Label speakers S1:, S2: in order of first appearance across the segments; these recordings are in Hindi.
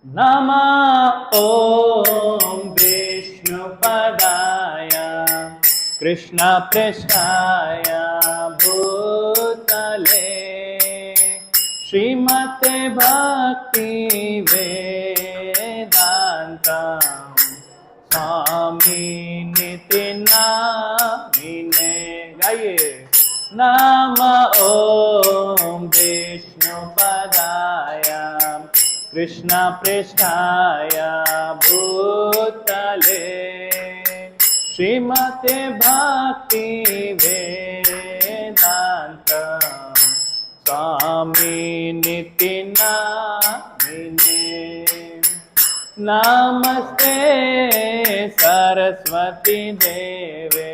S1: नमः ॐ विष्णुपदाय कृष्णपृष्ठाय भूतले श्रीमते भक्तिवेदान्त स्वामिनिति नामिने। गाइए। नमः ॐ विष्णुपदाय कृष्णपृष्ठाय भूतले श्रीमते भक्तिवेदान्त स्वामिनिति नामिने। नमस्ते सरस्वती देवे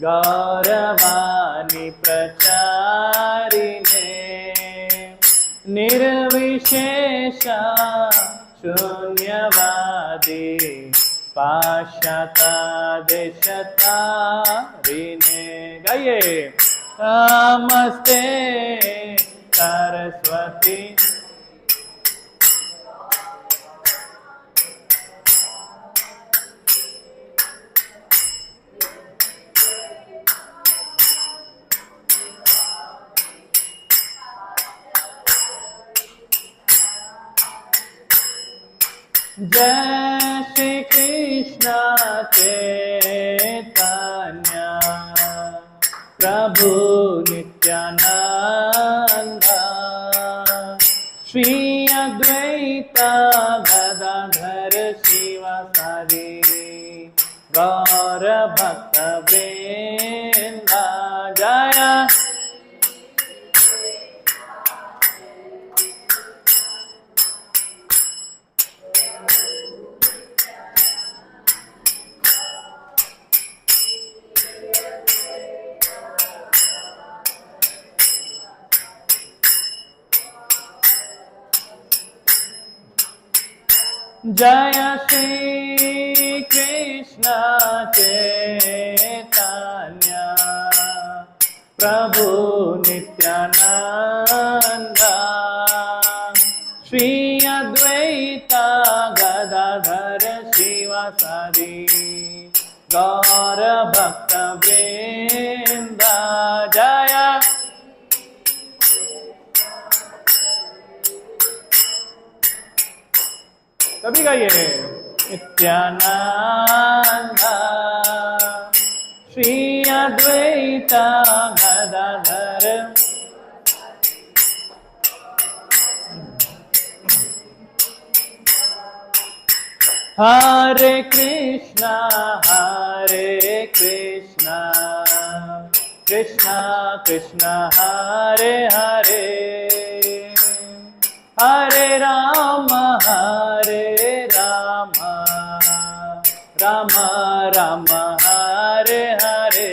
S1: गौरवाणी प्रचारिणे निर्विशेष शून्यवादी पाश्चात्देशतारिणे। गाइए। नमस्ते सरस्वती जय श्री कृष्ण चैतन्य प्रभु नित्यानंद श्री अद्वैत गदाधर शिवासादि गौर भक्त वृंद। जय जय श्री कृष्ण चैतन्य प्रभु नित्यानंद श्री अद्वैत गदाधर शिवासादि गौर भक्त वृंद। जय कभी गाइए। नित्यानंद श्री अद्वैत गदाधर हरे कृष्णा कृष्णा कृष्णा हरे हरे हरे राम राम राम हरे हरे।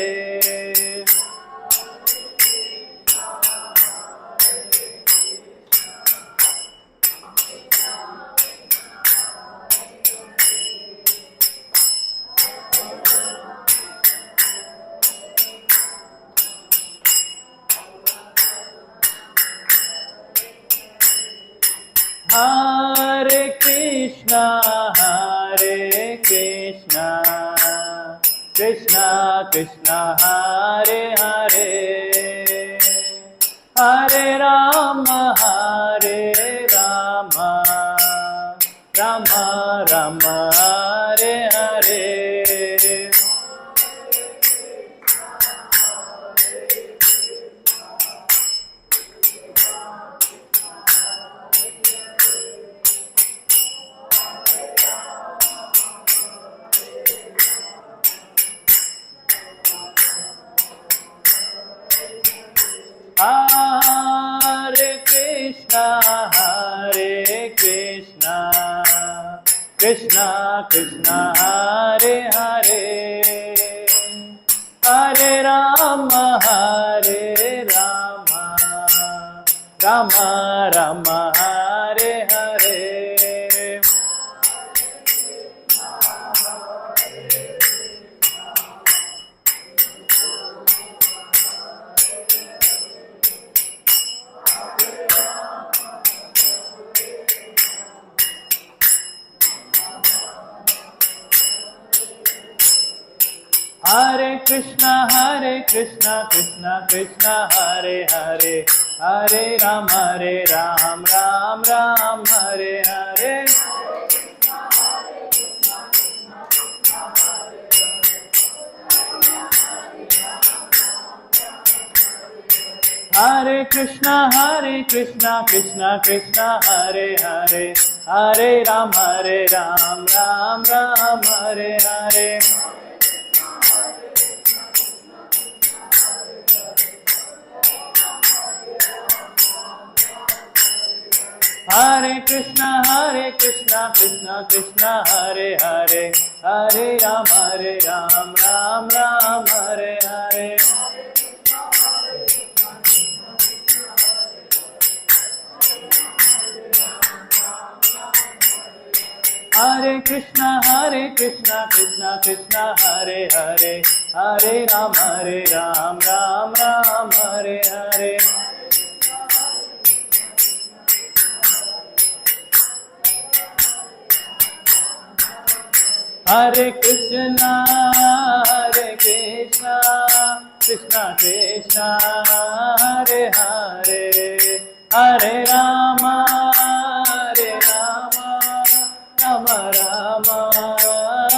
S1: हरे कृष्णा कृष्णा कृष्णा हरे हरे हरे राम राम राम हरे हरे। हरे Krishna Krishna Krishna Hare Hare Hare Ram Ram Ram Hare Hare. Hare Krishna, Krishna Krishna, Hare Hare, Hare Ram, Ram Ram, Hare Hare. Hare Krishna, Krishna Krishna, Hare Hare, Hare Ram, Ram Ram, Hare Hare. Hare Krishna, Krishna Krishna, Hare Hare, Hare Ram, Ram Ram, Hare Hare. Hare Krishna, Krishna Krishna, Hare Hare, Hare Ram, Ram Ram, Hare Hare. Hare Krishna, Krishna Krishna, Hare Hare, Hare Rama, Rama Rama, Hare Hare.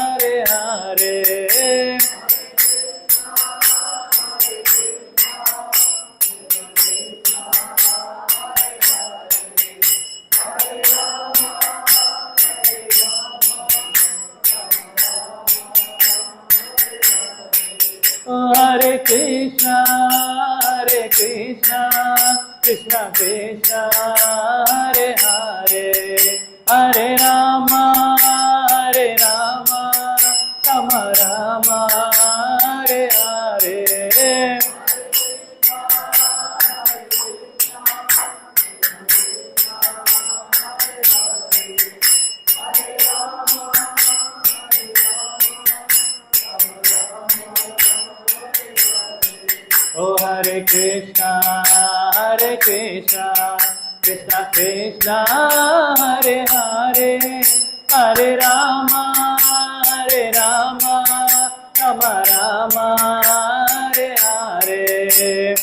S1: Hare Krishna, Krishna Krishna, Hare Hare, Hare Rama, Rama Rama, Hare Hare. Oh Hare Krishna, Krishna Krishna, Hare Hare, Hare Rama, Rama Rama, Hare Hare.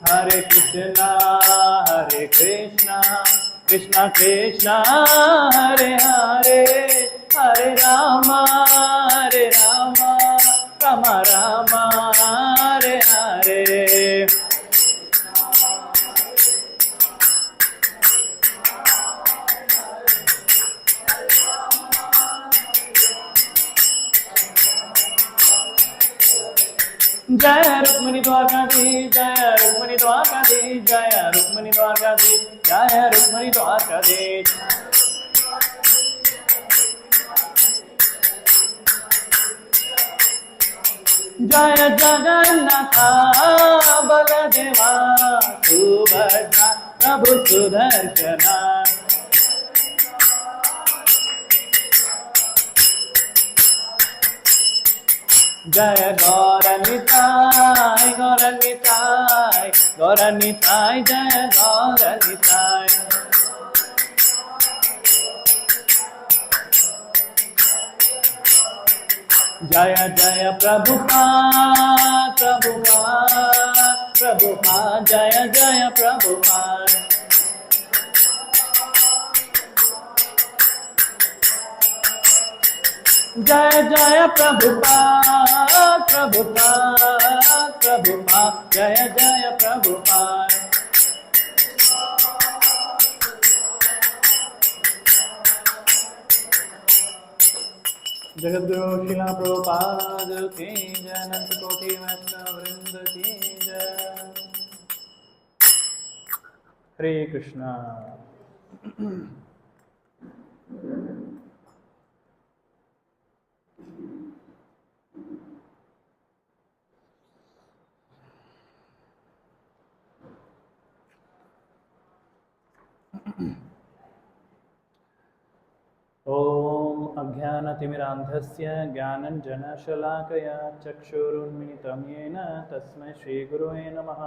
S1: Hare Krishna, Krishna Krishna, Hare Hare, Hare Rama, Rama Rama, Hare Hare. Jaya Rukmani Dwarkadhish, Jaya Rukmani Dwarkadhish, Jaya Rukmani Dwarkadhish, Jaya Rukmani Dwarkadhish. Jaya Jagannatha Baladeva Subhadra Prabhu Sudarshana. Jaya Gauranitai, Gauranitai, Gauranitai, Jaya Gauranitai. Jaya Jaya Prabhupada, Prabhupada, Prabhupada, Jaya Jaya Prabhupada. Jaya Jaya Prabhupada, Prabhupada, Prabhupada, Jaya Jaya Prabhupada. Jagadguru Srila Prabhupada ki jai, Ananta Koti Vaishnava Vrinda ki jai. Hare Krishna. Om अज्ञानतिमिरान्धस्य ज्ञानञ्जनशलाकया चक्षुरुन्मिलितं येन तस्मै श्रीगुरुवे नमः।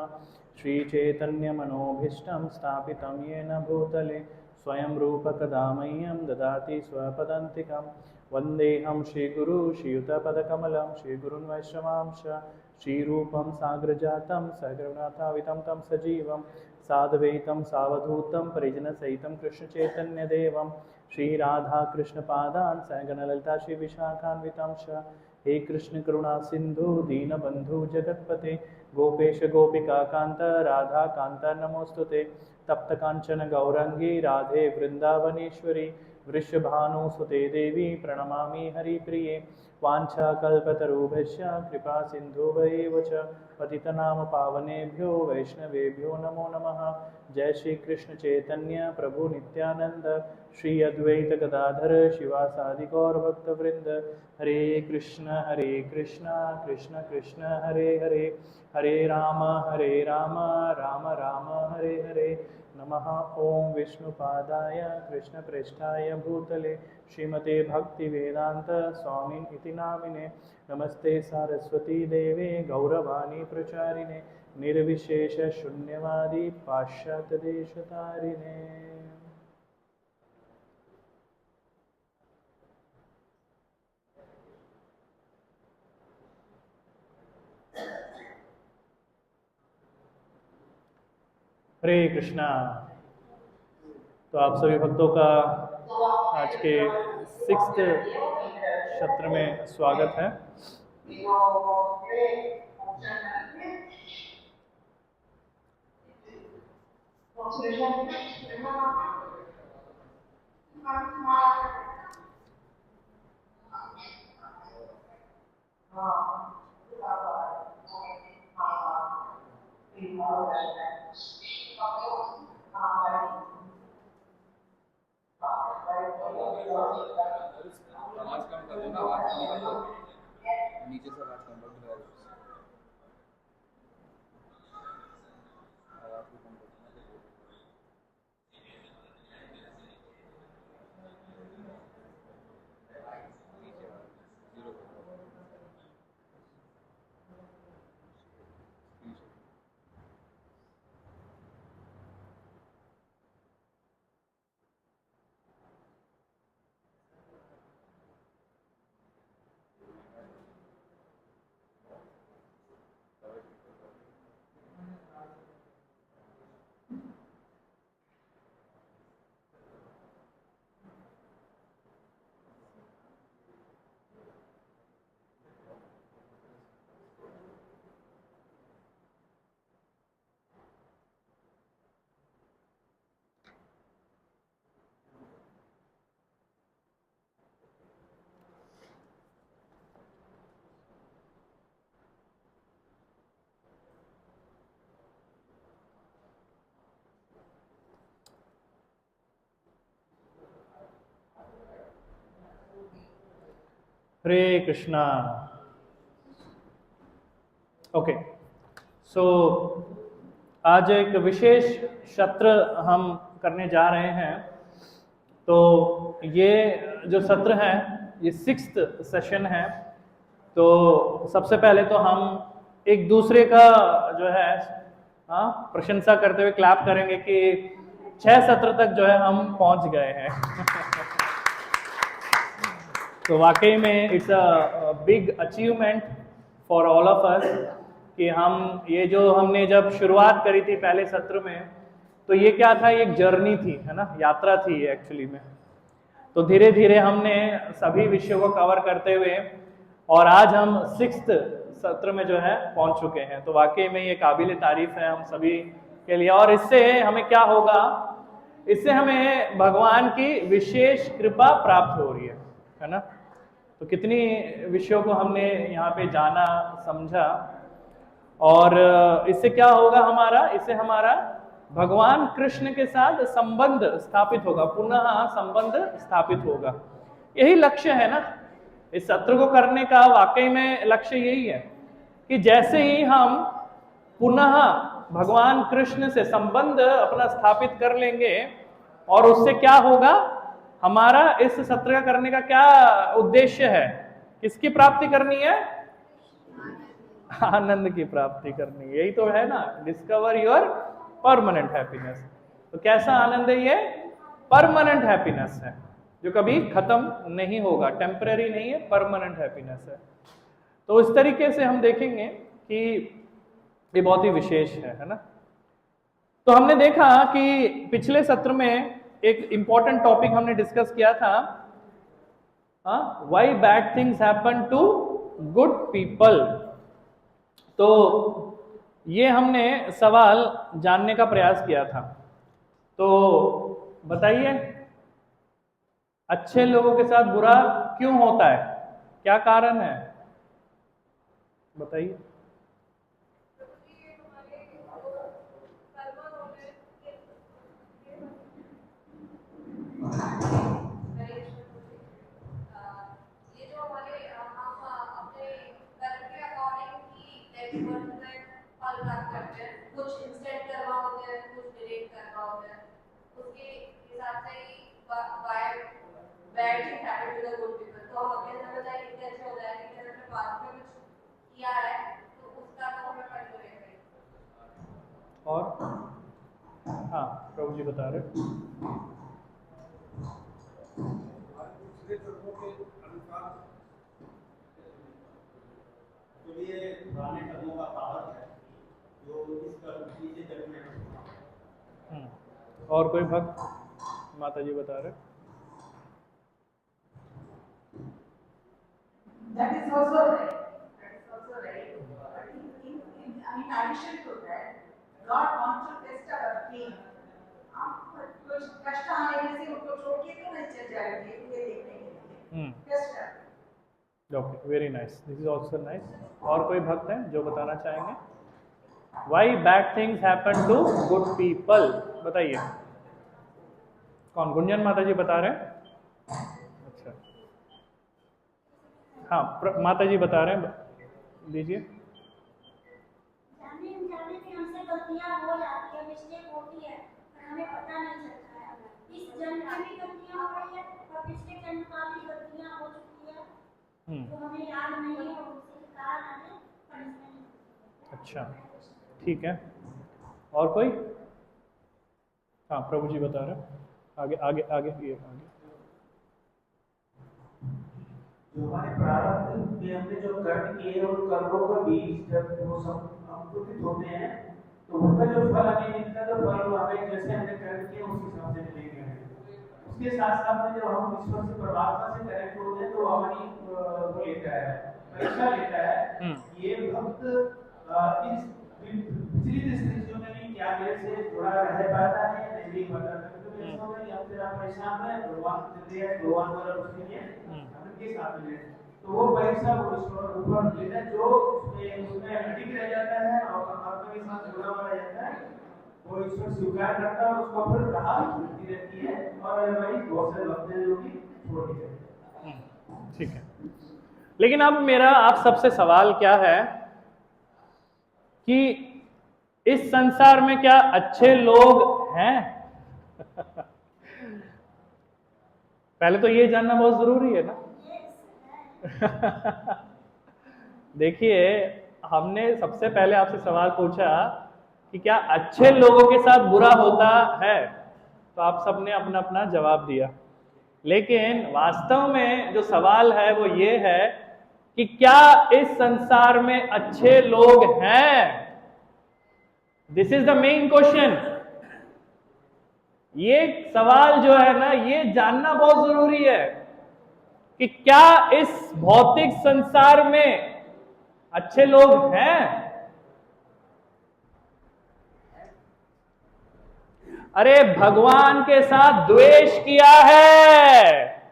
S1: श्रीचैतन्यमनोभीष्टं स्थापितं येन भूतले स्वयं रूपकदा मह्यं ददाति स्वपदान्तिकं। वन्देऽहं श्रीगुरु श्रीयुतपदकमलं श्रीगुरुन् वैष्णवांश श्रीरूपं साग्रजातं सगुणाभावितं तं सजीवं साद्वैतं सावधूतं परिजनसहितं कृष्णचैतन्यदेवं श्रीराधाकृष्णपादान् सगणललिता श्रीविशाखान्वितांश। हे कृष्ण करुणा सिंधु दीनबंधु जगत्पते गोपेश गोपिकान्त राधा कान्त नमोस्तुते। तप्त कांचन गौरंगी राधे वृंदावनेश्वरी वृषभानुसुते देवी प्रणमामि हरिप्रिये। वाञ्छाकल्पतरुभ्यश्च कृपा सिन्धुभ्यैव च पतितनाम पावनेभ्यो वैष्णवेभ्यो नमो नमः। जय श्री कृष्ण चैतन्य प्रभु नित्यानंद श्री अद्वैत गदाधर शिवासादि गौर भक्तवृंद। हरे कृष्ण कृष्ण कृष्ण हरे हरे हरे राम राम राम हरे हरे। नमः ओं विष्णुपादाय कृष्णप्रेष्ठाय भूतले श्रीमते भक्तिवेदांत स्वामिन् इति नामिने। नमस्ते सारस्वती देवे गौरवाणी प्रचारिणे निर्विशेष शून्यवादी पाश्चात्य देशतारिणे। हरे कृष्णा। तो आप सभी भक्तों का आज के 6th सत्र में स्वागत है।
S2: आवाज कम कर दो ना, आवाज कम कर दो, नीचे से आवाज कम कर दो, आवाज को कम कर दो।
S1: हरे कृष्णा। ओके, सो आज एक विशेष सत्र हम करने जा रहे हैं। तो ये जो सत्र है ये 6th सेशन है। तो सबसे पहले तो हम एक दूसरे का जो है प्रशंसा करते हुए क्लैप करेंगे कि 6 सत्र तक जो है हम पहुंच गए हैं। तो वाकई में it's a big achievement for all of us कि हम ये जो हमने जब शुरुआत करी थी पहले सत्र में, तो ये क्या था, एक जर्नी थी, है ना, यात्रा थी एक्चुअली में। तो धीरे धीरे हमने सभी विषयों को कवर करते हुए और आज हम 6th सत्र में जो है पहुंच चुके हैं। तो वाकई में ये काबिल तारीफ है हम सभी के लिए। और इससे हमें क्या होगा, इससे हमें भगवान की विशेष कृपा प्राप्त हो रही है ना। तो कितनी विषयों को हमने यहाँ पे जाना समझा, और इससे क्या होगा हमारा, इससे हमारा भगवान कृष्ण के साथ संबंध स्थापित होगा, पुनः संबंध स्थापित होगा। यही लक्ष्य है ना इस सत्र को करने का। वाकई में लक्ष्य यही है कि जैसे ही हम पुनः भगवान कृष्ण से संबंध अपना स्थापित कर लेंगे, और उससे क्या होगा, हमारा इस सत्र का करने का क्या उद्देश्य है? किसकी प्राप्ति करनी है? आनंद की प्राप्ति करनी है। यही तो है ना, डिस्कवर योर परमानेंट हैप्पीनेस। तो कैसा आनंद है ये? परमानेंट हैप्पीनेस है, जो कभी खत्म नहीं होगा, टेम्पररी नहीं है, परमानेंट हैप्पीनेस है। तो इस तरीके से हम देखेंगे कि ये बहुत ही विशेष है ना। तो हमने देखा कि पिछले सत्र में एक इंपॉर्टेंट टॉपिक हमने डिस्कस किया था, why bad things happen to good people. तो ये हमने सवाल जानने का प्रयास किया था। तो बताइए, अच्छे लोगों के साथ बुरा क्यों होता है? क्या कारण है? बताइए।
S3: ये जो हमारे हम अपने कर्म के अकॉर्डिंग ही नेक्स्ट मंथ में फल प्राप्त करते हैं। कुछ इंस्टेंट कर्म होते हैं, कुछ डिलेड कर्म होते हैं। उसके हिसाब से ही bad things happen to the good people. तो हम अगले समय में इतने अच्छे हो जाएंगे कि हमने पास्ट में कुछ किया है तो उसका तो हमें फल मिलेगा।
S1: और हाँ, प्रभु जी बता रहे।
S4: तो ये पुराने कर्मों का पावर है जो इस कर्म पीछे जन्म में।
S1: और कोई भक्त माता जी बता रहे।
S5: That is also right. That is also right. In addition to that, God wants to test our faith. आप कुछ कष्ट आने से उनको छोड़ के क्यों नहीं चल जाएंगे ये देखने के लिए? टेस्ट कर।
S1: Okay, very nice, this is also nice. और कोई भक्त हैं जो बताना चाहेंगे? Why bad things happen to good people? बताइए। कौन? गुंजन माता जी बता रहे हैं। अच्छा, हाँ, माता जी बता रहे हैं, दीजिए।
S6: जाने अनजाने में हमसे गलतियां हो जाती है, मिस्टेक होती है, पर हमें पता नहीं चलता है। इस जन्म में भी गलतियां हो रही है और पिछले जन्म का भी गलतियां हो चुकी है तो हमें याद नहीं है और उसके कारण हमें पनिशमेंट।
S1: अच्छा, ठीक है। और कोई? हाँ, प्रभु जी बता रहे हैं। आगे आगे आगे ये आगे।
S4: जो हमारे प्रारब्ध में हमने जो कर्म किए उन कर्मों का बीज जब वो सब अंकुरित होते हैं तो उनका जो फल हमें मिलता है, तो फल हमें जैसे हमने कर्म किए उस हिसाब से मिलेंगे। उसके साथ साथ में जब हम ईश्वर से परमात्मा से कनेक्ट होते हैं तो हमारी वो लेता है, परीक्षा लेता है। ये भक्त इस पिछली दृष्टियों में भी क्या मेरे से जुड़ा रह पाता है या नहीं पाता है। तो ऐसा होगा कि हम तेरा परेशान है, भगवान दे दिया, भगवान वाला उसके लिए हम के साथ में। तो वो परीक्षा वो ईश्वर ऊपर लेता है, जो उसमें अटिक रह जाता है और परमात्मा के साथ जुड़ा हुआ रह जाता है, वो ईश्वर स्वीकार करता है और उसको फिर राह मिलती रहती है। और हमारी बहुत सारे भक्त हैं जो कि छोड़ देते हैं।
S1: ठीक है, लेकिन अब मेरा आप सबसे सवाल क्या है कि इस संसार में क्या अच्छे लोग हैं? पहले तो ये जानना बहुत जरूरी है ना। देखिए, हमने सबसे पहले आपसे सवाल पूछा कि क्या अच्छे लोगों के साथ बुरा होता है, तो आप सबने अपना अपना जवाब दिया। लेकिन वास्तव में जो सवाल है वो ये है कि क्या इस संसार में अच्छे लोग हैं? This is the main question. ये सवाल जो है ना, ये जानना बहुत जरूरी है कि क्या इस भौतिक संसार में अच्छे लोग हैं? अरे, भगवान के साथ द्वेष किया है,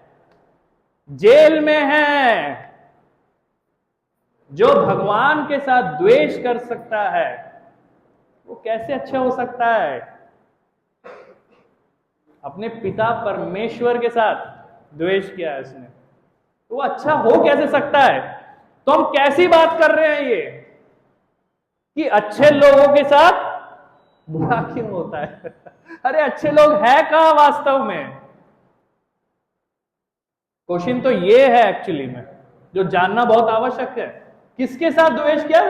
S1: जेल में है। जो भगवान के साथ द्वेष कर सकता है वो कैसे अच्छा हो सकता है? अपने पिता परमेश्वर के साथ द्वेष किया है उसने, तो वो अच्छा हो कैसे सकता है? तो हम कैसी बात कर रहे हैं ये कि अच्छे लोगों के साथ बुरा क्यों होता है? अरे, अच्छे लोग हैं कहां वास्तव में? क्वेश्चन तो ये है एक्चुअली में, जो जानना बहुत आवश्यक है। किसके साथ द्वेष किया?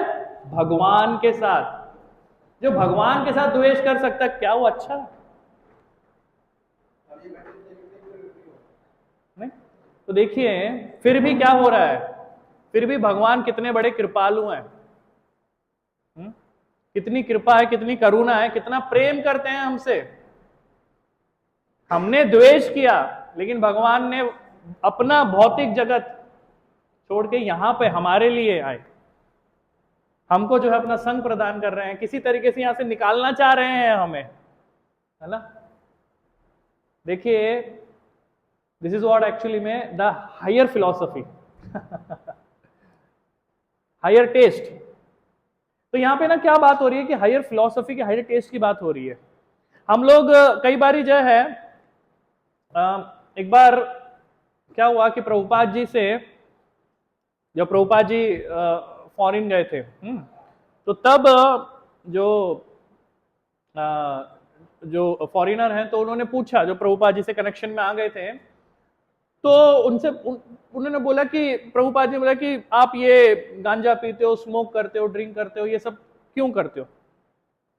S1: भगवान के साथ। जो भगवान के साथ द्वेष कर सकता है, क्या वो अच्छा है? नहीं। तो देखिए फिर भी क्या हो रहा है, फिर भी भगवान कितने बड़े कृपालु हैं। कितनी कृपा है, कितनी करुणा है, कितना प्रेम करते हैं हमसे। हमने द्वेष किया, लेकिन भगवान ने अपना भौतिक जगत छोड़ के यहां पे हमारे लिए आए, हमको जो है अपना संग प्रदान कर रहे हैं, किसी तरीके से यहां से निकालना चाह रहे हैं हमें, है ना। देखिए दिस इज व्हाट एक्चुअली में the higher philosophy, higher test. तो यहां पे ना क्या बात हो रही है कि हायर फिलॉसफी के हायर टेस्ट की बात हो रही है। हम लोग कई बारी जो है एक बार क्या हुआ कि प्रभुपाद जी से, जब प्रभुपाद जी फॉरेन गए थे, तो तब जो फॉरेनर हैं तो उन्होंने पूछा, जो प्रभुपाद जी से कनेक्शन में आ गए थे, तो उनसे उन्होंने बोला कि प्रभुपाद जी ने बोला कि आप ये गांजा पीते हो, स्मोक करते हो, ड्रिंक करते हो, ये सब क्यों करते हो?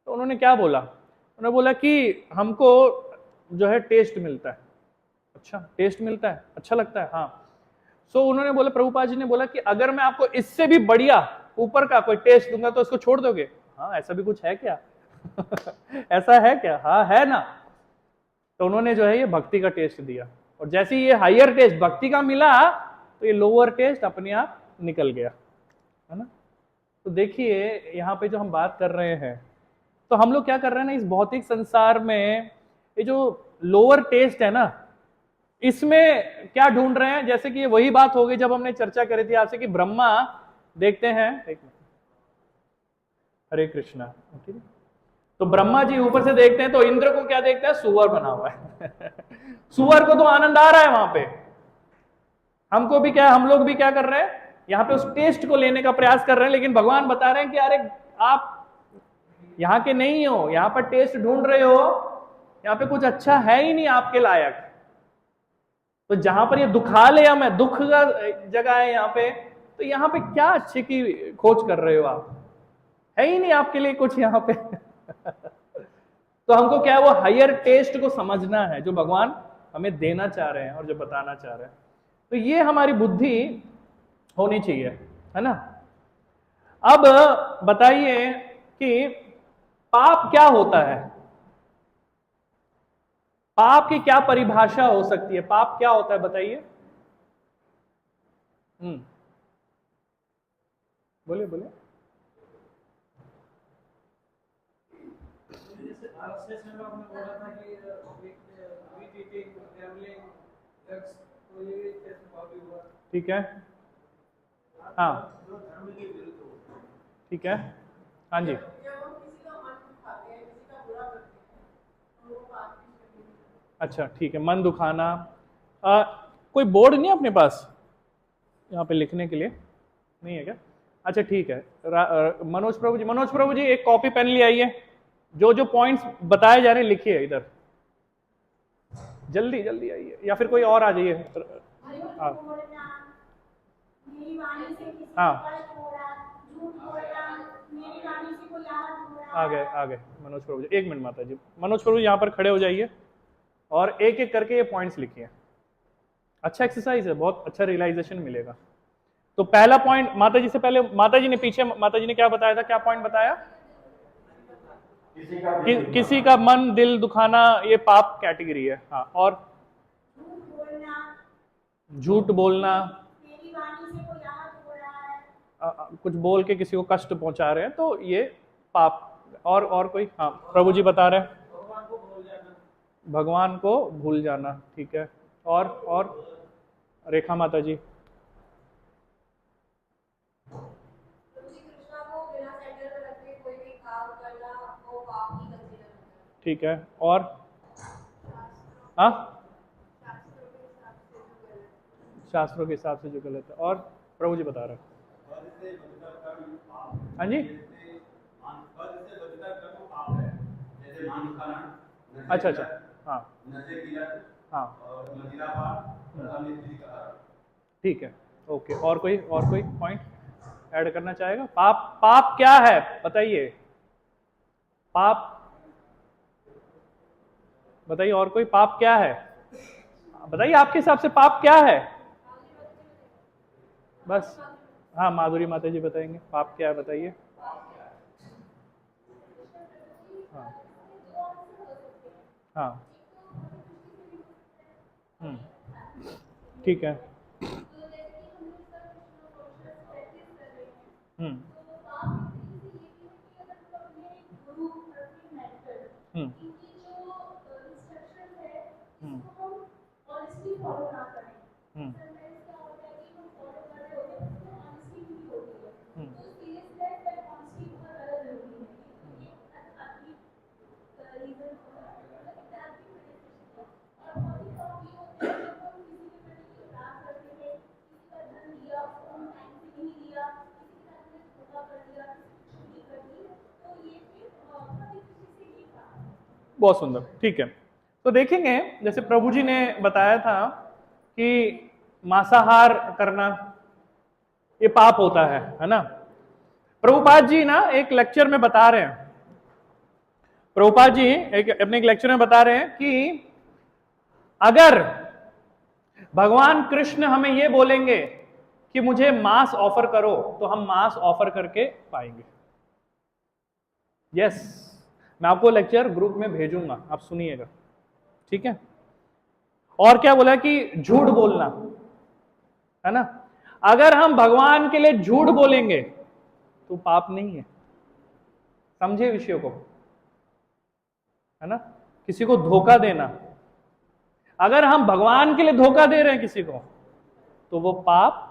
S1: तो उन्होंने क्या बोला? उन्होंने बोला कि हमको जो है टेस्ट मिलता है। अच्छा, टेस्ट मिलता है, अच्छा लगता है, हाँ। सो उन्होंने बोला, प्रभुपाद जी ने बोला कि अगर मैं आपको इससे भी बढ़िया ऊपर का कोई टेस्ट दूंगा तो इसको छोड़ दोगे? हाँ, ऐसा भी कुछ है क्या? ऐसा है क्या? हाँ है ना। तो उन्होंने जो है ये भक्ति का टेस्ट दिया, और जैसे ही ये हायर टेस्ट भक्ति का मिला तो ये लोअर टेस्ट अपने आप निकल गया, है ना। तो देखिए यहाँ पे जो हम बात कर रहे हैं, तो हम लोग क्या कर रहे हैं ना, इस भौतिक संसार में ये जो लोअर टेस्ट है ना, इसमें क्या ढूंढ रहे हैं? जैसे कि ये वही बात हो गई जब हमने चर्चा करी थी आपसे कि ब्रह्मा देखते हैं, हरे कृष्णा, ठीक है। तो ब्रह्मा जी ऊपर से देखते हैं तो इंद्र को क्या देखते हैं? सुअर बना हुआ है। सुअर को तो आनंद आ रहा है वहां पे, हमको भी क्या, हम लोग भी क्या कर रहे हैं, यहाँ पे उस टेस्ट को लेने का प्रयास कर रहे हैं। लेकिन भगवान बता रहे हैं कि अरे आप यहाँ के नहीं हो, यहाँ पर टेस्ट ढूंढ रहे हो, यहाँ पे कुछ अच्छा है ही नहीं आपके लायक। तो जहां पर ये दुखालयम है, दुख का जगह है यहाँ पे, तो यहाँ पे क्या अच्छे की खोज कर रहे हो आप? है ही नहीं आपके लिए कुछ यहाँ पे। तो हमको क्या है, वो हायर टेस्ट को समझना है जो भगवान हमें देना चाह रहे हैं और जो बताना चाह रहे हैं। तो ये हमारी बुद्धि होनी चाहिए, है ना। अब बताइए कि पाप क्या होता है? पाप की क्या परिभाषा हो सकती है? पाप क्या होता है बताइए। बोलिए बोलिए। ठीक है, हाँ ठीक है, हाँ जी। अच्छा ठीक है, मन दुखाना। कोई बोर्ड नहीं है अपने पास यहाँ पे लिखने के लिए? नहीं है क्या? अच्छा ठीक है। मनोज प्रभु जी एक कॉपी पेन ले आइए, जो जो पॉइंट्स बताए जा रहे हैं लिखिए इधर, जल्दी जल्दी आइए, या फिर कोई और आ जाइए। हाँ आ गए मनोज प्रभु जी। एक मिनट माता जी, मनोज प्रभु जी यहाँ पर खड़े हो जाइए और एक एक करके ये पॉइंट्स लिखिए। अच्छा एक्सरसाइज है, बहुत अच्छा रियलाइजेशन मिलेगा। तो पहला पॉइंट माता जी से पहले, माता जी ने पीछे, माता जी ने क्या बताया था? क्या पॉइंट बताया? किसी का मन दिल दुखाना, ये पाप कैटेगरी है। हाँ, और झूठ बोलना, कुछ बोल के किसी को कष्ट पहुंचा रहे हैं तो ये पाप। और कोई? हाँ प्रभु जी बता रहे हैं, भगवान को भूल जाना, ठीक है। और रेखा माता जी? ठीक है, और? हाँ, शास्त्रों के हिसाब से जो गलत है। और प्रभु जी बता रहे हैं। हाँ जी, अच्छा, हाँ हाँ
S4: और मंजिला पाठ रामनिधि का।
S1: ठीक है, ओके। और कोई पॉइंट ऐड करना चाहेगा? पाप क्या है बताइए? पाप बताइए, और कोई पाप क्या है बताइए? आपके हिसाब से पाप क्या है? बस हाँ, माधुरी माता जी बताएंगे पाप क्या है, बताइए। हाँ हाँ, ठीक है। बहुत सुंदर, ठीक है। तो देखेंगे जैसे प्रभु जी ने बताया था कि मांसाहार करना ये पाप होता है ना। प्रभुपाद जी ना एक लेक्चर में बता रहे हैं, प्रभुपाद जी अपने एक लेक्चर में बता रहे हैं कि अगर भगवान कृष्ण हमें ये बोलेंगे कि मुझे मांस ऑफर करो, तो हम मांस ऑफर करके पाएंगे। यस, मैं आपको लेक्चर ग्रुप में भेजूंगा, आप सुनिएगा, ठीक है। और क्या बोला कि झूठ बोलना है ना, अगर हम भगवान के लिए झूठ बोलेंगे तो पाप नहीं है। समझे विषय को, है ना। किसी को धोखा देना, अगर हम भगवान के लिए धोखा दे रहे हैं किसी को, तो वो पाप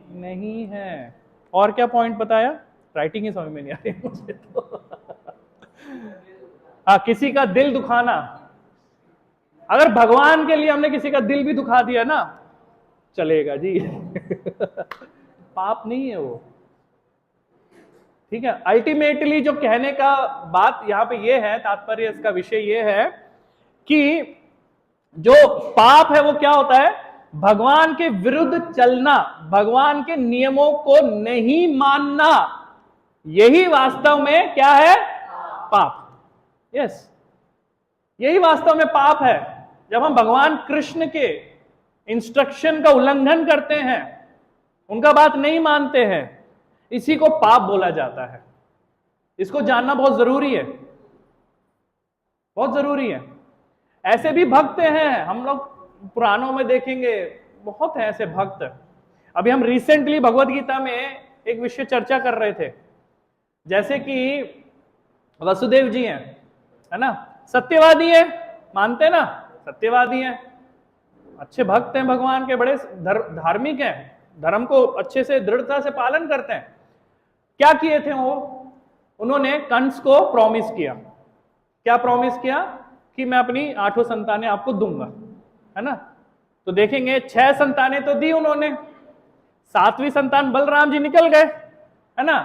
S1: नहीं है। और क्या पॉइंट बताया? राइटिंग ही समझ में नहीं आ रही मुझे तो। हाँ, किसी का दिल दुखाना, अगर भगवान के लिए हमने किसी का दिल भी दुखा दिया ना, चलेगा जी। पाप नहीं है वो, ठीक है। अल्टीमेटली जो कहने का बात यहां पे ये है, तात्पर्य इसका विषय ये है कि जो पाप है वो क्या होता है? भगवान के विरुद्ध चलना, भगवान के नियमों को नहीं मानना, यही वास्तव में क्या है? पाप। यस, यही वास्तव में पाप है। जब हम भगवान कृष्ण के इंस्ट्रक्शन का उल्लंघन करते हैं, उनका बात नहीं मानते हैं, इसी को पाप बोला जाता है। इसको जानना बहुत जरूरी है, बहुत जरूरी है। ऐसे भी भक्त हैं, हम लोग पुराणों में देखेंगे, बहुत है ऐसे भक्त। अभी हम रिसेंटली भगवत गीता में एक विषय चर्चा कर रहे थे, जैसे कि वसुदेव जी हैं, है ना, सत्यवादी है, मानते हैं ना, सत्यवादी हैं, अच्छे भक्त हैं भगवान के, बड़े धार्मिक हैं, धर्म को अच्छे से दृढ़ता से पालन करते हैं। क्या किए थे वो? उन्होंने कंस को प्रॉमिस किया। क्या प्रॉमिस किया? कि मैं अपनी 8 संतानें आपको दूंगा, है ना। तो देखेंगे 6 संतानें तो दी उन्होंने, 7वीं संतान बलराम जी निकल गए, है ना।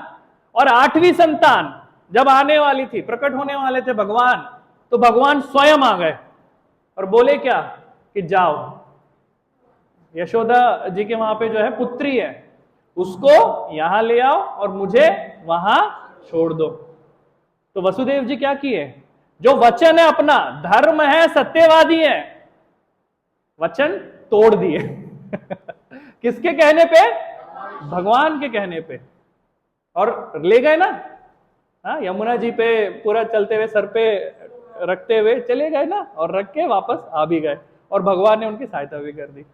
S1: और 8वीं संतान जब आने वाली थी, प्रकट होने वाले थे भगवान, तो भगवान स्वयं आ गए और बोले क्या कि जाओ, यशोदा जी के वहां पे जो है पुत्री है, उसको यहां ले आओ और मुझे वहां छोड़ दो। तो वसुदेव जी क्या किए? जो वचन है अपना, धर्म है, सत्यवादी है, वचन तोड़ दिए। किसके कहने पे? भगवान के कहने पे। और ले गए ना, हाँ, यमुना जी पे पूरा चलते हुए सर पे रखते हुए चले गए ना, और रख के वापस आ भी गए, और भगवान ने उनकी सहायता भी कर दी।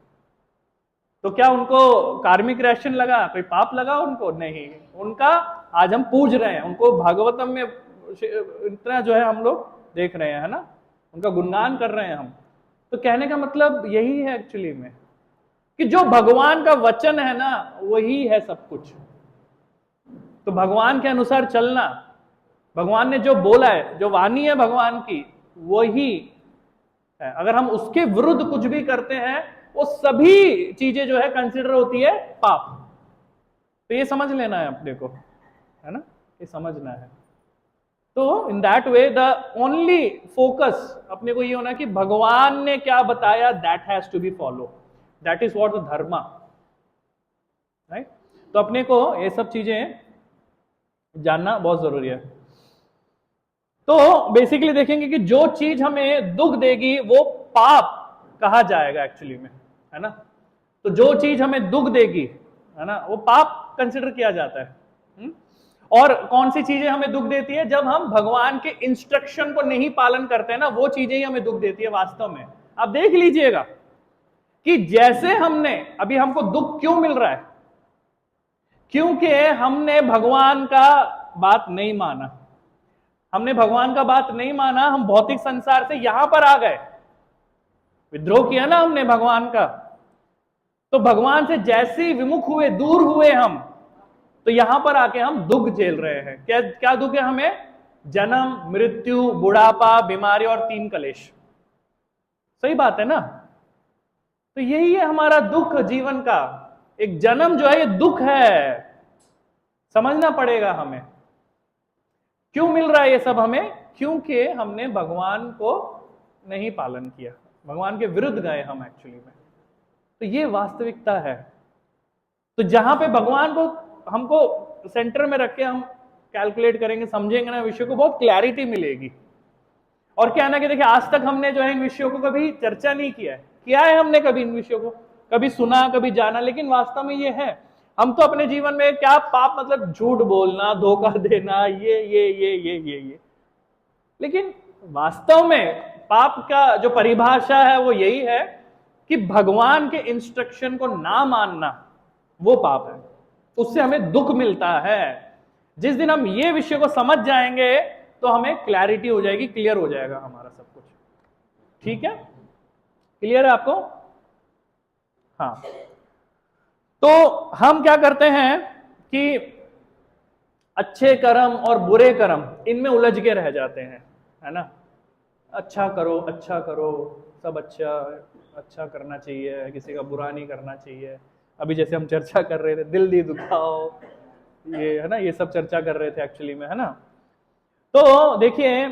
S1: तो क्या उनको कार्मिक रेशन लगा? कोई पाप लगा उनको? नहीं। उनका आज हम पूज रहे हैं, उनको भागवतम में इतना जो है हम लोग देख रहे हैं, है ना, उनका गुणगान कर रहे हैं हम। तो कहने का मतलब यही है एक्चुअली में, कि जो भगवान का वचन है ना, वही है सब कुछ। तो भगवान के अनुसार चलना, भगवान ने जो बोला है, जो वाणी है भगवान की, वही है। अगर हम उसके विरुद्ध कुछ भी करते हैं, वो सभी चीजें जो है कंसिडर होती है पाप। तो ये समझ लेना है अपने को, है ना, ये समझना है। तो in that way the only focus अपने को ये होना कि भगवान ने क्या बताया, that has to be follow, that is what the dharma, right. तो अपने को ये सब चीजें जानना बहुत जरूरी है। तो बेसिकली देखेंगे कि जो चीज हमें दुख देगी वो पाप कहा जाएगा एक्चुअली में, है ना। तो जो चीज हमें दुख देगी, है ना, वो पाप कंसिडर किया जाता है। और कौन सी चीजें हमें दुख देती है, जब हम भगवान के इंस्ट्रक्शन को नहीं पालन करते हैं ना, वो चीजें ही हमें दुख देती है वास्तव में। आप देख लीजिएगा कि जैसे हमने अभी, हमको दुख क्यों मिल रहा है, क्योंकि हमने भगवान का बात नहीं माना। हमने भगवान का बात नहीं माना, हम भौतिक संसार से यहां पर आ गए, विद्रोह किया ना हमने भगवान का। तो भगवान से जैसे ही विमुख हुए, दूर हुए हम, तो यहां पर आके हम दुख झेल रहे हैं। क्या क्या दुख है हमें? जन्म, मृत्यु, बुढ़ापा, बीमारी और 3 कलेश। सही बात है ना। तो यही है हमारा दुख जीवन का। एक जन्म जो है ये दुख है, समझना पड़ेगा हमें। क्यों मिल रहा है ये सब हमें? क्योंकि हमने भगवान को नहीं पालन किया, भगवान के विरुद्ध गए हम एक्चुअली में। तो ये वास्तविकता है। तो जहां पे भगवान को हमको सेंटर में रख के हम कैलकुलेट करेंगे, समझेंगे ना विषय को, बहुत क्लैरिटी मिलेगी। और क्या ना कि देखिए, आज तक हमने जो है इन विषयों को कभी चर्चा नहीं किया है हमने कभी इन विषयों को कभी सुना, कभी जाना, लेकिन वास्तव में ये है। हम तो अपने जीवन में क्या पाप मतलब झूठ बोलना, धोखा देना, ये, लेकिन वास्तव में पाप का जो परिभाषा है वो यही है कि भगवान के इंस्ट्रक्शन को ना मानना, वो पाप है। उससे हमें दुख मिलता है। जिस दिन हम ये विषय को समझ जाएंगे तो हमें क्लैरिटी हो जाएगी, क्लियर हो जाएगा हमारा सब कुछ। ठीक है, क्लियर है आपको? हाँ। तो हम क्या करते हैं कि अच्छे कर्म और बुरे कर्म इनमें उलझ के रह जाते हैं, है ना। अच्छा करो, अच्छा करो, सब अच्छा करना चाहिए, किसी का बुरा नहीं करना चाहिए। अभी जैसे हम चर्चा कर रहे थे, दिल नहीं दुखाओ, ये है ना, ये सब चर्चा कर रहे थे एक्चुअली में, है ना। तो देखिए,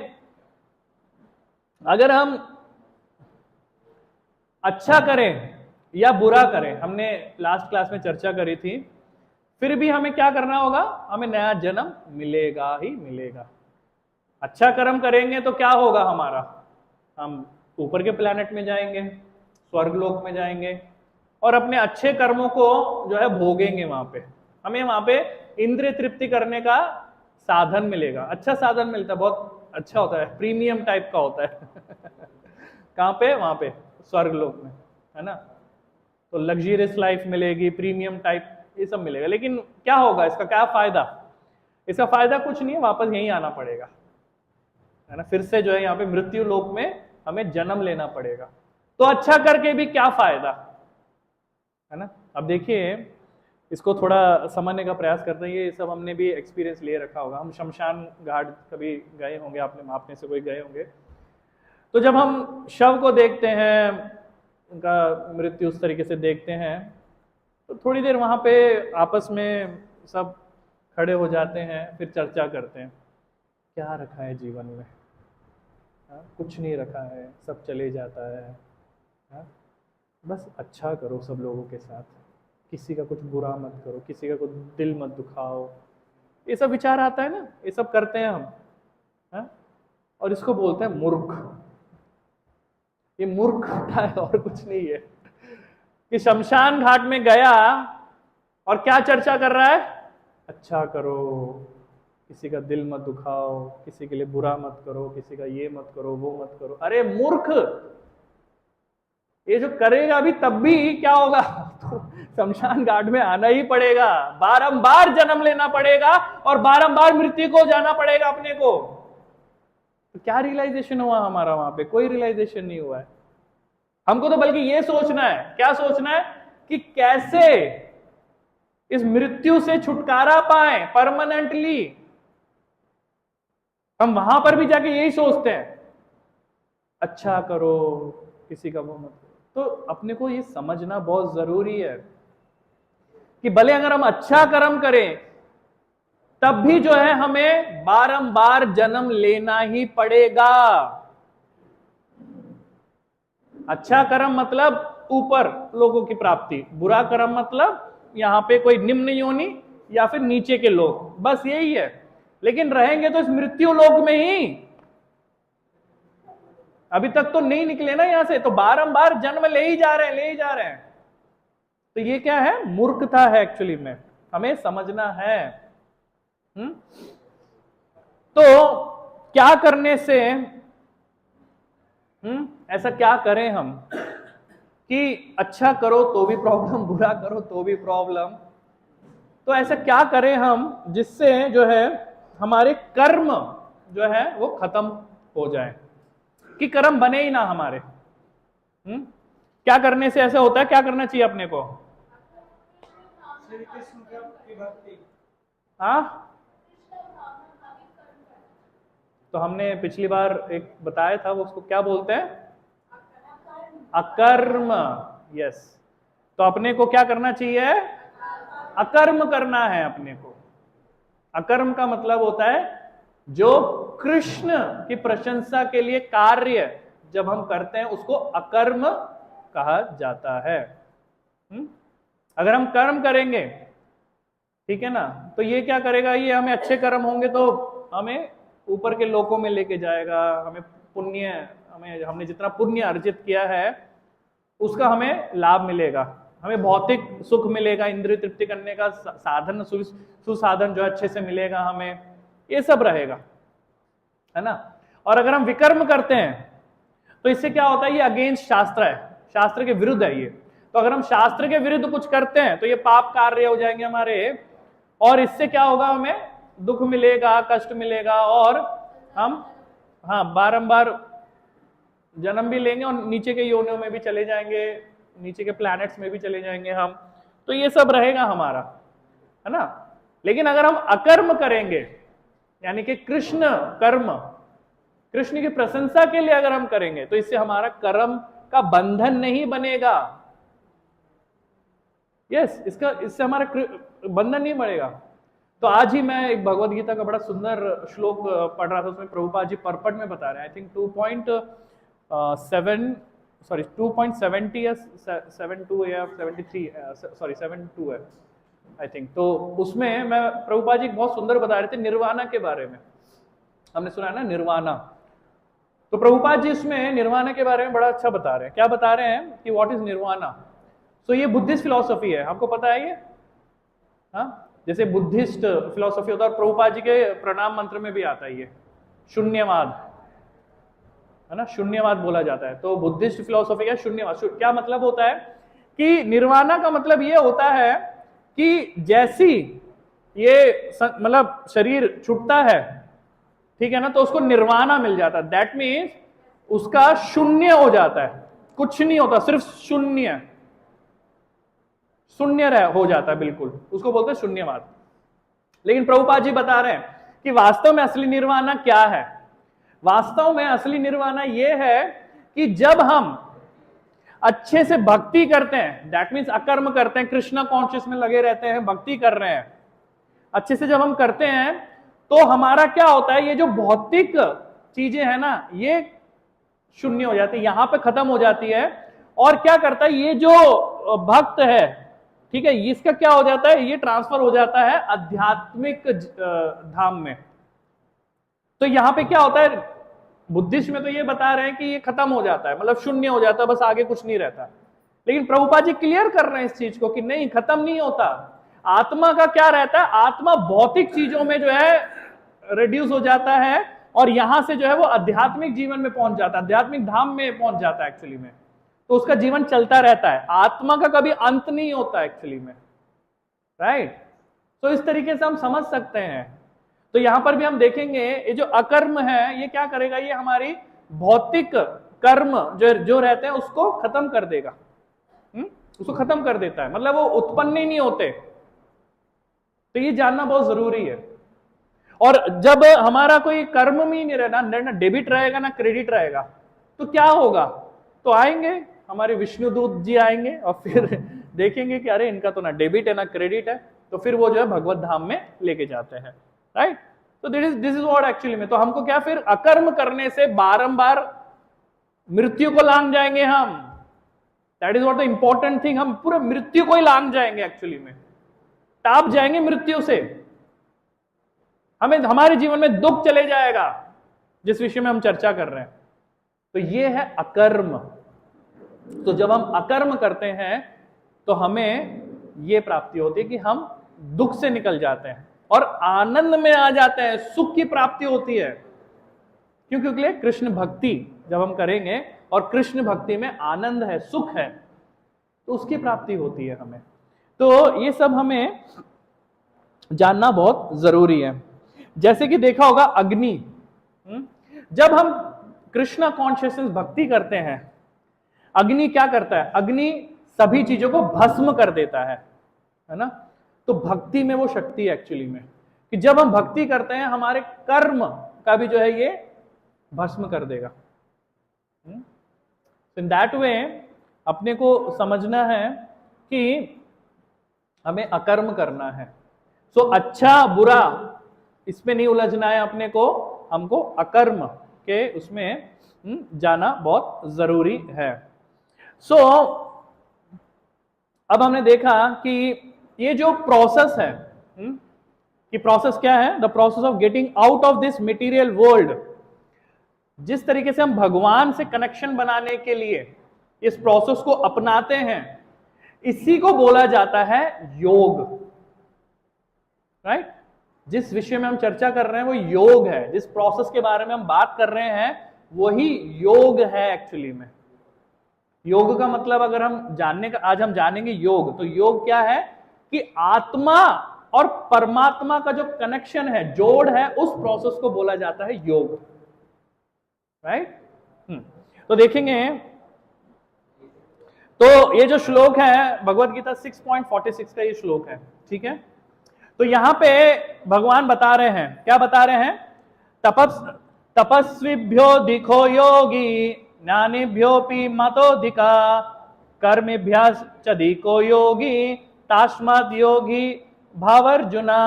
S1: अगर हम अच्छा करें या बुरा करें, हमने लास्ट क्लास में चर्चा करी थी, फिर भी हमें क्या करना होगा? हमें नया जन्म मिलेगा ही मिलेगा। अच्छा कर्म करेंगे तो क्या होगा हमारा? हम ऊपर के प्लेनेट में जाएंगे, स्वर्गलोक में जाएंगे, और अपने अच्छे कर्मों को जो है भोगेंगे वहां पे। हमें वहां पे इंद्रिय तृप्ति करने का साधन मिलेगा। अच्छा साधन मिलता है, बहुत अच्छा होता है, प्रीमियम टाइप का होता है। कहाँ पे? वहां पे स्वर्गलोक में, है ना। तो लग्जरियस लाइफ मिलेगी, प्रीमियम टाइप, ये सब मिलेगा। लेकिन क्या होगा, इसका क्या फायदा? इसका फायदा कुछ नहीं है, वापस यहीं आना पड़ेगा, है ना। फिर से जो है यहाँ पे मृत्यु लोक में हमें जन्म लेना पड़ेगा। तो अच्छा करके भी क्या फायदा, है ना। अब देखिए, इसको थोड़ा समझने का प्रयास करते हैं। ये सब हमने भी एक्सपीरियंस ले रखा होगा। हम शमशान घाट कभी गए होंगे, आपने से कोई गए होंगे। तो जब हम शव को देखते हैं, उनका मृत्यु उस तरीके से देखते हैं, तो थोड़ी देर वहाँ पे आपस में सब खड़े हो जाते हैं, फिर चर्चा करते हैं, क्या रखा है जीवन में? कुछ नहीं रखा है, सब चले जाता है। बस अच्छा करो सब लोगों के साथ, किसी का कुछ बुरा मत करो, किसी का कुछ दिल मत दुखाओ। ये सब विचार आता है ना, ये सब करते हैं हम, है? और इसको बोलते हैं मूर्ख। ये मूर्ख होता है और कुछ नहीं है। कि शमशान घाट में गया और क्या चर्चा कर रहा है? अच्छा करो, किसी का दिल मत दुखाओ, किसी के लिए बुरा मत करो, किसी का ये मत करो, वो मत करो। अरे मूर्ख, ये जो करेगा अभी तब भी क्या होगा? तो शमशान घाट में आना ही पड़ेगा, बारंबार जन्म लेना पड़ेगा और बारंबार मृत्यु को जाना पड़ेगा अपने को। तो क्या रियलाइजेशन हुआ हमारा वहां पे? कोई रियलाइजेशन नहीं हुआ है। हमको तो बल्कि ये सोचना है, क्या सोचना है? कि कैसे इस मृत्यु से छुटकारा पाए परमानेंटली। हम वहां पर भी जाके यही सोचते हैं, अच्छा करो, किसी का वो मत करो। तो अपने को ये समझना बहुत जरूरी है कि भले अगर हम अच्छा कर्म करें तब भी जो है हमें बारंबार जन्म लेना ही पड़ेगा। अच्छा कर्म मतलब ऊपर लोगों की प्राप्ति, बुरा कर्म मतलब यहां पे कोई निम्न योनि या फिर नीचे के लोग, बस यही है। लेकिन रहेंगे तो इस मृत्यु लोक में ही, अभी तक तो नहीं निकले ना यहां से, तो बारंबार जन्म ले ही जा रहे हैं, ले ही जा रहे हैं। तो ये क्या है? मूर्खता है एक्चुअली में, हमें समझना है। तो क्या करने से, ऐसा क्या करें हम कि अच्छा करो तो भी प्रॉब्लम, बुरा करो तो भी प्रॉब्लम। तो ऐसा क्या करें हम जिससे जो है हमारे कर्म जो है वो खत्म हो जाए, कि कर्म बने ही ना हमारे। क्या करने से ऐसा होता है? क्या करना चाहिए अपने को?
S4: श्री कृष्ण की भक्ति।
S1: हाँ, तो हमने पिछली बार एक बताया था, वो उसको क्या बोलते हैं? अकर्म। यस, तो अपने को क्या करना चाहिए? अकर्म करना है अपने को। अकर्म का मतलब होता है जो कृष्ण की प्रशंसा के लिए कार्य जब हम करते हैं उसको अकर्म कहा जाता है। अगर हम कर्म करेंगे, ठीक है ना, तो ये क्या करेगा? ये हमें अच्छे कर्म होंगे तो हमें ऊपर के लोकों में लेके जाएगा, हमें पुण्य, हमने जितना पुण्य अर्जित किया है उसका हमें लाभ मिलेगा, हमें भौतिक सुख मिलेगा, इंद्रिय तृप्ति करने का साधन, सुसाधन जो अच्छे से मिलेगा हमें, ये सब रहेगा, है ना। और अगर हम विकर्म करते हैं तो इससे क्या होता है? ये अगेंस्ट शास्त्र है, शास्त्र के विरुद्ध है ये। तो अगर हम शास्त्र के विरुद्ध कुछ करते हैं तो ये पाप कार्य हो जाएंगे हमारे, और इससे क्या होगा? हमें दुख मिलेगा, कष्ट मिलेगा, और हम बारंबार जन्म भी लेंगे और नीचे के योनियों में भी चले जाएंगे, नीचे के प्लैनेट्स में भी चले जाएंगे हम। तो ये सब रहेगा हमारा, है ना। लेकिन अगर हम अकर्म करेंगे, यानी कि कृष्ण कर्म, कृष्ण की प्रशंसा के लिए अगर हम करेंगे, तो इससे हमारा कर्म का बंधन नहीं बनेगा। इससे हमारा बंधन नहीं बढ़ेगा। तो आज ही मैं एक भगवद गीता का बड़ा सुंदर श्लोक पढ़ रहा था, उसमें प्रभुपाद जी पर्पट में बता रहे हैं, आई थिंक 2.70 या 72 या 73, सॉरी 72 है आई थिंक। तो उसमें मैं प्रभुपाद जी बहुत सुंदर बता रहे थे निर्वाणा के बारे में। हमने सुना है ना निर्वाणा, तो प्रभुपाद जी इसमें निर्वाणा के बारे में बड़ा अच्छा बता रहे हैं। क्या बता रहे हैं कि व्हाट इज निर्वाणा? तो ये बुद्धिस्ट फिलॉसफी है, आपको पता है ये? हाँ, जैसे बुद्धिस्ट फिलॉसफी होता है, और प्रभुपाद जी के प्रणाम मंत्र में भी आता है ये शून्यवाद, है ना, शून्यवाद बोला जाता है। तो बुद्धिस्ट फिलॉसफी का शून्यवाद क्या मतलब होता है? कि निर्वाणा का मतलब ये होता है कि जैसी ये मतलब शरीर छूटता है, ठीक है ना, तो उसको निर्वाणा मिल जाता है। दैट मीन्स उसका शून्य हो जाता है, कुछ नहीं होता, सिर्फ शून्य हो जाता है, बिल्कुल, उसको बोलते हैं शून्यवाद। लेकिन प्रभुपाद जी बता रहे हैं कि वास्तव में असली निर्वाणा क्या है? वास्तव में असली निर्वाणा यह है कि जब हम अच्छे से भक्ति करते हैं, दैट मीन्स अकर्म करते हैं, कृष्णा कॉन्शियस में लगे रहते हैं, भक्ति कर रहे हैं, अच्छे से जब हम करते हैं तो हमारा क्या होता है? ये जो भौतिक चीजें हैं ना, ये शून्य हो जाती है, यहां पे खत्म हो जाती है। और क्या करता है ये जो भक्त है, ठीक है, इसका क्या हो जाता है? ये ट्रांसफर हो जाता है आध्यात्मिक धाम में। तो यहां पे क्या होता है? बुद्धिस्ट में तो ये बता रहे हैं कि ये खत्म हो जाता है, मतलब शून्य हो जाता है, बस आगे कुछ नहीं रहता। लेकिन प्रभुपाद जी क्लियर कर रहे हैं इस चीज को कि नहीं, खत्म नहीं होता। आत्मा का क्या रहता है? आत्मा भौतिक चीजों में जो है रिड्यूस हो जाता है, और यहां से जो है वो आध्यात्मिक जीवन में पहुंच जाता है, आध्यात्मिक धाम में पहुंच जाता है एक्चुअली में। तो उसका जीवन चलता रहता है, आत्मा का कभी अंत नहीं होता एक्चुअली में, राइट। तो इस तरीके से हम समझ सकते हैं। तो यहां पर भी हम देखेंगे ये जो अकर्म है ये क्या करेगा? ये हमारी भौतिक कर्म जो रहते हैं उसको खत्म कर देगा, उसको खत्म कर देता है, मतलब वो उत्पन्न ही नहीं होते। तो ये जानना बहुत जरूरी है। और जब हमारा कोई कर्म में ही नहीं रहना, ना डेबिट रहेगा ना क्रेडिट रहेगा, तो क्या होगा? तो आएंगे हमारे विष्णुदूत जी आएंगे और फिर देखेंगे कि अरे इनका तो ना डेबिट है ना क्रेडिट है, तो फिर वो जो है भगवत धाम में लेके जाते हैं। राइट? तो दिस इज व्हाट एक्चुअली में, तो हमको क्या फिर अकर्म करने से बारंबार मृत्यु को लांग जाएंगे हम। That is what the important thing, हम पूरे मृत्यु को ही लांग जाएंगे एक्चुअली में, टाप जाएंगे मृत्यु से, हमें हमारे जीवन में दुख चले जाएगा, जिस विषय में हम चर्चा कर रहे हैं। तो ये है अकर्म। तो जब हम अकर्म करते हैं तो हमें ये प्राप्ति होती है कि हम दुख से निकल जाते हैं और आनंद में आ जाते हैं, सुख की प्राप्ति होती है। क्यों? क्योंकि कृष्ण भक्ति जब हम करेंगे और कृष्ण भक्ति में आनंद है, सुख है, तो उसकी प्राप्ति होती है हमें। तो ये सब हमें जानना बहुत जरूरी है। जैसे कि देखा होगा अग्नि, जब हम कृष्णा कॉन्शियसनेस भक्ति करते हैं, अग्नि क्या करता है? अग्नि सभी चीजों को भस्म कर देता है ना? तो भक्ति में वो शक्ति है एक्चुअली में, कि जब हम भक्ति करते हैं हमारे कर्म का भी जो है ये भस्म कर देगा। इन दैट वे अपने को समझना है कि हमें अकर्म करना है। सो अच्छा बुरा इसमें नहीं उलझना है अपने को, हमको अकर्म के उसमें जाना बहुत जरूरी है। सो अब हमने देखा कि ये जो प्रोसेस है, कि प्रोसेस क्या है? The process of getting out of this material world. जिस तरीके से हम भगवान से कनेक्शन बनाने के लिए इस प्रोसेस को अपनाते हैं, इसी को बोला जाता है योग, राइट? जिस विषय में हम चर्चा कर रहे हैं वो योग है, जिस प्रोसेस के बारे में हम बात कर रहे हैं वही योग है एक्चुअली में। योग का मतलब अगर हम जानने का, आज हम जानेंगे योग, तो योग क्या है? कि आत्मा और परमात्मा का जो कनेक्शन है, जोड़ है, उस प्रोसेस को बोला जाता है योग, राइट? तो देखेंगे, तो ये जो श्लोक है भगवत गीता 6.46 का ये श्लोक है, ठीक है? तो यहां पे भगवान बता रहे हैं, क्या बता रहे हैं? तपस्विभ्यो दिखो योगी ज्ञानीभ्योपि मतोधिका कर्मेभ्यास चदिको योगी तास्मात् योगी भावर्जुना।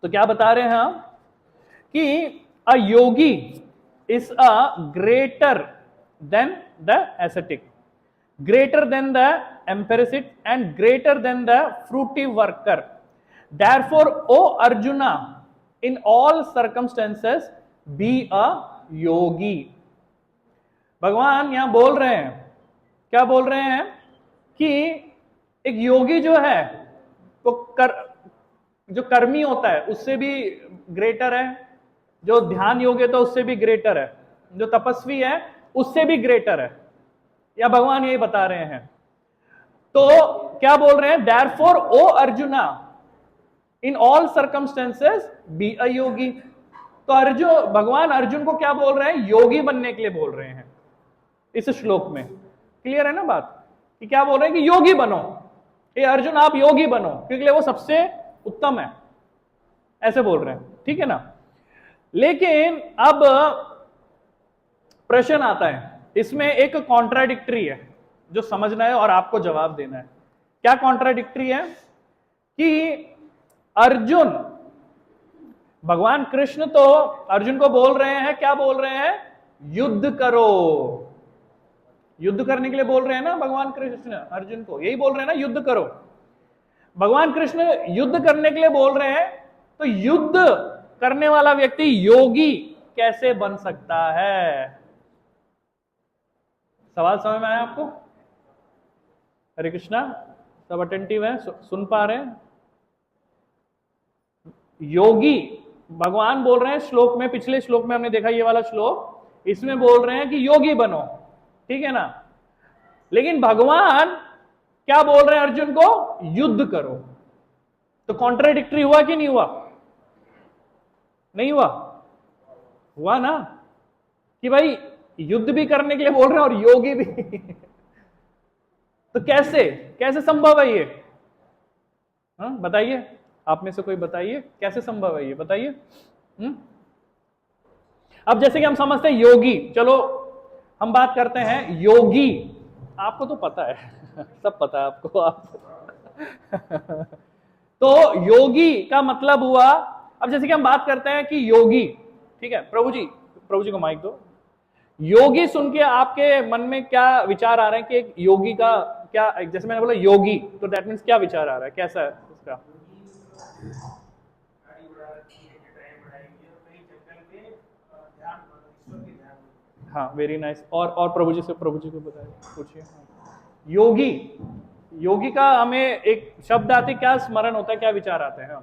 S1: तो क्या बता रहे हैं हम? कि a yogi is a greater than the ascetic, greater than the empiricist and greater than the fruitive worker. Therefore, O Arjuna, in all circumstances be a yogi. भगवान यहां बोल रहे हैं, क्या बोल रहे हैं? कि एक योगी जो है वो जो कर्मी होता है उससे भी ग्रेटर है, जो ध्यान योगी है तो उससे भी ग्रेटर है, जो तपस्वी है उससे भी ग्रेटर है, या भगवान यही बता रहे हैं। तो क्या बोल रहे हैं? Therefore, O arjuna, in all circumstances be a योगी। तो भगवान अर्जुन को क्या बोल रहे हैं? योगी बनने के लिए बोल रहे हैं इस श्लोक में। क्लियर है ना बात? कि क्या बोल रहे हैं? कि योगी बनो, ये अर्जुन आप योगी बनो, क्योंकि वो सबसे उत्तम है, ऐसे बोल रहे हैं, ठीक है ना? लेकिन अब प्रश्न आता है, इसमें एक कॉन्ट्राडिक्टरी है जो समझना है और आपको जवाब देना है। क्या कॉन्ट्राडिक्टरी है? कि अर्जुन, भगवान कृष्ण तो अर्जुन को बोल रहे हैं, क्या बोल रहे हैं? युद्ध करो। युद्ध करने के लिए बोल रहे हैं ना भगवान कृष्ण अर्जुन को, यही बोल रहे हैं ना, युद्ध करो। भगवान कृष्ण युद्ध करने के लिए बोल रहे हैं, तो युद्ध करने वाला व्यक्ति योगी कैसे बन सकता है? सवाल समझ में आया आपको? हरे कृष्णा, सब अटेंटिव है, सुन पा रहे हैं? योगी भगवान बोल रहे हैं श्लोक में, पिछले श्लोक में हमने देखा ये वाला श्लोक, इसमें बोल रहे हैं कि योगी बनो, ठीक है ना? लेकिन भगवान क्या बोल रहे हैं अर्जुन को? युद्ध करो। तो कॉन्ट्राडिक्टरी हुआ कि नहीं हुआ? नहीं हुआ? हुआ ना, कि भाई युद्ध भी करने के लिए बोल रहे हैं और योगी भी तो कैसे संभव है ये? बताइए, आप में से कोई बताइए, कैसे संभव है ये? बताइए। अब जैसे कि हम समझते हैं योगी, चलो हम बात करते हैं योगी, आपको तो पता है सब पता है आपको, तो योगी का मतलब हुआ अब जैसे कि हम बात करते हैं कि योगी, ठीक है, प्रभु जी को माइक दो। योगी सुन के आपके मन में क्या विचार आ रहे हैं कि एक योगी का क्या, जैसे मैंने बोला योगी, तो दैट मीन्स क्या विचार आ रहा है, कैसा है उसका? हाँ, वेरी नाइस। और प्रभु जी को बताइए, पूछिए। योगी, योगी का हमें एक शब्द आते, क्या स्मरण होता है, क्या विचार आते हैं?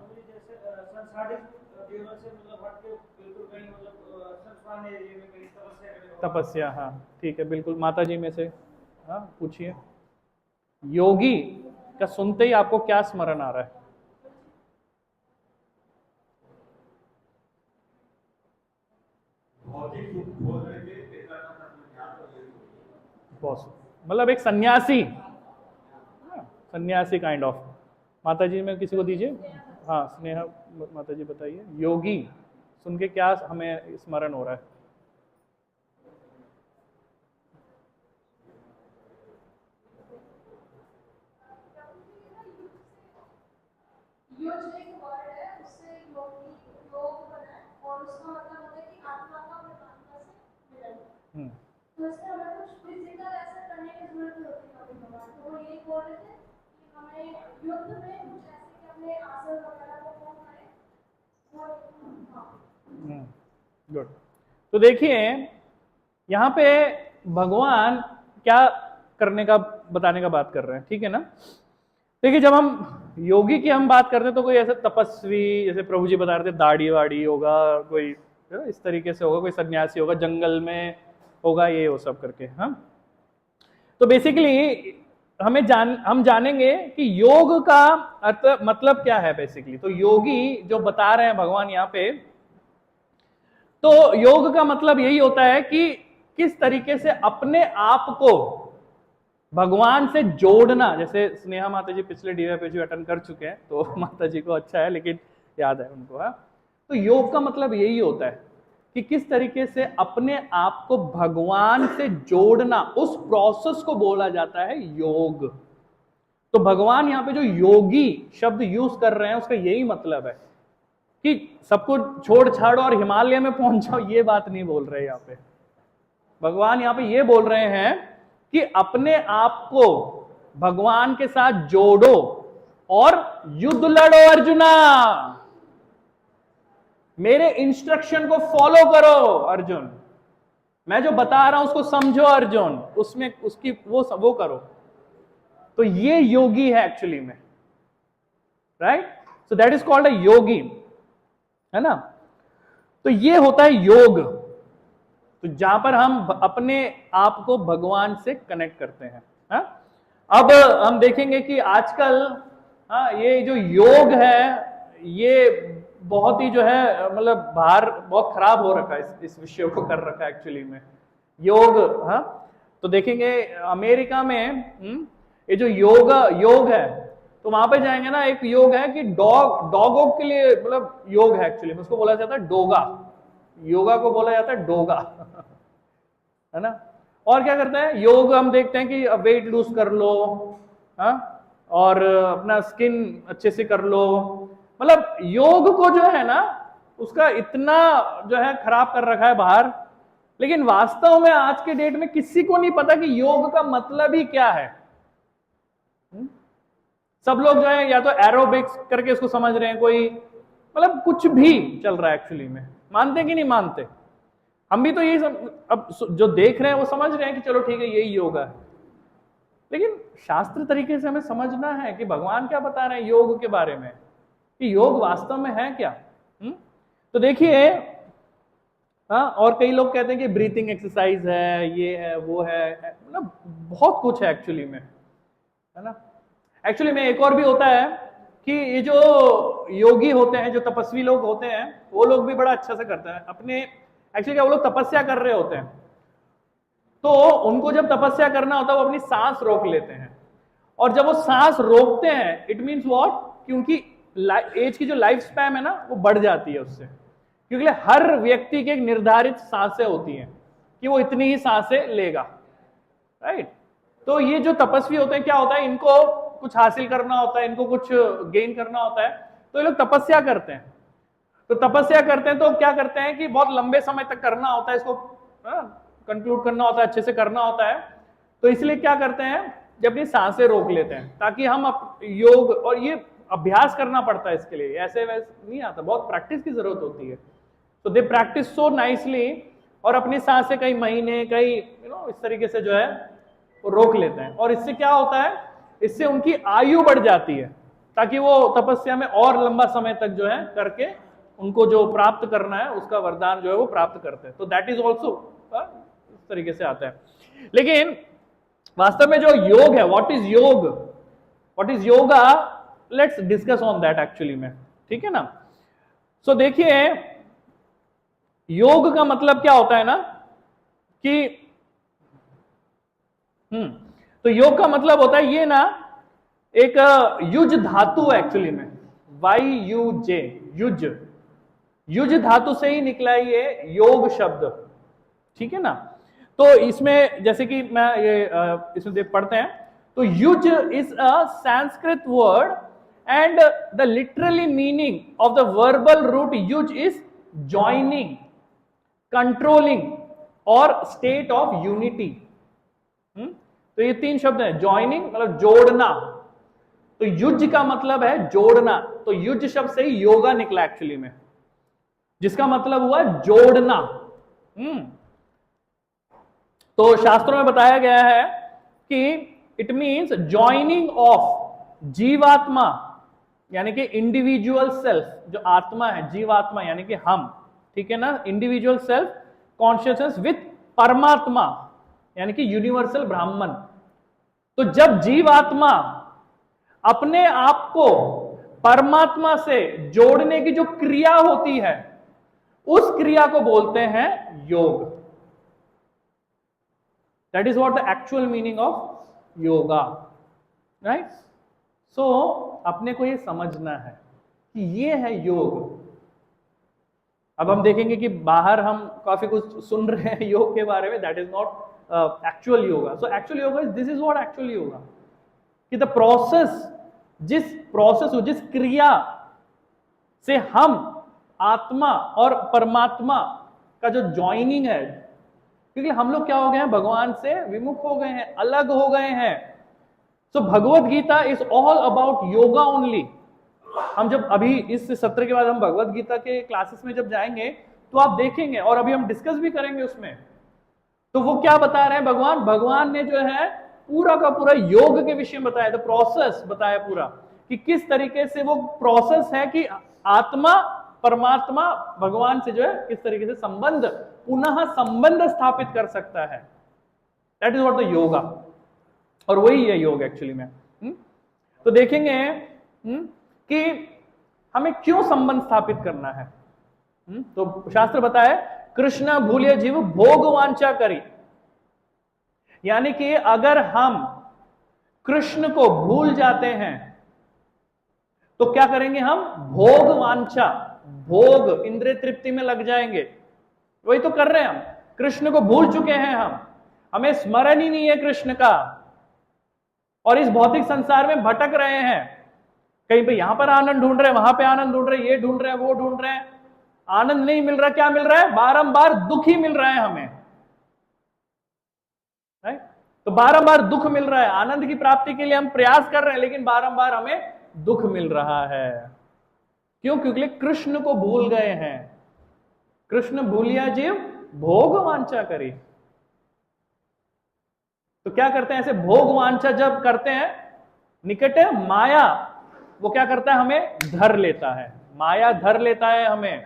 S1: तपस्या, हाँ ठीक है, बिल्कुल। माता जी में से हाँ पूछिए, योगी का सुनते ही आपको क्या स्मरण आ रहा है? मतलब एक सन्यासी, सन्यासी काइंड ऑफ। माता जी में किसी को दीजिए। हाँ स्नेहा माता जी बताइए, योगी सुन के क्या हमें स्मरण हो रहा है?
S3: योग एक वर्ड है, उससे योगी योग बना है और उसका मतलब होता है कि आत्मा का परमात्मा से मिलन। तो इसमें हमें कुछ फिजिकल ऐसा करने की जरूरत नहीं होती कभी भगवान। तो वो यही बोल रहे थे कि हमें युद्ध में कुछ ऐसे कि अपने आसन वगैरह को फॉर्म करें।
S1: गुड। तो देखिए यहाँ पे भगवान क्या करने का, बताने का बात कर रहे हैं, ठीक है ना। देखिए जब हम योगी की हम बात करते हैं तो कोई ऐसे तपस्वी, जैसे प्रभु जी बता रहे थे, दाढ़ी वाड़ी होगा, कोई इस तरीके से होगा, कोई सन्यासी होगा, जंगल में होगा, ये वो सब करके। हाँ, तो बेसिकली हम जानेंगे कि योग का अर्थ मतलब क्या है बेसिकली। तो योगी जो बता रहे हैं भगवान यहाँ पे, तो योग का मतलब यही होता है कि किस तरीके से अपने आप को भगवान से जोड़ना। जैसे स्नेहा माता जी पिछले डीवाईपीजी अटेंड कर चुके हैं, तो माता जी को अच्छा है, लेकिन याद है उनको। हाँ, तो योग का मतलब यही होता है कि किस तरीके से अपने आप को भगवान से जोड़ना, उस प्रोसेस को बोला जाता है योग। तो भगवान यहाँ पे जो योगी शब्द यूज कर रहे हैं उसका यही मतलब है कि सबको छोड़ छाड़ो और हिमालय में पहुंच जाओ, ये बात नहीं बोल रहे यहाँ पे। भगवान यहाँ पे ये बोल रहे हैं कि अपने आप को भगवान के साथ जोड़ो और युद्ध लड़ो अर्जुना। मेरे इंस्ट्रक्शन को फॉलो करो अर्जुन, मैं जो बता रहा हूं उसको समझो अर्जुन, उसमें उसकी वो करो। तो ये योगी है एक्चुअली में, right. So that is called a yogi, है ना। तो ये होता है योग, तो जहां पर हम अपने आप को भगवान से कनेक्ट करते हैं। हा? अब हम देखेंगे कि आजकल ये जो योग है ये बहुत ही जो है मतलब बाहर बहुत खराब हो रखा है, इस विषय को कर रखा है एक्चुअली में योग। तो देखेंगे अमेरिका में ये जो योग है, तो वहां पे जाएंगे ना, एक योग है कि डॉगों के लिए मतलब योग है एक्चुअली में, उसको बोला जाता है डोगा। योगा को बोला जाता है डोगा है ना। और क्या करते हैं योग, हम देखते हैं कि वेट लूज कर लो, और अपना स्किन अच्छे से कर लो। मतलब योग को जो है ना उसका इतना जो है खराब कर रखा है बाहर, लेकिन वास्तव में आज के डेट में किसी को नहीं पता कि योग का मतलब ही क्या है। सब लोग जो है या तो एरोबिक्स करके इसको समझ रहे हैं, कोई मतलब कुछ भी चल रहा है एक्चुअली में। मानते कि नहीं मानते? हम भी तो यही अब जो देख रहे हैं वो समझ रहे हैं कि चलो ठीक है यही योगा है, लेकिन शास्त्र तरीके से हमें समझना है कि भगवान क्या बता रहे हैं योग के बारे में, कि योग वास्तव में है क्या। तो देखिए और कई लोग कहते हैं कि ब्रीथिंग एक्सरसाइज है, ये है वो है, मतलब बहुत कुछ है एक्चुअली में, है ना। एक्चुअली में एक और भी होता है कि ये जो योगी होते हैं, जो तपस्वी लोग होते हैं, वो लोग भी बड़ा अच्छा से करते हैं अपने। एक्चुअली क्या वो लोग तपस्या कर रहे होते हैं, तो उनको जब तपस्या करना होता है वो अपनी सांस रोक लेते हैं, और जब वो सांस रोकते हैं इट मीन्स व्हाट, क्योंकि एज की जो लाइफ स्पैन है ना वो बढ़ जाती है उससे, क्योंकि हर व्यक्ति की एक निर्धारित सांसें होती हैं कि वो इतनी ही सांसें लेगा, राइट। तो ये जो तपस्वी होते हैं क्या होता है, इनको कुछ हासिल करना होता है, इनको कुछ गेन करना होता है, तो ये लोग तपस्या करते हैं। तो तपस्या करते हैं तो क्या करते हैं कि बहुत लंबे समय तक करना होता है, इसको कंक्लूड करना होता है, अच्छे से करना होता है। तो इसलिए क्या करते हैं, जब ये सांसें रोक लेते हैं ताकि हम योग, और ये अभ्यास करना पड़ता है इसके लिए, ऐसे वैसे नहीं आता, बहुत प्रैक्टिस की जरूरत होती है। तो दे प्रैक्टिस सो नाइसली, और अपनी सांसें कई महीने, कई इस तरीके से जो है वो रोक लेते हैं। और इससे क्या होता है, इससे उनकी आयु बढ़ जाती है, ताकि वो तपस्या में और लंबा समय तक जो है करके उनको जो प्राप्त करना है उसका वरदान जो है वो प्राप्त करते हैं। तो दैट इज ऑल्सो इस तरीके से आता है। लेकिन वास्तव में जो योग है, व्हाट इज योग, what is yoga, let's discuss on that actually में, ठीक है ना। सो देखिए, योग का मतलब क्या होता है ना कि तो योग का मतलब होता है ये ना, एक युज धातु है एक्चुअली में, YUJ, युज, युज धातु से ही निकला ये योग शब्द, ठीक है ना। तो इसमें जैसे कि मैं ये इसमें पढ़ते हैं, तो yuj is a Sanskrit word and the literally meaning of the verbal root yuj is joining, controlling और स्टेट ऑफ यूनिटी। तो ये 3 शब्द हैं। जॉइनिंग मतलब जोड़ना, तो युज का मतलब है जोड़ना, तो युज शब्द से ही योगा निकला एक्चुअली में, जिसका मतलब हुआ जोड़ना। तो शास्त्रों में बताया गया है कि इट मींस जॉइनिंग ऑफ जीवात्मा, यानी कि इंडिविजुअल सेल्फ, जो आत्मा है, जीवात्मा यानी कि हम, ठीक है ना, इंडिविजुअल सेल्फ कॉन्शियसनेस विथ परमात्मा यानी कि यूनिवर्सल ब्राह्मण। तो जब जीवात्मा अपने आप को परमात्मा से जोड़ने की जो क्रिया होती है, उस क्रिया को बोलते हैं योग। That is what the actual meaning of yoga, right. So अपने को ये समझना है कि ये है योग। अब हम देखेंगे कि बाहर हम काफी कुछ सुन रहे हैं योग के बारे में, that is not actual yoga. So actual yoga, this is what actual yoga, कि द प्रोसेस, जिस क्रिया से हम आत्मा और परमात्मा का जो ज्वाइनिंग है, क्योंकि हम लोग क्या हो गए हैं, भगवान से विमुख हो गए हैं, अलग हो गए हैं। So Bhagavad Gita is all about yoga only. हम जब अभी इस सत्र के बाद हम भगवत गीता के क्लासेस में जब जाएंगे तो आप देखेंगे, और अभी हम डिस्कस भी करेंगे उसमें, तो वो क्या बता रहे हैं, भगवान ने जो है पूरा का पूरा योग के विषय में बताया, तो प्रोसेस बताया पूरा, कि किस तरीके से वो प्रोसेस है कि आत्मा परमात्मा भगवान से जो है किस तरीके से पुनः संबंध स्थापित कर सकता है। That is what the yoga, और वही है योग एक्चुअली में। तो देखेंगे कि हमें क्यों संबंध स्थापित करना है। तो शास्त्र बताए, कृष्ण भूलिए जीव भोग वांछा करी, यानी कि अगर हम कृष्ण को भूल जाते हैं तो क्या करेंगे, हम भोग वांछा, भोग इंद्रिय तृप्ति में लग जाएंगे। वही तो कर रहे हैं हम, कृष्ण को भूल चुके हैं हम, हमें स्मरण ही नहीं है कृष्ण का, और इस भौतिक संसार में भटक रहे हैं, कहीं पे यहां पर आनंद ढूंढ रहे हैं, वहां पे आनंद ढूंढ रहे हैं, ये ढूंढ रहे हैं, वो ढूंढ रहे हैं, आनंद नहीं मिल रहा। क्या मिल रहा है, बारंबार दुख ही मिल रहा है हमें, राइट। तो बारंबार दुख मिल रहा है, आनंद की प्राप्ति के लिए हम प्रयास कर रहे हैं, लेकिन बारंबार हमें दुख मिल रहा है। क्यों? क्योंकि कृष्ण को भूल गए हैं। कृष्ण भूलिया जीव भोग वांछा करी। तो क्या करते हैं, ऐसे भोग वांछा जब करते हैं, निकट माया वो क्या करता है, हमें धर लेता है, माया धर लेता है हमें,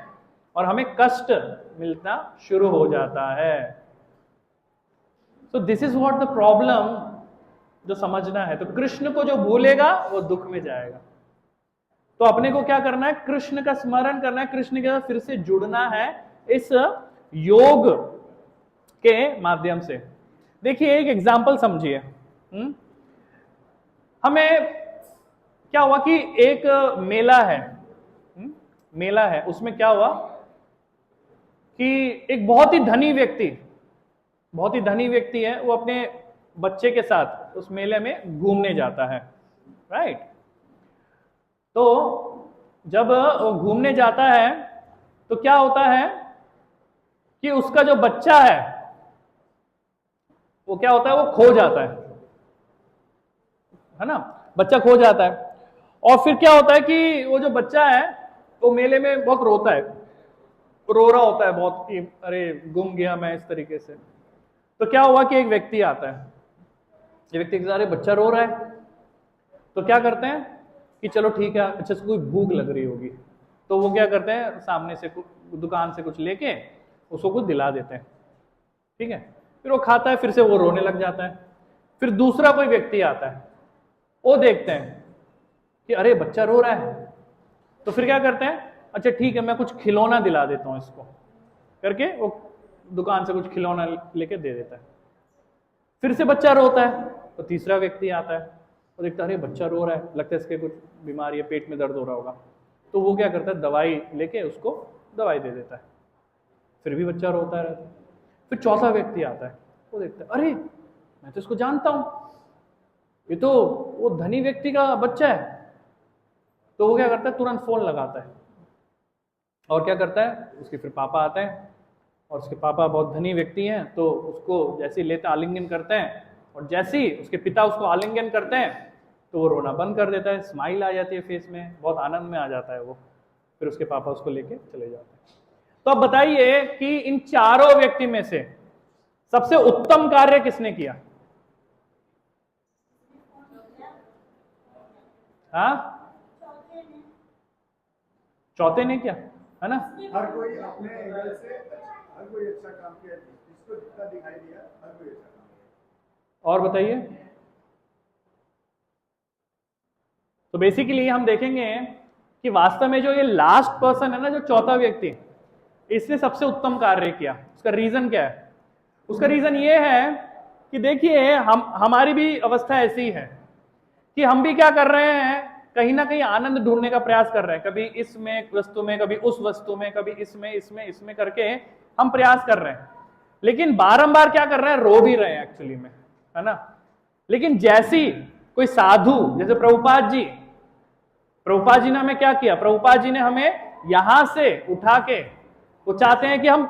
S1: और हमें कष्ट मिलना शुरू हो जाता है। So this is what the problem, जो समझना है। तो कृष्ण को जो भूलेगा वो दुख में जाएगा। तो अपने को क्या करना है, कृष्ण का स्मरण करना है, कृष्ण के साथ फिर से जुड़ना है इस योग के माध्यम से। देखिए एक एग्जाम्पल समझिए। हमें क्या हुआ कि एक मेला है, मेला है, उसमें क्या हुआ कि एक बहुत ही धनी व्यक्ति है, वो अपने बच्चे के साथ उस मेले में घूमने जाता है, राइट। तो जब वो घूमने जाता है तो क्या होता है कि उसका जो बच्चा है वो क्या होता है, वो खो जाता है ना, बच्चा खो जाता है। और फिर क्या होता है कि वो जो बच्चा है वो मेले में बहुत रोता है, रो रहा होता है बहुत कि अरे गुम गया मैं, इस तरीके से। तो क्या हुआ कि एक व्यक्ति आता है, ये व्यक्ति कहता है अरे बच्चा रो रहा है, तो क्या करते हैं कि चलो ठीक है, अच्छा इसको कोई भूख लग रही होगी, तो वो क्या करते हैं सामने से दुकान से कुछ लेके उसको कुछ दिला देते हैं, ठीक है। फिर वो खाता है, फिर से वो रोने लग जाता है। फिर दूसरा कोई व्यक्ति आता है, वो देखते हैं कि अरे बच्चा रो रहा है, तो फिर क्या करते हैं, अच्छा ठीक है मैं कुछ खिलौना दिला देता हूँ इसको, करके वो दुकान से कुछ खिलौना लेके दे देता है। फिर से बच्चा रोता है, तो तीसरा व्यक्ति आता है, वो देखता है अरे बच्चा रो रहा है, लगता है इसके कुछ बीमारी है, पेट में दर्द हो रहा होगा, तो वो क्या करता है दवाई लेके उसको दवाई दे देता है। फिर भी बच्चा रोता रहता है। फिर चौथा व्यक्ति आता है, वो देखता है अरे मैं तो इसको जानता हूं, ये तो वो धनी व्यक्ति का बच्चा है। तो वो क्या करता है तुरंत फोन लगाता है और क्या करता है, उसके फिर पापा आते हैं और उसके पापा बहुत धनी व्यक्ति हैं, तो उसको जैसे ही लेते आलिंगन करते हैं और जैसे ही उसके पिता उसको आलिंगन करते हैं तो वो रोना बंद कर देता है, स्माइल आ जाती है फेस में, बहुत आनंद में आ जाता है वो। फिर उसके पापा उसको लेके चले जाते हैं। तो अब बताइए कि इन चारों व्यक्ति में से सबसे उत्तम कार्य किसने किया? हाँ, चौथे ने किया, है ना?
S7: हर कोई अपने एंगल से हर कोई अच्छा काम किया, जिसको जितना दिखाई दिया हर कोई अच्छा काम किया।
S1: और बताइए। तो बेसिकली हम देखेंगे कि वास्तव में जो ये लास्ट पर्सन है ना, जो चौथा व्यक्ति, इसने सबसे उत्तम कार्य किया। उसका रीजन क्या है? उसका रीजन ये है कि देखिए हमारी भी अवस्था ऐसी है कि हम भी क्या कर रहे हैं, कहीं ना कहीं आनंद ढूंढने का प्रयास कर रहे हैं, कभी इसमें वस्तु में, कभी उस वस्तु में, कभी इसमें करके हम प्रयास कर रहे हैं, लेकिन बारंबार क्या कर रहे हैं, रो भी रहे हैं एक्चुअली में, है ना। लेकिन जैसी कोई साधु जैसे प्रभुपाद जी ने हमें क्या किया, प्रभुपाद जी ने हमें यहां से उठा के, वो चाहते हैं कि हम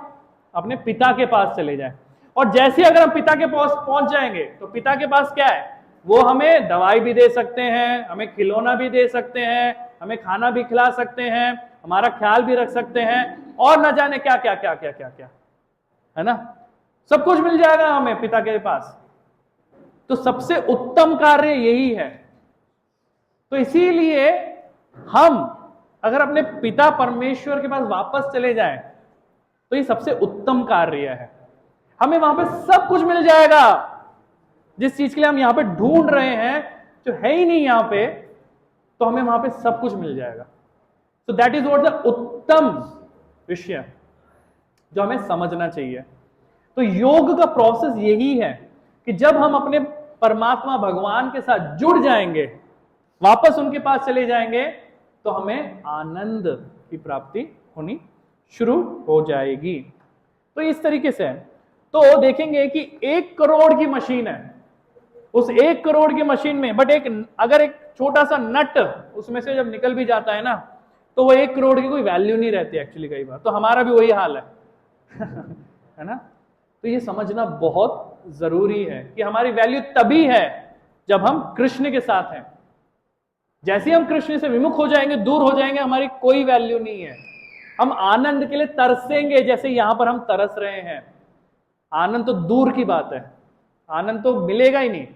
S1: अपने पिता के पास चले जाएं, और जैसे अगर हम पिता के पास पहुंच जाएंगे तो पिता के पास क्या है, वो हमें दवाई भी दे सकते हैं, हमें खिलौना भी दे सकते हैं, हमें खाना भी खिला सकते हैं, हमारा ख्याल भी रख सकते हैं, और न जाने क्या क्या क्या क्या क्या क्या, है ना। सब कुछ मिल जाएगा हमें पिता के पास। तो सबसे उत्तम कार्य यही है। तो इसीलिए हम अगर अपने पिता परमेश्वर के पास वापस चले जाएं तो ये सबसे उत्तम कार्य है। हमें वहां पे सब कुछ मिल जाएगा, जिस चीज के लिए हम यहां पे ढूंढ रहे हैं, जो है ही नहीं यहां पे, तो हमें वहां पे सब कुछ मिल जाएगा। तो दैट इज व्हाट द उत्तम विषय जो हमें समझना चाहिए। तो योग का प्रोसेस यही है कि जब हम अपने परमात्मा भगवान के साथ जुड़ जाएंगे, वापस उनके पास चले जाएंगे, तो हमें आनंद की प्राप्ति होनी शुरू हो जाएगी। तो इस तरीके से तो देखेंगे कि 1 करोड़ की मशीन है, उस 1 करोड़ की मशीन में बट अगर एक छोटा सा नट उसमें से जब निकल भी जाता है ना, तो वो 1 करोड़ की कोई वैल्यू नहीं रहती एक्चुअली कई बार। तो हमारा भी वही हाल है है ना। तो ये समझना बहुत जरूरी है कि हमारी वैल्यू तभी है जब हम कृष्ण के साथ हैं। जैसे हम कृष्ण से विमुख हो जाएंगे, दूर हो जाएंगे, हमारी कोई वैल्यू नहीं है। हम आनंद के लिए तरसेंगे, जैसे यहां पर हम तरस रहे हैं। आनंद तो दूर की बात है, आनंद तो मिलेगा ही नहीं,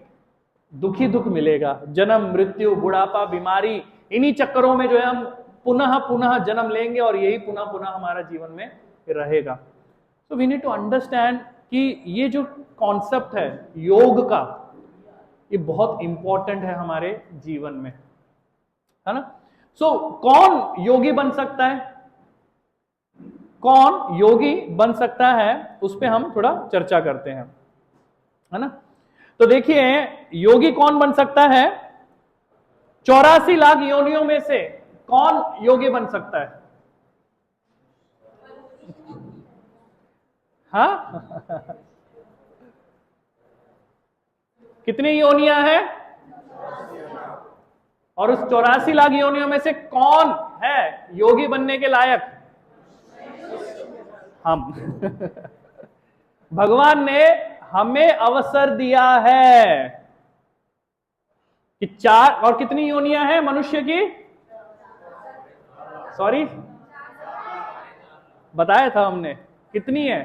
S1: दुखी दुख मिलेगा। जन्म, मृत्यु, बुढ़ापा, बीमारी, इन्हीं चक्करों में जो है हम पुनः पुनः जन्म लेंगे और यही पुनः पुनः हमारा जीवन में रहेगा। So we need to understand कि ये जो कॉन्सेप्ट है योग का, ये बहुत इंपॉर्टेंट है हमारे जीवन में, है ना। सो कौन योगी बन सकता है, कौन योगी बन सकता है, उस पर हम थोड़ा चर्चा करते हैं, है ना। तो देखिए योगी कौन बन सकता है, 84 लाख योनियों में से कौन योगी बन सकता है? हाँ कितनी योनियां हैं? और उस 84 लाख योनियों में से कौन है योगी बनने के लायक? हम भगवान ने हमें अवसर दिया है कि 4 और कितनी योनियां हैं मनुष्य की? सॉरी, बताया था हमने, कितनी है?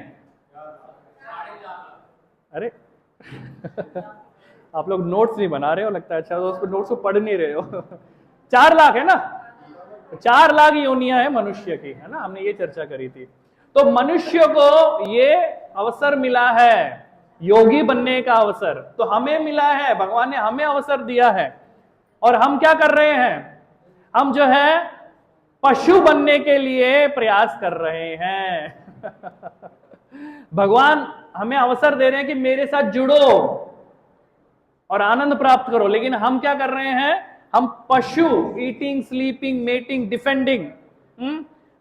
S1: अरे आप लोग नोट्स नहीं बना रहे हो लगता है। अच्छा, तो उस नोट्स को पढ़ नहीं रहे हो 4 लाख है ना, 4 लाख योनियां है मनुष्य की, है ना, हमने ये चर्चा करी थी। तो मनुष्य को ये अवसर मिला है, योगी बनने का अवसर तो हमें मिला है, भगवान ने हमें अवसर दिया है। और हम क्या कर रहे हैं? हम जो है पशु बनने के लिए प्रयास कर रहे हैं भगवान हमें अवसर दे रहे हैं कि मेरे साथ जुड़ो और आनंद प्राप्त करो, लेकिन हम क्या कर रहे हैं? हम पशु, ईटिंग, स्लीपिंग, मेटिंग, डिफेंडिंग,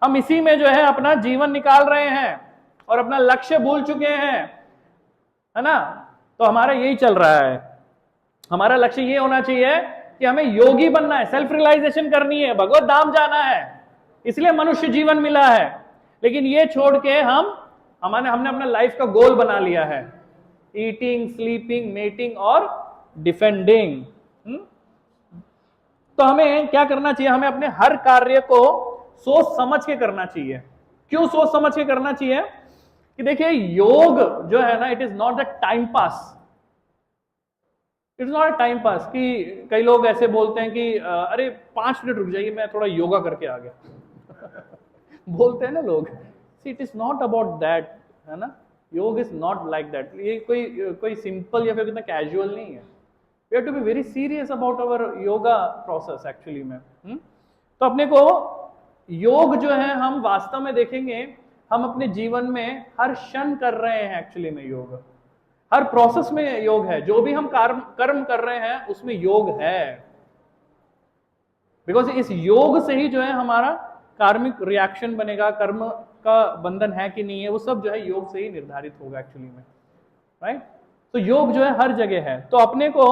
S1: हम इसी में जो है अपना जीवन निकाल रहे हैं और अपना लक्ष्य भूल चुके हैं, है ना। तो हमारा यही चल रहा है। हमारा लक्ष्य ये होना चाहिए कि हमें योगी बनना है, सेल्फ रियलाइजेशन करनी है, भगवत धाम जाना है, इसलिए मनुष्य जीवन मिला है। लेकिन ये छोड़ के हमने अपना लाइफ का गोल बना लिया है, ईटिंग, स्लीपिंग, मेटिंग और डिफेंडिंग। तो हमें क्या करना चाहिए? हमें अपने हर कार्य को सोच समझ के करना चाहिए। क्यों सोच समझ के करना चाहिए? कि देखिए, योग जो है ना, it is not a time pass. It is not a time pass कि कई लोग ऐसे बोलते हैं कि अरे 5 मिनट रुक जाइए, मैं थोड़ा योगा करके आ गया बोलते हैं ना लोग। It is not about that, है ना। योग इज नॉट लाइक दैट। ये कोई सिंपल या फिर कितना कैजुअल नहीं है। We have to be very serious about our yoga process actually में। तो अपने को योग जो है, हम वास्तव में देखेंगे, हम अपने जीवन में हर क्षण कर रहे हैं एक्चुअली में योग, हर प्रोसेस में योग है। जो भी हम कर्म कर रहे हैं उसमें योग है, बिकॉज इस योग से ही जो है हमारा कार्मिक रिएक्शन बनेगा, कर्म का बंधन है कि नहीं है, वो सब जो है योग से ही निर्धारित होगा एक्चुअली में, राइट। तो योग जो है हर जगह है। तो अपने को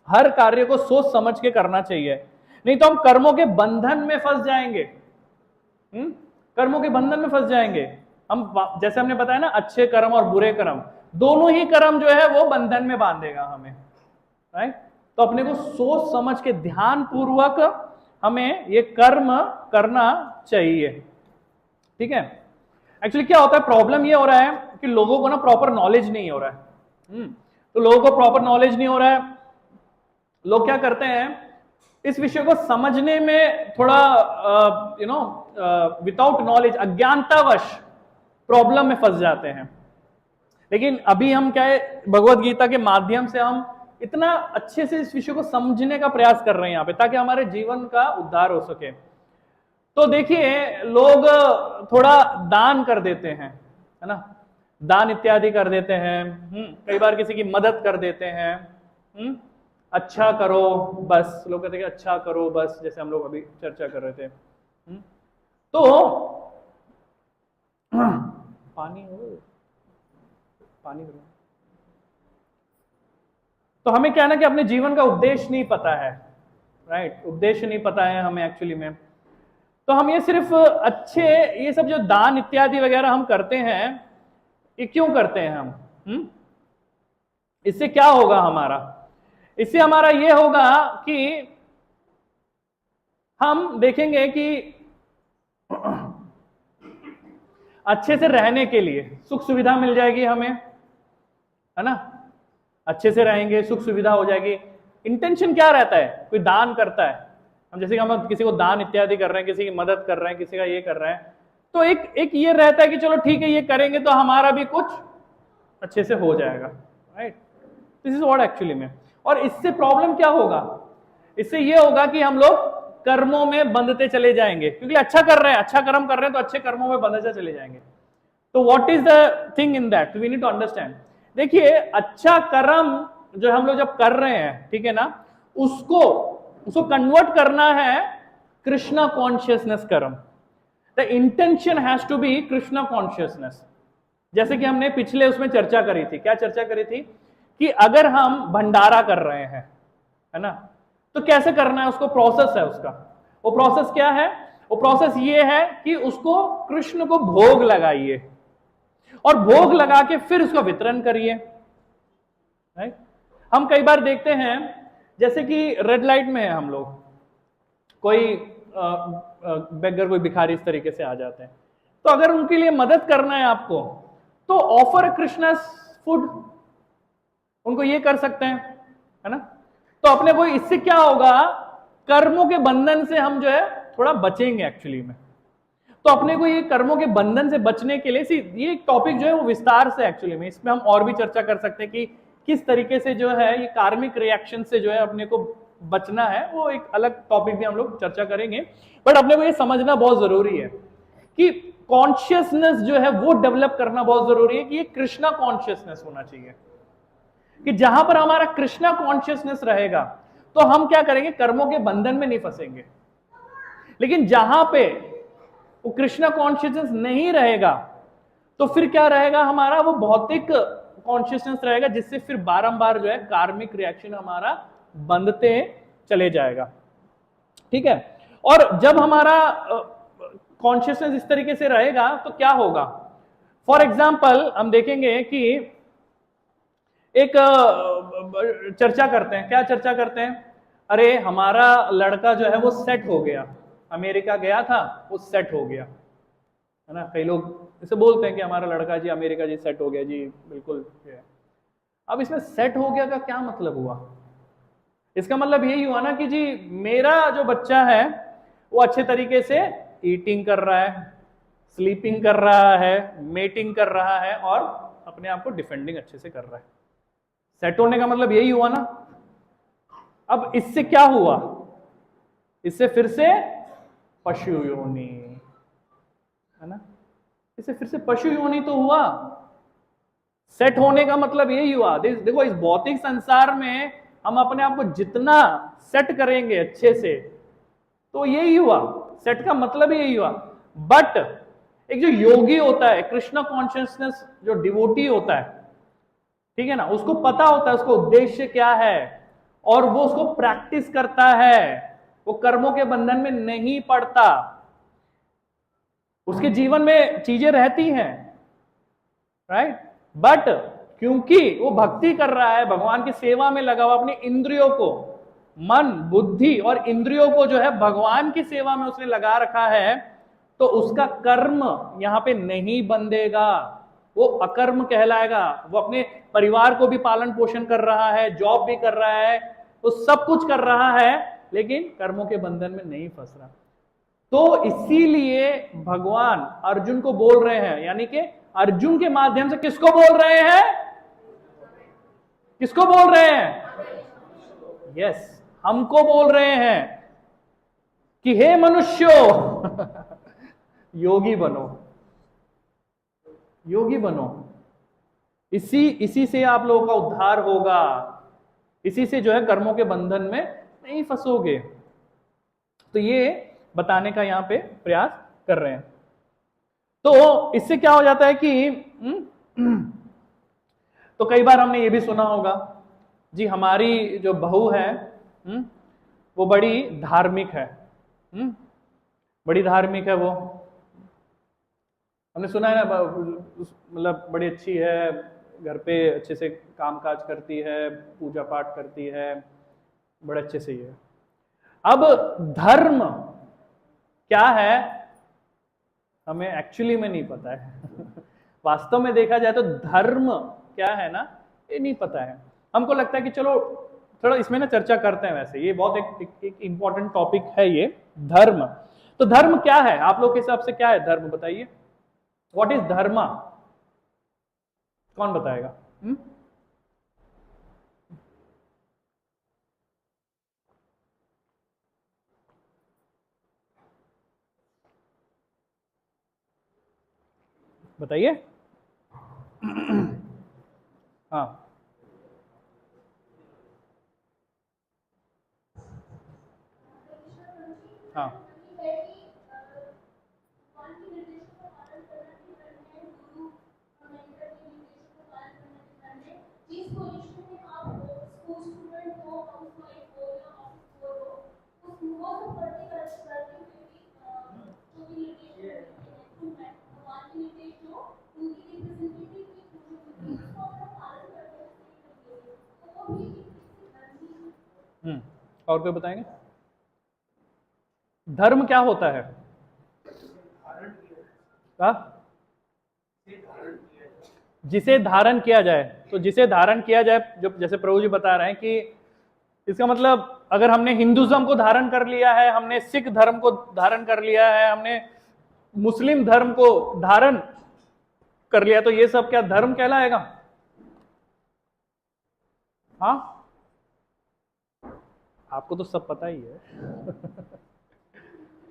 S1: हर कार्य को सोच समझ के करना चाहिए, नहीं तो हम कर्मों के बंधन में फंस जाएंगे। कर्मों के बंधन में फंस जाएंगे हम। जैसे हमने बताया ना, अच्छे कर्म और बुरे कर्म, दोनों ही कर्म जो है वो बंधन में बांधेगा हमें, राइट। तो अपने को सोच समझ के ध्यान पूर्वक हमें ये कर्म करना चाहिए, ठीक है। एक्चुअली क्या होता है, प्रॉब्लम ये हो रहा है कि लोगों को ना प्रॉपर नॉलेज नहीं हो रहा है। तो लोगों को प्रॉपर नॉलेज नहीं हो रहा है। लोग क्या करते हैं, इस विषय को समझने में थोड़ा विदाउट नॉलेज, अज्ञानतावश प्रॉब्लम में फंस जाते हैं। लेकिन अभी हम क्या है, भगवत गीता के माध्यम से हम इतना अच्छे से इस विषय को समझने का प्रयास कर रहे हैं यहाँ पे, ताकि हमारे जीवन का उद्धार हो सके। तो देखिए, लोग थोड़ा दान कर देते हैं, है ना, दान इत्यादि कर देते हैं, कई बार किसी की मदद कर देते हैं, अच्छा करो बस, लोग कहते हैं कि अच्छा करो बस, जैसे हम लोग अभी चर्चा कर रहे थे। तो पानी करो। तो हमें क्या है ना कि अपने जीवन का उद्देश्य नहीं पता है, राइट, उद्देश्य नहीं पता है हमें एक्चुअली में। तो हम ये सिर्फ अच्छे, ये सब जो दान इत्यादि वगैरह हम करते हैं, ये क्यों करते हैं हम? इससे क्या होगा हमारा? इससे हमारा ये होगा कि हम देखेंगे कि अच्छे से रहने के लिए सुख सुविधा मिल जाएगी हमें, है ना। अच्छे से रहेंगे, सुख सुविधा हो जाएगी। इंटेंशन क्या रहता है? कोई दान करता है, हम जैसे कि हम किसी को दान इत्यादि कर रहे हैं, किसी की मदद कर रहे हैं, किसी का ये कर रहे हैं, तो एक ये रहता है कि चलो ठीक है, ये करेंगे तो हमारा भी कुछ अच्छे से हो जाएगा, right. This is what actually में। और इससे प्रॉब्लम क्या होगा? इससे ये होगा कि हम लोग कर्मों में बंधते चले जाएंगे, क्योंकि अच्छा कर रहे हैं, अच्छा कर्म कर रहे हैं, तो अच्छे कर्मों में बंधते चले जाएंगे। तो what is the thing in that, we need to understand. देखिए, अच्छा कर्म जो हम लोग जब कर रहे हैं, ठीक है ना, उसको कन्वर्ट करना है कृष्णा कॉन्शियसनेस कर्म। The intention has to be Krishna consciousness. जैसे कि हमने पिछले उसमें चर्चा करी थी, क्या चर्चा करी थी कि अगर हम भंडारा कर रहे हैं, है ना, तो कैसे करना है, उसको प्रोसेस है उसका। वो प्रोसेस क्या है? वो प्रोसेस ये है कि उसको कृष्ण को भोग लगाइए और भोग लगा के फिर उसका वितरण करिए। राइट? हम कई बार देखते हैं जैसे कि रेड लाइट में है हम लोग, कोई बेगर, कोई भिखारी इस तरीके से आ जाते हैं, तो अगर उनके लिए मदद करना है आपको तो ऑफर कृष्णा फूड, उनको ये कर सकते हैं, है ना? तो अपने को इससे क्या होगा, कर्मों के बंधन से हम जो है थोड़ा बचेंगे एक्चुअली में। तो अपने को ये कर्मों के बंधन से बचने के लिए ये टॉपिक जो है वो विस्तार से एक्चुअली में इसमें हम और भी चर्चा कर सकते हैं कि किस तरीके से जो है ये कार्मिक रिएक्शन से जो है अपने को बचना है, वो एक अलग टॉपिक भी हम लोग चर्चा करेंगे। बट अपने को ये समझना बहुत जरूरी है कि कॉन्शियसनेस जो है वो डेवलप करना बहुत जरूरी है कि ये कृष्णा कॉन्शियसनेस होना चाहिए, कि जहां पर हमारा कृष्णा कॉन्शियसनेस रहेगा तो हम क्या करेंगे, कर्मों के बंधन में नहीं फंसेंगे। लेकिन जहां पे वो कृष्णा कॉन्शियसनेस नहीं रहेगा तो फिर क्या रहेगा, हमारा वो भौतिक कॉन्शियसनेस रहेगा, जिससे फिर बारंबार जो है कार्मिक रिएक्शन हमारा बंधते चले जाएगा। ठीक है? और जब हमारा कॉन्शियसनेस इस तरीके से रहेगा तो क्या होगा, फॉर एग्जाम्पल हम देखेंगे कि एक चर्चा करते हैं, क्या चर्चा करते हैं, अरे हमारा लड़का जो है वो सेट हो गया, अमेरिका गया था वो सेट हो गया, है ना? कई लोग इसे बोलते हैं कि हमारा लड़का जी अमेरिका जी सेट हो गया जी, बिल्कुल। अब इसमें सेट हो गया का क्या मतलब हुआ? इसका मतलब यही हुआ ना कि जी मेरा जो बच्चा है वो अच्छे तरीके से ईटिंग कर रहा है, स्लीपिंग कर रहा है, मेटिंग कर रहा है और अपने आप को डिफेंडिंग अच्छे से कर रहा है। सेट होने का मतलब यही हुआ ना। अब इससे क्या हुआ, इससे फिर से पशु योनि, है ना? इससे फिर से पशु योनि तो हुआ। सेट होने का मतलब यही हुआ। देखो इस भौतिक संसार में हम अपने आप को जितना सेट करेंगे अच्छे से तो यही हुआ, सेट का मतलब यही हुआ। बट एक जो योगी होता है, कृष्ण कॉन्शियसनेस जो डिवोटी होता है, ठीक है ना, उसको पता होता है उसको उद्देश्य क्या है और वो उसको प्रैक्टिस करता है, वो कर्मों के बंधन में नहीं पड़ता, उसके जीवन में चीजें रहती हैं, राइट? बट क्योंकि वो भक्ति कर रहा है, भगवान की सेवा में लगा हुआ, अपनी इंद्रियों को, मन बुद्धि और इंद्रियों को जो है भगवान की सेवा में उसने लगा रखा है, तो उसका कर्म यहां पे नहीं बंधेगा, वो अकर्म कहलाएगा। वो अपने परिवार को भी पालन पोषण कर रहा है, जॉब भी कर रहा है, वो सब कुछ कर रहा है, लेकिन कर्मों के बंधन में नहीं फंस रहा। तो इसीलिए भगवान अर्जुन को बोल रहे हैं, यानी कि अर्जुन के माध्यम से किसको बोल रहे हैं, किसको बोल रहे हैं? यस, हमको बोल रहे हैं कि हे मनुष्यों योगी बनो, योगी बनो। इसी से आप लोगों का उद्धार होगा, इसी से जो है कर्मों के बंधन में नहीं फंसोगे। तो ये बताने का यहां पे प्रयास कर रहे हैं। तो इससे क्या हो जाता है कि तो कई बार हमने ये भी सुना होगा जी हमारी जो बहू है वो बड़ी धार्मिक है, बड़ी धार्मिक है वो, हमने सुना है ना, मतलब बड़ी अच्छी है, घर पे अच्छे से कामकाज करती है, पूजा पाठ करती है, बड़े अच्छे से ही है। अब धर्म क्या है हमें एक्चुअली में नहीं पता है वास्तव में देखा जाए तो धर्म क्या है ना, ये नहीं पता है। हमको लगता है कि चलो थोड़ा इसमें ना चर्चा करते हैं, वैसे ये बहुत एक इंपॉर्टेंट टॉपिक है ये धर्म। तो धर्म क्या है आप लोग के हिसाब से, क्या है धर्म, बताइए। व्हाट इज धर्मा, कौन बताएगा? बताइए। हाँ, हाँ,
S6: जिस पोजीशन में आप हो, स्कूल स्टूडेंट हो, हाउसवाइफ हो या ऑफिस हो, उस वो सब करते करते हुए भी
S1: और कोई बताएंगे? धर्म क्या होता है? जिसे धारण किया जाए। तो जिसे धारण किया जाए, जो जैसे प्रभु जी बता रहे हैं कि इसका मतलब अगर हमने हिंदुज्म को धारण कर लिया है, हमने सिख धर्म को धारण कर लिया है, हमने मुस्लिम धर्म को धारण कर लिया, तो ये सब क्या धर्म कहलाएगा? हाँ, आपको तो सब पता ही है।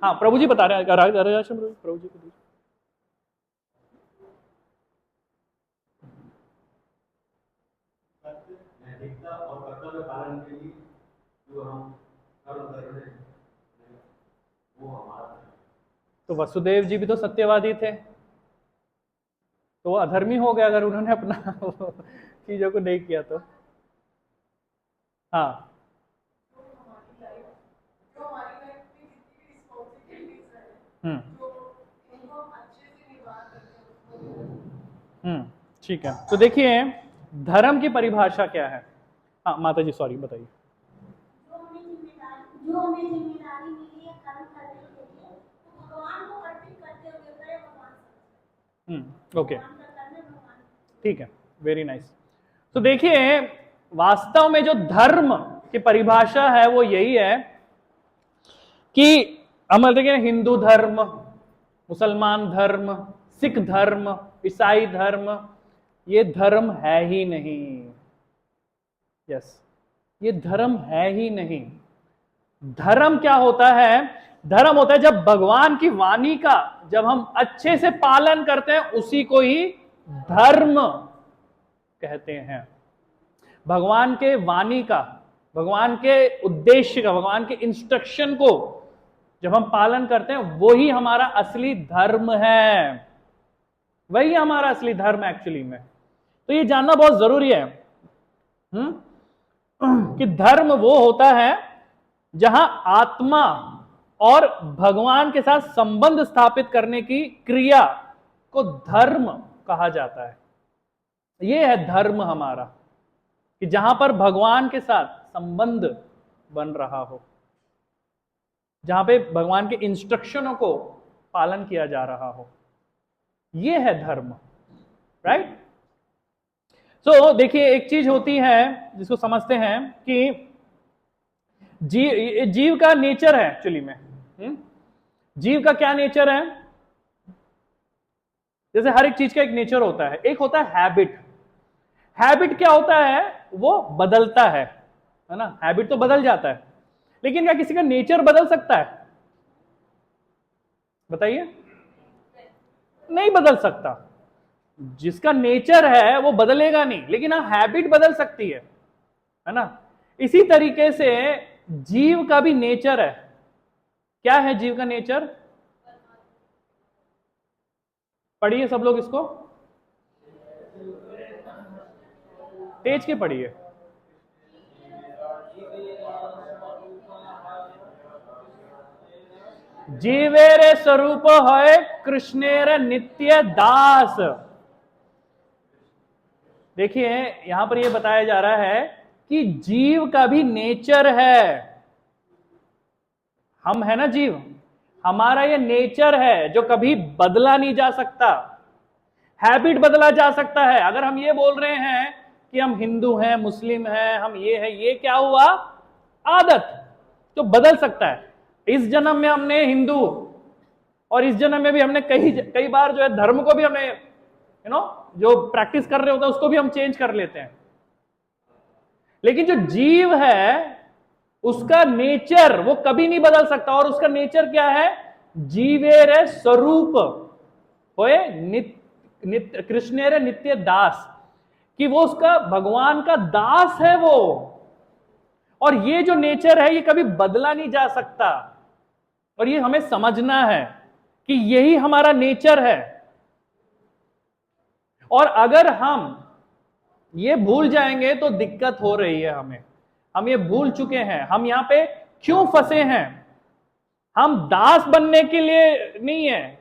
S1: हाँ, प्रभु जी बता रहे हैं। प्रभु जी को
S8: नैतिकता और कर्तव्य पालन के लिए जो हम कर्म कर रहे हैं वो हमारा।
S1: तो वसुदेव जी भी तो सत्यवादी थे, तो वो अधर्मी हो गया अगर उन्होंने अपना चीजों को नहीं किया तो। हाँ, ठीक है। तो देखिए धर्म की परिभाषा क्या है? हाँ माता जी, सॉरी, बताइए।
S6: जो हमें जिम्मेदारी मिली है कर्म करने के लिए, तो भगवान को अर्पित करते हुए करे भगवान।
S1: ओके, ठीक है, वेरी नाइस। तो देखिए वास्तव में जो धर्म की परिभाषा है वो यही है कि हम देखिए हिंदू धर्म, मुसलमान धर्म, सिख धर्म, ईसाई धर्म, ये धर्म है ही नहीं। यस, ये धर्म है ही नहीं। धर्म क्या होता है? धर्म होता है जब भगवान की वाणी का जब हम अच्छे से पालन करते हैं, उसी को ही धर्म कहते हैं। भगवान के वाणी का, भगवान के उद्देश्य का, भगवान के इंस्ट्रक्शन को जब हम पालन करते हैं, वही हमारा असली धर्म है। वही हमारा असली धर्म एक्चुअली में। तो ये जानना बहुत जरूरी है कि धर्म वो होता है जहां आत्मा और भगवान के साथ संबंध स्थापित करने की क्रिया को धर्म कहा जाता है। ये है धर्म हमारा, कि जहां पर भगवान के साथ संबंध बन रहा हो, जहां पे भगवान के इंस्ट्रक्शनों को पालन किया जा रहा हो, ये है धर्म, राइट। सो देखिए एक चीज होती है जिसको समझते हैं कि जीव का नेचर है एक्चुअली में। जीव का क्या नेचर है? जैसे हर एक चीज का एक नेचर होता है। एक होता है हैबिट। हैबिट क्या होता है? वो बदलता है ना। हैबिट तो बदल जाता है, लेकिन क्या किसी का नेचर बदल सकता है? बताइए। नहीं बदल सकता। जिसका नेचर है वो बदलेगा नहीं, लेकिन हाँ हैबिट बदल सकती है ना। इसी तरीके से जीव का भी नेचर है। क्या है जीव का नेचर? पढ़िए सब लोग इसको, तेज के पढ़िए। जीवेरे स्वरूप है कृष्णेर नित्य दास। देखिए यहां पर यह बताया जा रहा है कि जीव का भी नेचर है। हम है ना जीव, हमारा ये नेचर है जो कभी बदला नहीं जा सकता। हैबिट बदला जा सकता है। अगर हम ये बोल रहे हैं कि हम हिंदू हैं, मुस्लिम हैं, हम ये है, ये क्या हुआ? आदत, तो बदल सकता है। इस जन्म में हमने हिंदू, और इस जन्म में भी हमने कई बार जो है धर्म को भी हमने जो प्रैक्टिस कर रहे होते हैं उसको भी हम चेंज कर लेते हैं। लेकिन जो जीव है उसका नेचर वो कभी नहीं बदल सकता। और उसका नेचर क्या है? जीवेरे स्वरूप होए नित्य कृष्णेरे नित्य दास, कि वो उसका भगवान का दास है वो। और ये जो नेचर है ये कभी बदला नहीं जा सकता। और ये हमें समझना है कि यही हमारा नेचर है। और अगर हम ये भूल जाएंगे तो दिक्कत हो रही है हमें। हम ये भूल चुके हैं। हम यहां पे क्यों फंसे हैं? हम दास बनने के लिए नहीं है,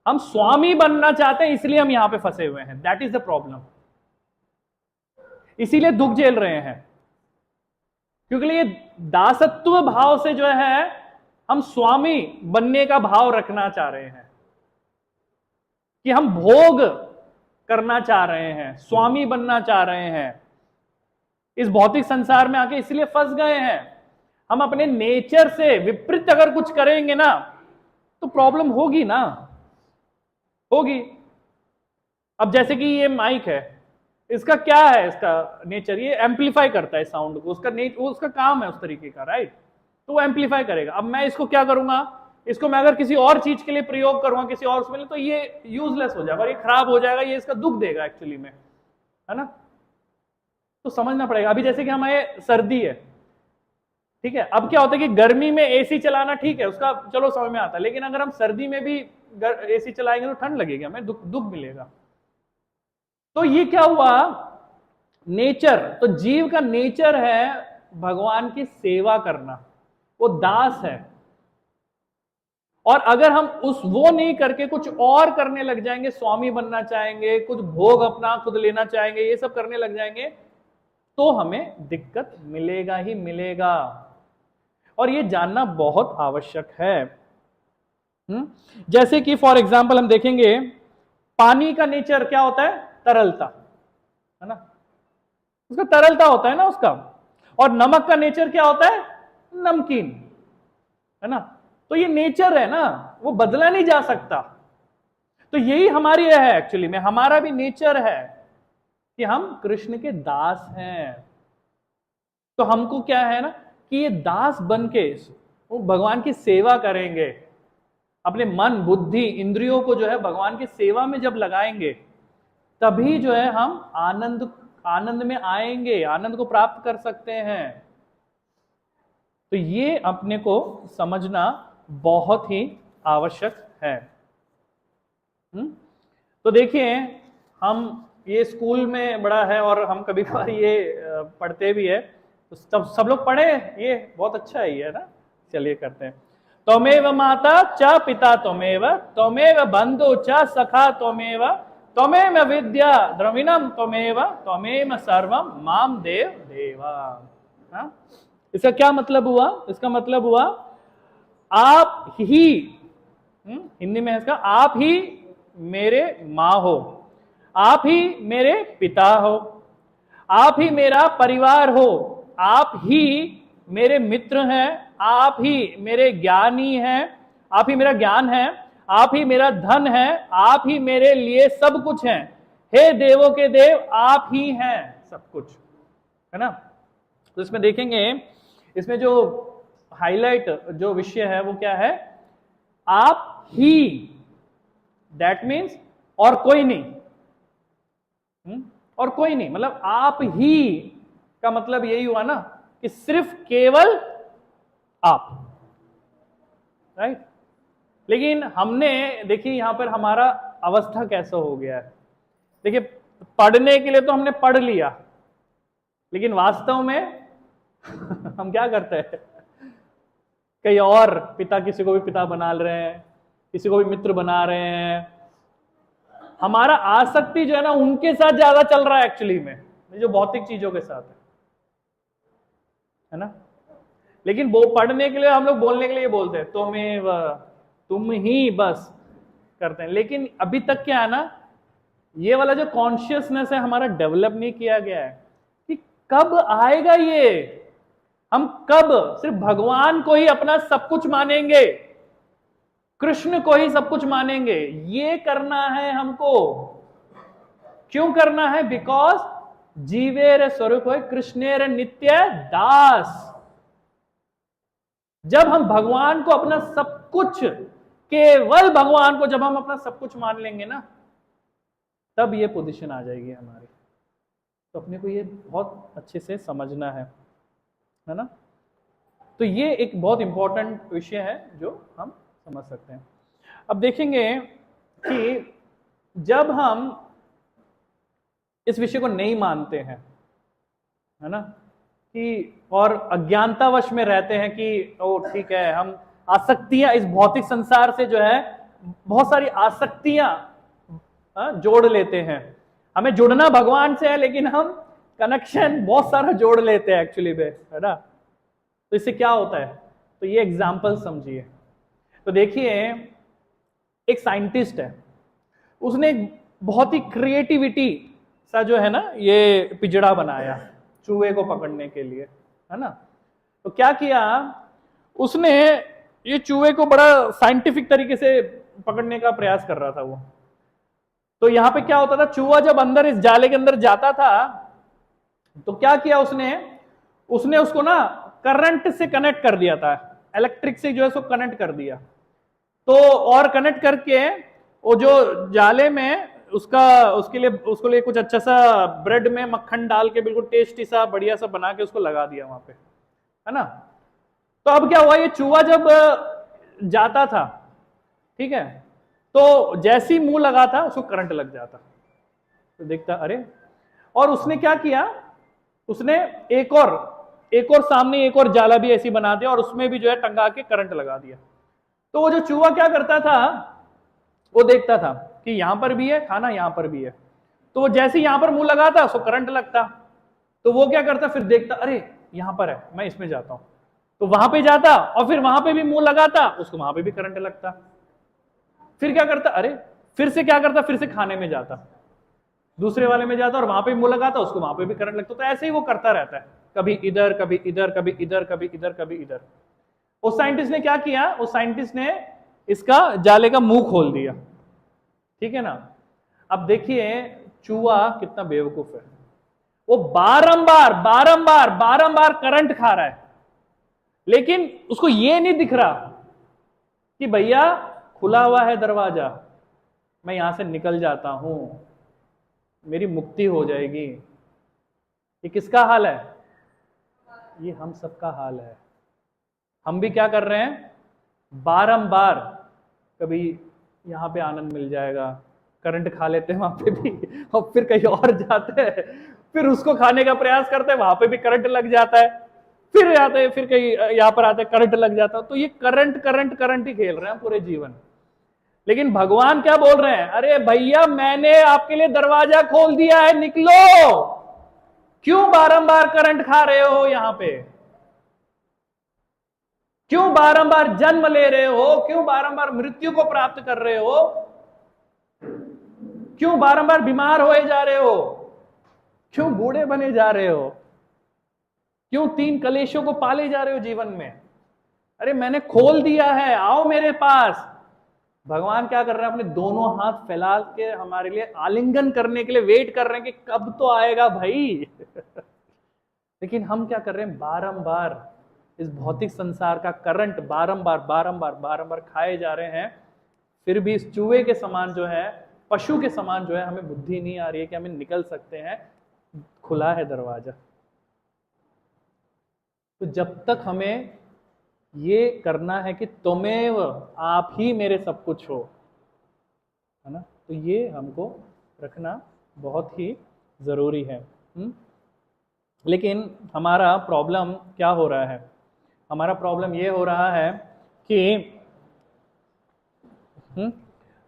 S1: हम स्वामी बनना चाहते हैं, इसलिए हम यहां पे फंसे हुए हैं। That is the problem. इसीलिए दुख झेल रहे हैं। क्योंकि ये दासत्व भाव से जो है हम स्वामी बनने का भाव रखना चाह रहे हैं, कि हम भोग करना चाह रहे हैं, स्वामी बनना चाह रहे हैं। इस भौतिक संसार में आके इसलिए फंस गए हैं। हम अपने नेचर से विपरीत अगर कुछ करेंगे ना तो प्रॉब्लम होगी ना, होगी। अब जैसे कि ये माइक है, इसका क्या है, इसका नेचर ये एम्पलीफाई करता है साउंड को, उसका काम है उस तरीके का, राइट। तो वो एम्पलीफाई करेगा। अब मैं इसको क्या करूंगा, इसको मैं अगर किसी और चीज के लिए प्रयोग करूंगा, किसी और उसमें, तो ये यूजलेस हो जाएगा, ये खराब हो जाएगा, ये इसका दुख देगा एक्चुअली में, है ना। तो समझना पड़ेगा। अभी जैसे कि हमारे सर्दी है, ठीक है, अब क्या होता है कि गर्मी में एसी चलाना ठीक है, उसका चलो समझ में आता है, लेकिन अगर हम सर्दी में भी एसी चलाएंगे तो ठंड लगेगी, हमें दुख मिलेगा। तो ये क्या हुआ, नेचर, तो जीव का नेचर है भगवान की सेवा करना, वो दास है। और अगर हम वो नहीं करके कुछ और करने लग जाएंगे, स्वामी बनना चाहेंगे, कुछ भोग अपना खुद लेना चाहेंगे, ये सब करने लग जाएंगे, तो हमें दिक्कत मिलेगा ही मिलेगा। और ये जानना बहुत आवश्यक है। जैसे कि फॉर एग्जाम्पल हम देखेंगे, पानी का नेचर क्या होता है, तरलता, है ना, उसका तरलता होता है ना उसका। और नमक का नेचर क्या होता है, नमकीन, है ना। तो ये नेचर है ना, वो बदला नहीं जा सकता। तो यही हमारी है एक्चुअली में, हमारा भी नेचर है कि हम कृष्ण के दास हैं। तो हमको क्या है ना कि ये दास बन के भगवान की सेवा करेंगे, अपने मन बुद्धि इंद्रियों को जो है भगवान की सेवा में जब लगाएंगे, तभी जो है हम आनंद में आएंगे, आनंद को प्राप्त कर सकते हैं। तो ये अपने को समझना बहुत ही आवश्यक है। तो देखिए, हम ये स्कूल में बड़ा है और हम कभी कभार ये पढ़ते भी है, तो सब लोग पढ़े, ये बहुत अच्छा है, ये ना। चलिए करते हैं। त्वमेव माता च पिता त्वमेव, त्वमेव बंधु च सखा त्वमेव, त्वमेव विद्या द्रविणम त्वमेव, त्वमेव सर्वम माम देव देवा। हाँ? इसका क्या मतलब हुआ, इसका मतलब हुआ आप ही, हिंदी में है इसका, आप ही मेरे माँ हो, आप ही मेरे पिता हो, आप ही मेरा परिवार हो, आप ही मेरे मित्र हैं, आप ही मेरे ज्ञानी हैं, आप ही मेरा ज्ञान है, आप ही मेरा धन है, आप ही मेरे लिए सब कुछ हैं। हे देवों के देव, आप ही हैं सब कुछ, है ना। तो इसमें देखेंगे, इसमें जो हाईलाइट जो विषय है वो क्या है, आप ही, दैट मीन्स और कोई नहीं, और कोई नहीं, मतलब आप ही का मतलब यही हुआ ना कि सिर्फ केवल आप, राइट। लेकिन हमने देखिए यहां पर हमारा अवस्था कैसा हो गया है। देखिए, पढ़ने के लिए तो हमने पढ़ लिया, लेकिन वास्तव में हम क्या करते हैं, कई और पिता, किसी को भी पिता बना रहे हैं, किसी को भी मित्र बना रहे हैं। हमारा आसक्ति जो है ना उनके साथ ज्यादा चल रहा है एक्चुअली में, जो भौतिक चीजों के साथ है ना। लेकिन वो पढ़ने के लिए हम लोग बोलने के लिए बोलते हैं त्वमेव, तुम ही बस करते हैं। लेकिन अभी तक क्या है ना, ये वाला जो कॉन्शियसनेस है हमारा डेवलप नहीं किया गया है कि कब आएगा ये, हम कब सिर्फ भगवान को ही अपना सब कुछ मानेंगे, कृष्ण को ही सब कुछ मानेंगे। ये करना है हमको। क्यों करना है? बिकॉज जीवेर स्वरूप है कृष्णेर नित्य दास। जब हम भगवान को अपना सब कुछ, केवल भगवान को जब हम अपना सब कुछ मान लेंगे ना, तब ये पोजीशन आ जाएगी हमारी। तो अपने को ये बहुत अच्छे से समझना है ना। तो ये एक बहुत इंपॉर्टेंट विषय है जो हम समझ सकते हैं। अब देखेंगे कि जब हम इस विषय को नहीं मानते हैं, है ना, कि और अज्ञानतावश में रहते हैं कि ओ ठीक है, हम आसक्तियां इस भौतिक संसार से जो है बहुत सारी आसक्तियां जोड़ लेते हैं। हमें जुड़ना भगवान से है, लेकिन हम कनेक्शन बहुत सारा जोड़ लेते हैं एक्चुअली में, है ना। तो इससे क्या होता है, तो ये एग्जाम्पल समझिए। तो देखिए एक साइंटिस्ट है, उसने एक बहुत ही क्रिएटिविटी सा जो है ना ये पिंजड़ा बनाया चूहे को पकड़ने के लिए, है ना। तो क्या किया उसने, ये चूहे को बड़ा साइंटिफिक तरीके से पकड़ने का प्रयास कर रहा था वो। तो यहां पे क्या होता था, चूहा जब अंदर इस जाले के अंदर जाता था तो क्या किया उसने उसको ना करंट से कनेक्ट कर दिया था, इलेक्ट्रिक से जो है उसको कनेक्ट कर दिया। तो और कनेक्ट करके वो जो जाले में उसके लिए कुछ अच्छा सा ब्रेड में मक्खन डाल के बिल्कुल टेस्टी सा बढ़िया सा बना के उसको लगा दिया वहां पे, है ना। तो अब क्या हुआ, ये चूहा जब जाता था, ठीक है, तो जैसे ही मुंह लगा था उसको करंट लग जाता। तो देखता अरे, और उसने क्या किया, उसने एक और सामने एक और जाला भी ऐसी बना दिया और उसमें भी जो है टंगा के करंट लगा दिया। तो वो जो चूहा क्या करता था, वो देखता था कि यहां पर भी है खाना, यहां पर भी है। तो वो जैसे ही यहां पर मुंह लगाता उसको करंट लगता। तो वो क्या करता, फिर देखता अरे यहां पर है, मैं इसमें जाता हूं। तो वहां पे जाता और फिर वहां पे भी मुंह लगाता, उसको वहां पे भी करंट लगता। फिर क्या करता, अरे फिर से क्या करता, फिर से खाने में जाता, दूसरे वाले में जाता और वहां पे मुंह लगाता, उसको वहां पे भी करंट लगता। तो ऐसे ही वो करता रहता है, कभी इधर कभी इधर, कभी इधर कभी इधर, कभी इधर। उस साइंटिस्ट ने क्या किया, उस साइंटिस्ट ने इसका जाले का मुंह खोल दिया, ठीक है ना। अब देखिए चूहा कितना बेवकूफ है, वो बारंबार बारंबार बारंबार करंट खा रहा है, लेकिन उसको ये नहीं दिख रहा कि भैया खुला हुआ है दरवाजा, मैं यहां से निकल जाता हूं, मेरी मुक्ति हो जाएगी। ये किसका हाल है, ये हम सबका हाल है। हम भी क्या कर रहे हैं, बारंबार कभी यहां पे आनंद मिल जाएगा, करंट खा लेते हैं वहां पे भी, और फिर कहीं और जाते हैं, फिर उसको खाने का प्रयास करते हैं, वहां पे भी करंट लग जाता है, फिर आते हैं, फिर कहीं यहां पर आते हैं, करंट लग जाता है। तो ये करंट करंट करंट ही खेल रहे हैं पूरे जीवन। लेकिन भगवान क्या बोल रहे हैं, अरे भैया मैंने आपके लिए दरवाजा खोल दिया है, निकलो, क्यों बारंबार करंट खा रहे हो यहां पे, क्यों बारंबार जन्म ले रहे हो, क्यों बारंबार मृत्यु को प्राप्त कर रहे हो, क्यों बारंबार बीमार होए जा रहे हो, क्यों बूढ़े बने जा रहे हो, क्यों 3 कलेशों को पाले जा रहे हो जीवन में। अरे मैंने खोल दिया है, आओ मेरे पास। भगवान क्या कर रहे हैं, अपने दोनों हाथ फैला के हमारे लिए आलिंगन करने के लिए वेट कर रहे हैं कि कब तो आएगा भाई। लेकिन हम क्या कर रहे हैं, बारंबार इस भौतिक संसार का करंट बारंबार बारंबार बारंबार खाए जा रहे हैं। फिर भी इस चूहे के समान जो है, पशु के समान जो है, हमें बुद्धि नहीं आ रही है कि हमें निकल सकते हैं, खुला है दरवाजा। तो जब तक हमें ये करना है कि तुमेव, आप ही मेरे सब कुछ हो, है ना, तो ये हमको रखना बहुत ही जरूरी है। लेकिन हमारा प्रॉब्लम क्या हो रहा है, हमारा प्रॉब्लम ये हो रहा है कि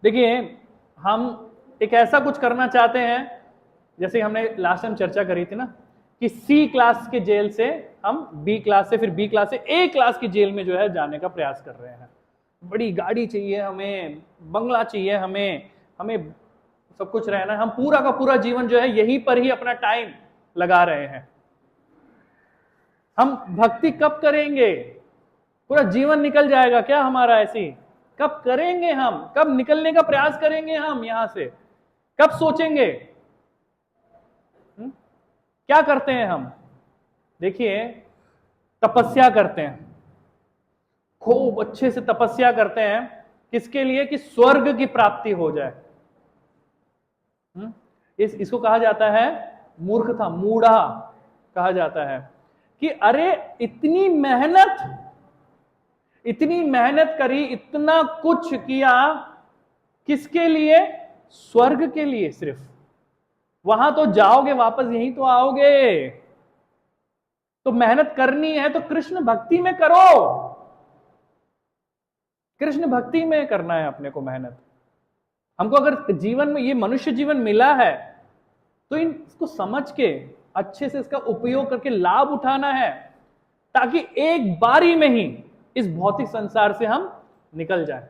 S1: देखिए हम एक ऐसा कुछ करना चाहते हैं, जैसे हमने लास्ट टाइम चर्चा करी थी ना, कि सी क्लास के जेल से हम बी क्लास से, फिर बी क्लास से ए क्लास की जेल में जो है जाने का प्रयास कर रहे हैं। बड़ी गाड़ी चाहिए हमें, बंगला चाहिए हमें, हमें सब कुछ रहना है, हम पूरा का पूरा जीवन जो है यहीं पर ही अपना टाइम लगा रहे हैं। हम भक्ति कब करेंगे, पूरा जीवन निकल जाएगा क्या हमारा ऐसी, कब करेंगे हम, कब निकलने का प्रयास करेंगे हम यहां से, कब सोचेंगे। क्या करते हैं हम, देखिए तपस्या करते हैं, खूब अच्छे से तपस्या करते हैं, किसके लिए, कि स्वर्ग की प्राप्ति हो जाए। इसको कहा जाता है मूर्खता, मूढ़ा कहा जाता है, कि अरे इतनी मेहनत करी, इतना कुछ किया, किसके लिए, स्वर्ग के लिए सिर्फ। वहां तो जाओगे वापस यहीं तो आओगे, तो मेहनत करनी है तो कृष्ण भक्ति में करो, कृष्ण भक्ति में करना है अपने को मेहनत। हमको अगर जीवन में ये मनुष्य जीवन मिला है तो इसको समझ के अच्छे से इसका उपयोग करके लाभ उठाना है, ताकि एक बारी में ही इस भौतिक संसार से हम निकल जाए।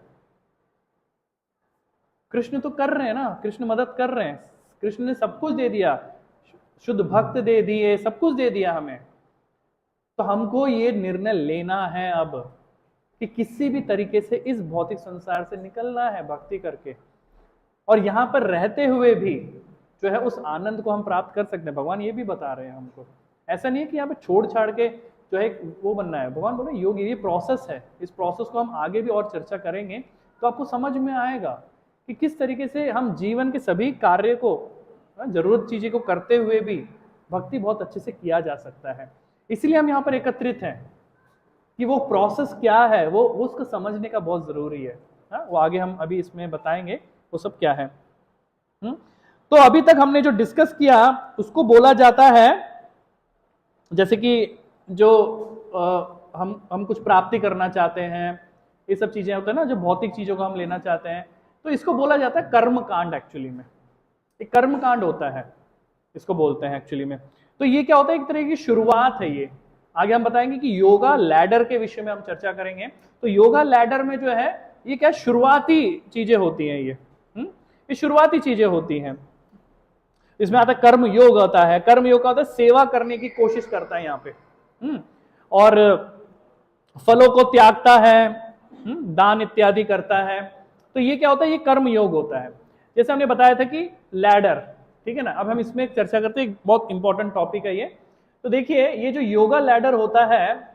S1: कृष्ण तो कर रहे हैं ना, कृष्ण मदद कर रहे हैं, कृष्ण ने सब कुछ दे दिया, शुद्ध भक्त दे दिए, सब कुछ दे दिया हमें। तो हमको ये निर्णय लेना है अब कि किसी भी तरीके से इस भौतिक संसार से निकलना है भक्ति करके, और यहां पर रहते हुए भी जो है उस आनंद को हम प्राप्त कर सकते हैं। भगवान ये भी बता रहे हैं हमको, ऐसा नहीं है कि यहाँ पे छोड़ छाड़ के जो है वो बनना है। भगवान बोले योग ये प्रोसेस है, इस प्रोसेस को हम आगे भी और चर्चा करेंगे तो आपको समझ में आएगा कि किस तरीके से हम जीवन के सभी कार्य को, जरूरत चीजें को करते हुए भी भक्ति बहुत अच्छे से किया जा सकता है। इसलिए हम यहाँ पर एकत्रित हैं कि वो प्रोसेस क्या है, वो उसको समझने का बहुत जरूरी है। वो आगे हम अभी इसमें बताएंगे वो सब क्या है। तो अभी तक हमने जो डिस्कस किया उसको बोला जाता है, जैसे कि जो हम कुछ प्राप्ति करना चाहते हैं, ये सब चीजें होते हैं ना, जो भौतिक चीजों को हम लेना चाहते हैं, तो इसको बोला जाता है कर्म कांड। एक्चुअली में एक कर्म कांड होता है, इसको बोलते हैं एक्चुअली में। तो ये क्या होता है, एक तरह की शुरुआत है ये। आगे हम बताएंगे कि योगा लैडर के विषय में हम चर्चा करेंगे। तो योगा लैडर में जो है ये क्या शुरुआती चीजें होती हैं, ये शुरुआती चीजें होती हैं। इसमें आता है कर्म योग होता है, कर्म योग का होता है सेवा करने की कोशिश करता है यहाँ पे, और फलों को त्यागता है, दान इत्यादि करता है। तो ये क्या होता है, ये कर्म योग होता है। जैसे हमने बताया था कि लैडर, ठीक है ना। अब हम इसमें एक चर्चा करते हैं, एक बहुत इंपॉर्टेंट टॉपिक है ये। तो देखिए ये जो योगा लैडर होता है,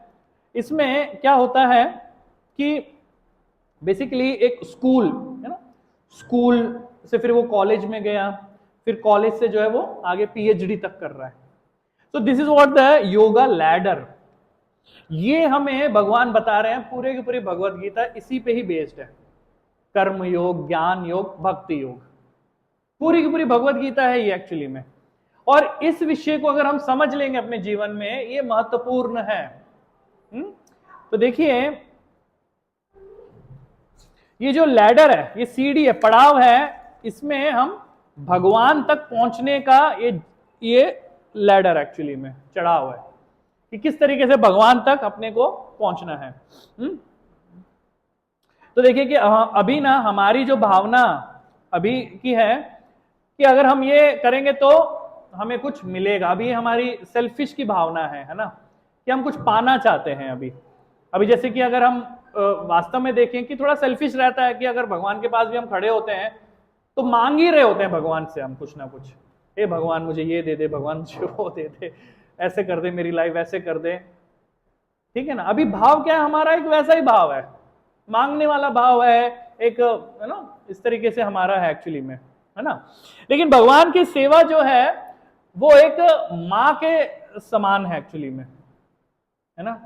S1: इसमें क्या होता है कि बेसिकली एक स्कूल है ना, स्कूल से फिर वो कॉलेज में गया, फिर कॉलेज से जो है वो आगे पीएचडी तक कर रहा है। तो this is what the yoga ladder. ये हमें भगवान बता रहे हैं, पूरे की पूरी भगवत गीता इसी पे ही बेस्ड है। कर्म योग, ज्ञान योग, भक्ति योग, पूरी की पूरी भगवत गीता है ये एक्चुअली में। और इस विषय को अगर हम समझ लेंगे अपने जीवन में, ये महत्वपूर्ण है। तो देखिए ये जो लैडर है, ये सीढ़ी है, पड़ाव है, इसमें हम भगवान तक पहुंचने का ये लैडर एक्चुअली में चढ़ाव है कि किस तरीके से भगवान तक अपने को पहुंचना है। तो देखिए कि अभी ना हमारी जो भावना अभी की है कि अगर हम ये करेंगे तो हमें कुछ मिलेगा। अभी हमारी सेल्फिश की भावना है ना, कि हम कुछ पाना चाहते हैं। अभी जैसे कि अगर हम वास्तव में देखें कि थोड़ा सेल्फिश रहता है कि अगर भगवान के पास भी हम खड़े होते हैं तो मांग ही रहे होते हैं भगवान से हम कुछ ना कुछ। हे भगवान मुझे ये दे दे, भगवान मुझे वो दे दे, ऐसे कर दे मेरी लाइफ, ऐसे कर दे, ठीक है ना। अभी भाव क्या है हमारा, एक वैसा ही भाव है, मांगने वाला भाव है, एक है ना, इस तरीके से हमारा है एक्चुअली में, है ना। लेकिन भगवान की सेवा जो है वो एक माँ के समान है एक्चुअली में, है ना।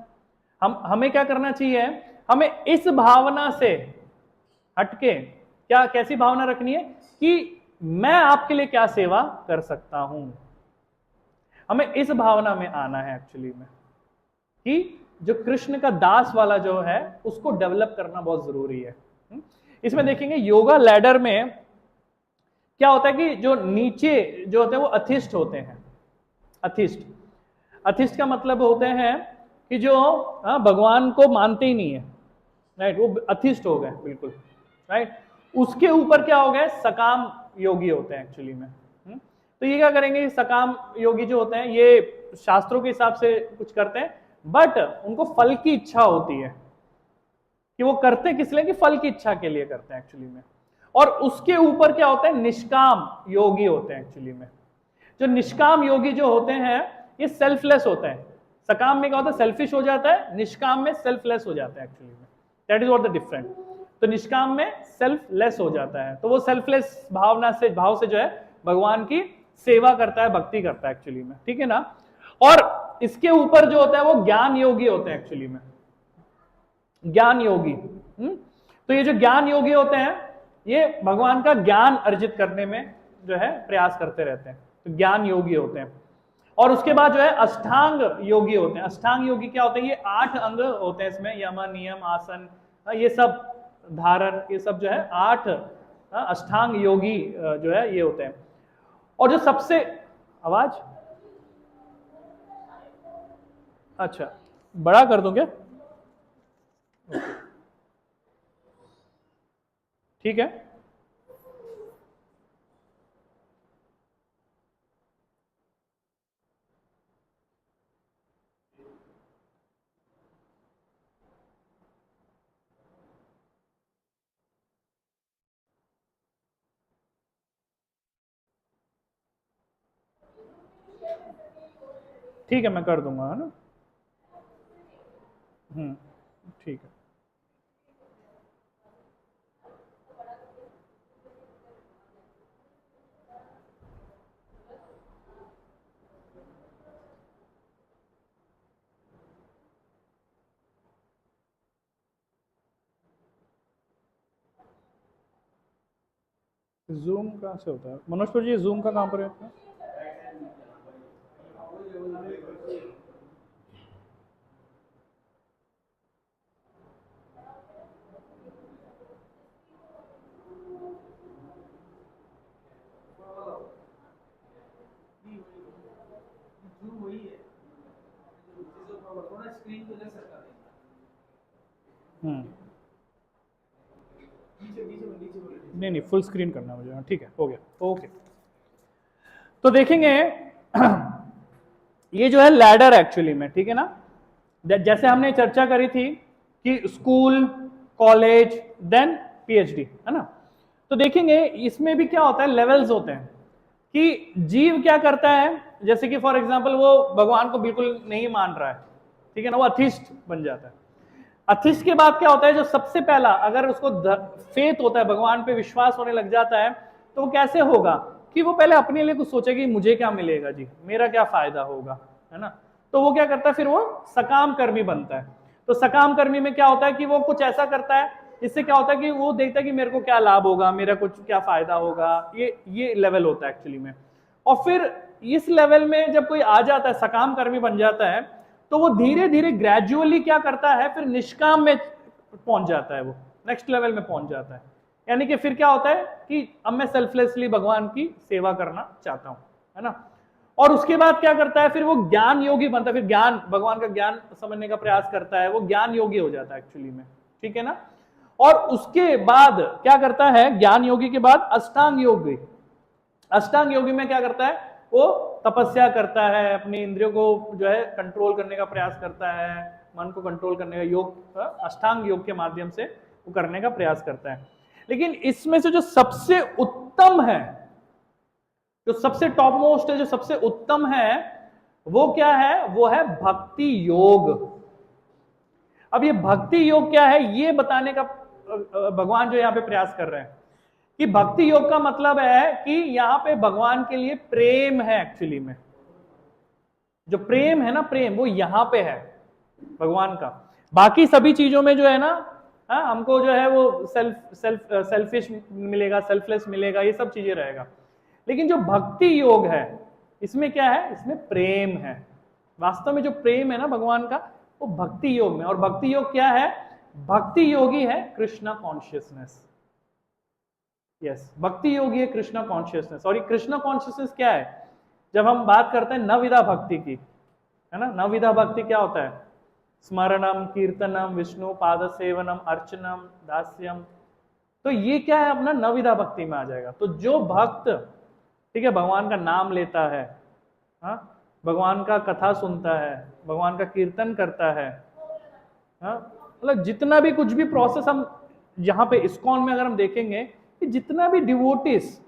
S1: हमें क्या करना चाहिए, हमें इस भावना से हटके क्या कैसी भावना रखनी है कि मैं आपके लिए क्या सेवा कर सकता हूं। हमें इस भावना में आना है एक्चुअली में कि जो कृष्ण का दास वाला जो है उसको डेवलप करना बहुत जरूरी है। इसमें देखेंगे योगा लैडर में क्या होता है कि जो नीचे जो होते हैं वो अथिष्ट होते हैं। अथिष्ट का मतलब होते हैं कि जो भगवान को मानते ही नहीं है, राइट, वो अथिष्ट हो गए बिल्कुल, राइट। उसके ऊपर क्या हो गए, सकाम योगी होते हैं एक्चुअली में। तो ये क्या करेंगे, सकाम योगी जो होते हैं ये शास्त्रों के हिसाब से कुछ करते हैं, बट उनको फल की इच्छा होती है कि वो करते किस लिए, कि फल की इच्छा के लिए करते हैं एक्चुअली में। और उसके ऊपर क्या होता है, निष्काम योगी होते हैं एक्चुअली में। जो निष्काम योगी जो होते हैं ये सेल्फलेस होते हैं। सकाम में क्या होता है, सेल्फिश हो जाता है, निष्काम में सेल्फलेस हो जाता है एक्चुअली में। That is what the difference. तो निष्काम में सेल्फलेस हो जाता है, तो वो सेल्फलेस भाव से जो है भगवान की सेवा करता है, भक्ति करता है एक्चुअली में, ठीक है ना। और इसके ऊपर जो होता है वो ज्ञान योगी होते हैं एक्चुअली में, ज्ञान योगी। तो ये जो ज्ञान योगी होते हैं ये भगवान का ज्ञान अर्जित करने में जो है प्रयास करते रहते हैं, तो ज्ञान योगी होते हैं। और उसके बाद जो है अष्टांग योगी होते हैं। अष्टांग योगी क्या होते हैं, ये 8 अंग होते हैं इसमें, यम नियम आसन ये सब धारण, ये सब जो है 8 अष्टांग योगी जो है ये होते हैं। और जो सबसे आवाज, अच्छा, बड़ा कर दूं क्या? ठीक है। ठीक है, मैं कर दूंगा, है ना। ठीक है। जूम कहाँ से होता है मनोज पर जी? जूम का कहाँ पर है?
S4: जूम वही है, थोड़ा स्क्रीन को इधर सरका देना,
S1: नहीं नहीं, फुल स्क्रीन करना है मुझे। हाँ ठीक है, हो गया, ओके। तो देखेंगे ये जो है लैडर एक्चुअली में, ठीक है ना। जैसे हमने चर्चा करी थी कि स्कूल, कॉलेज, देन पीएचडी, है ना। तो देखेंगे इसमें भी क्या होता है, लेवल्स होते हैं कि जीव क्या करता है। जैसे कि फॉर एग्जांपल वो भगवान को बिल्कुल नहीं मान रहा है, ठीक है ना, वो अथिस्ट बन जाता है। अथिस्ट के बाद क्या होता है, जो सबसे पहला अगर उसको फेथ होता है, भगवान पे विश्वास होने लग जाता है, तो वो कैसे होगा कि वो पहले अपने लिए कुछ सोचेगा कि मुझे क्या मिलेगा जी, मेरा क्या फायदा होगा, है ना। तो वो क्या करता है, फिर वो सकाम कर्मी बनता है। तो सकाम कर्मी में क्या होता है कि वो कुछ ऐसा करता है इससे क्या होता है कि वो देखता है कि मेरे को क्या लाभ होगा, मेरा कुछ क्या फायदा होगा। ये लेवल होता है एक्चुअली में। और फिर इस लेवल में जब कोई आ जाता है, सकाम कर्मी बन जाता है, तो वो धीरे धीरे ग्रेजुअली क्या करता है, फिर निष्काम में पहुंच जाता है, वो नेक्स्ट लेवल में पहुंच जाता है। यानी कि फिर क्या होता है कि अब मैं सेल्फलेसली भगवान की सेवा करना चाहता हूं, है ना। और उसके बाद क्या करता है, फिर वो ज्ञान योगी बनता है, फिर ज्ञान, भगवान का ज्ञान समझने का प्रयास करता है, वो ज्ञान योगी हो जाता है एक्चुअली में, ठीक है ना। और उसके बाद क्या करता है, ज्ञान योगी के बाद अष्टांग योगी। अष्टांग योगी में क्या करता है, वो तपस्या करता है, अपनी इंद्रियों को जो है कंट्रोल करने का प्रयास करता है, मन को कंट्रोल करने का योग, अष्टांग योग के माध्यम से वो करने का प्रयास करता है। लेकिन इसमें से जो सबसे उत्तम है, जो सबसे टॉप मोस्ट है, जो सबसे उत्तम है, वो क्या है, वो है भक्ति योग। अब ये भक्ति योग क्या है, ये बताने का भगवान जो यहां पे प्रयास कर रहे हैं कि भक्ति योग का मतलब है कि यहां पे भगवान के लिए प्रेम है। एक्चुअली में जो प्रेम है ना, प्रेम वो यहां पे है भगवान का। बाकी सभी चीजों में जो है ना, हमको जो है वो सेल्फिश मिलेगा, सेल्फलेस मिलेगा, ये सब चीजें रहेगा। लेकिन जो भक्ति योग है, इसमें क्या है, इसमें प्रेम है। वास्तव में जो प्रेम है ना भगवान का, वो भक्ति योग में। और भक्ति योग क्या है, भक्ति योगी है कृष्णा कॉन्शियसनेस। यस, भक्ति योगी है कृष्णा कॉन्शियसनेस। और ये कृष्णा कॉन्शियसनेस क्या है, जब हम बात करते हैं नवविधा भक्ति की, है ना। नवविधा भक्ति क्या होता है, स्मरणम, कीर्तनम, विष्णु पाद सेवनम, अर्चनम, दास्यम। तो ये क्या है, अपना नवविधा भक्ति में आ जाएगा। तो जो भक्त, ठीक है, भगवान का नाम लेता है, भगवान का कथा सुनता है, भगवान का कीर्तन करता है, मतलब जितना भी कुछ भी प्रोसेस हम यहाँ पे इस्कॉन में अगर हम देखेंगे कि जितना भी डिवोटिस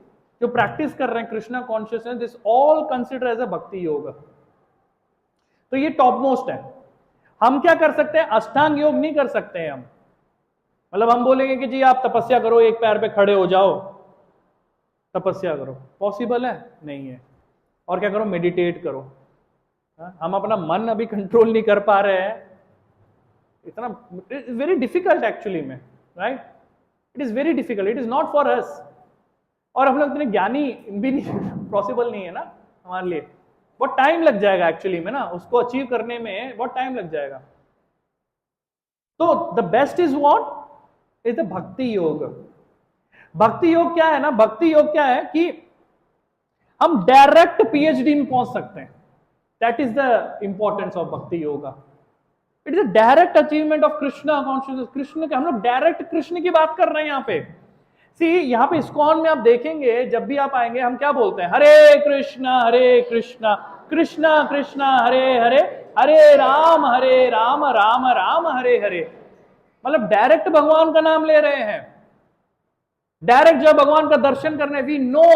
S1: जो प्रैक्टिस कर रहे हैं Krishna consciousness, this all consider as a bhakti yoga. तो ये टॉप मोस्ट है। हम क्या कर सकते हैं, अष्टांग योग नहीं कर सकते हैं हम। मतलब हम बोलेंगे कि जी आप तपस्या करो, एक पैर पे खड़े हो जाओ, तपस्या करो, पॉसिबल है नहीं है। और क्या करो, मेडिटेट करो। हम अपना मन अभी कंट्रोल नहीं कर पा रहे हैं, इतना वेरी डिफिकल्ट एक्चुअली में, right. It is very difficult, it is not for us. और हम लोग इतने ज्ञानी भी नहीं, पॉसिबल नहीं है ना हमारे लिए। बहुत टाइम लग जाएगा एक्चुअली में ना, उसको अचीव करने में बहुत टाइम लग जाएगा। तो the best is what, is the भक्ति योग। भक्ति योग क्या है ना, भक्ति योग क्या है कि हम डायरेक्ट पीएचडी में पहुंच सकते हैं। That is the importance of bhakti yoga. It is a direct achievement of Krishna consciousness. Krishna के हम लोग डायरेक्ट कृष्ण की बात कर रहे हैं यहाँ पे। सी यहाँ पे इस्कॉन में आप देखेंगे, जब भी आप आएंगे हम क्या बोलते हैं, हरे कृष्णा कृष्णा कृष्णा हरे हरे, हरे राम राम राम हरे हरे। मतलब डायरेक्ट भगवान का नाम ले रहे हैं। डायरेक्ट जब भगवान का दर्शन करने, वी नो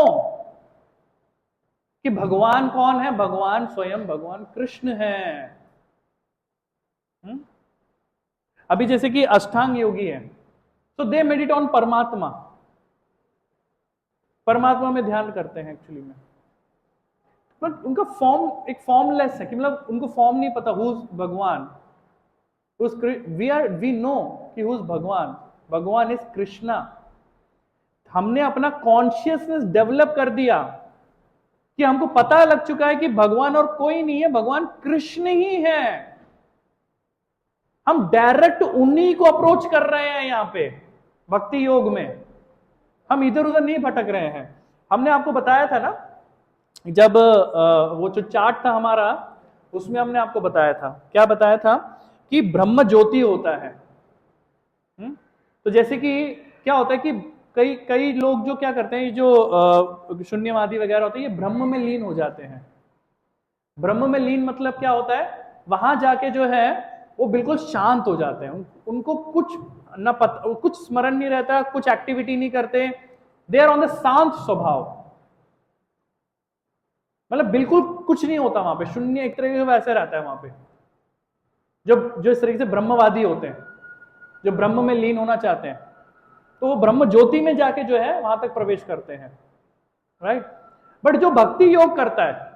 S1: कि भगवान कौन है, भगवान स्वयं भगवान कृष्ण है। अभी जैसे कि अष्टांग योगी है, तो दे मेडिटेट ऑन परमात्मा, परमात्मा में ध्यान करते हैं एक्चुअली में। बट उनका फॉर्म एक फॉर्मलेस है, कि मतलब उनको फॉर्म नहीं पता हु इज भगवान। वी नो कि हु इज भगवान, भगवान इज कृष्णा। हमने अपना कॉन्शियसनेस डेवलप कर दिया कि हमको पता लग चुका है कि भगवान और कोई नहीं है, भगवान कृष्ण ही है। हम डायरेक्ट उन्हीं को अप्रोच कर रहे हैं यहाँ पे भक्ति योग में, हम इधर उधर नहीं भटक रहे हैं। हमने आपको बताया था ना, जब वो जो चार्ट था हमारा, उसमें हमने आपको बताया था, क्या बताया था कि ब्रह्म ज्योति होता है। तो जैसे कि क्या होता है कि कई लोग जो क्या करते हैं, जो शून्यवादी वगैरह होते हैं, ये ब्रह्म में लीन हो जाते हैं। ब्रह्म में लीन मतलब क्या होता है, वहां जाके जो है वो बिल्कुल शांत हो जाते हैं। उनको कुछ न पता, कुछ स्मरण नहीं रहता, कुछ एक्टिविटी नहीं करते, दे आर ऑन द शांत स्वभाव। मतलब बिल्कुल कुछ नहीं होता वहां पे, शून्य एक तरीके से वैसे रहता है वहां पे। जो इस तरीके से ब्रह्मवादी होते हैं, जो ब्रह्म में लीन होना चाहते हैं, तो वो ब्रह्म ज्योति में जाके जो है वहां तक प्रवेश करते हैं, राइट। बट जो भक्ति योग करता है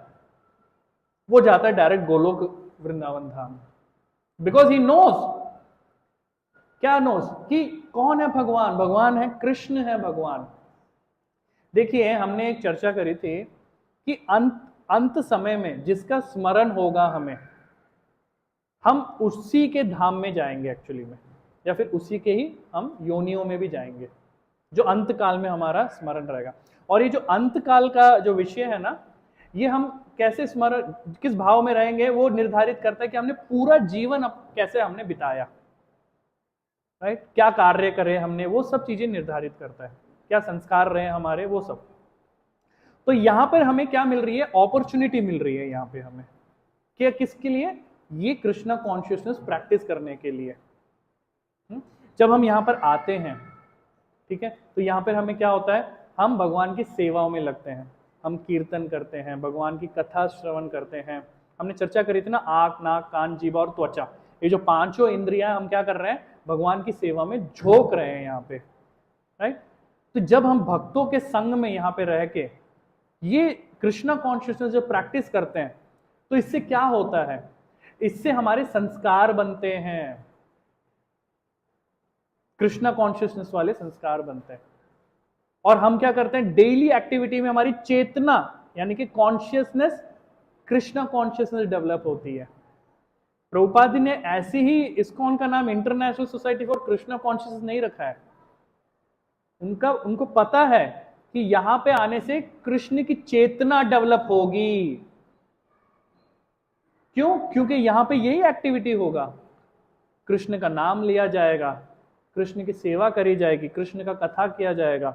S1: वो जाता है direct Golok Vrindavan Dham, because he knows, क्या नोज, कि कौन है भगवान, भगवान है कृष्ण है भगवान। देखिए हमने एक चर्चा करी थी कि अंत समय में जिसका स्मरण होगा हमें, हम उसी के धाम में जाएंगे एक्चुअली में, या फिर उसी के ही हम योनियों में भी जाएंगे, जो अंत काल में हमारा स्मरण रहेगा। और ये जो अंत काल का जो विषय है ना, ये हम कैसे स्मरण, किस भाव में रहेंगे, वो निर्धारित करता है कि हमने पूरा जीवन कैसे हमने बिताया, राइट, क्या कार्य करे हमने, वो सब चीजें निर्धारित करता है, क्या संस्कार रहे हमारे, वो सब। तो यहां पर हमें क्या मिल रही है, अपॉर्चुनिटी मिल रही है यहाँ पे हमें, क्या, किसके लिए, ये कृष्णा कॉन्शियसनेस प्रैक्टिस करने के लिए। जब हम यहाँ पर आते हैं, ठीक है, तो यहाँ पर हमें क्या होता है, हम भगवान की सेवाओं में लगते हैं, हम कीर्तन करते हैं, भगवान की कथा श्रवण करते हैं। हमने चर्चा करी थी ना, आंख, नाक, कान, जीभ और त्वचा, ये जो पांचों इंद्रियां, हम क्या कर रहे हैं, भगवान की सेवा में झोंक रहे हैं यहाँ पे, राइट। तो जब हम भक्तों के संग में यहाँ पे रह के ये कृष्णा कॉन्शियसनेस जो प्रैक्टिस करते हैं, तो इससे क्या होता है, इससे हमारे संस्कार बनते हैं, कृष्णा कॉन्शियसनेस वाले संस्कार बनते हैं। और हम क्या करते हैं, डेली एक्टिविटी में हमारी चेतना यानी कि कॉन्शियसनेस, कृष्णा कॉन्शियसनेस डेवलप होती है। प्रभुपाद जी ने ऐसे ही इस्कॉन का नाम international society for Krishna consciousness नहीं रखा है। उनको पता है कि यहां पे आने से कृष्ण की चेतना डेवलप होगी। क्यों? क्योंकि यहां पे यही एक्टिविटी होगा, कृष्ण का नाम लिया जाएगा, कृष्ण की सेवा करी जाएगी, कृष्ण का कथा किया जाएगा,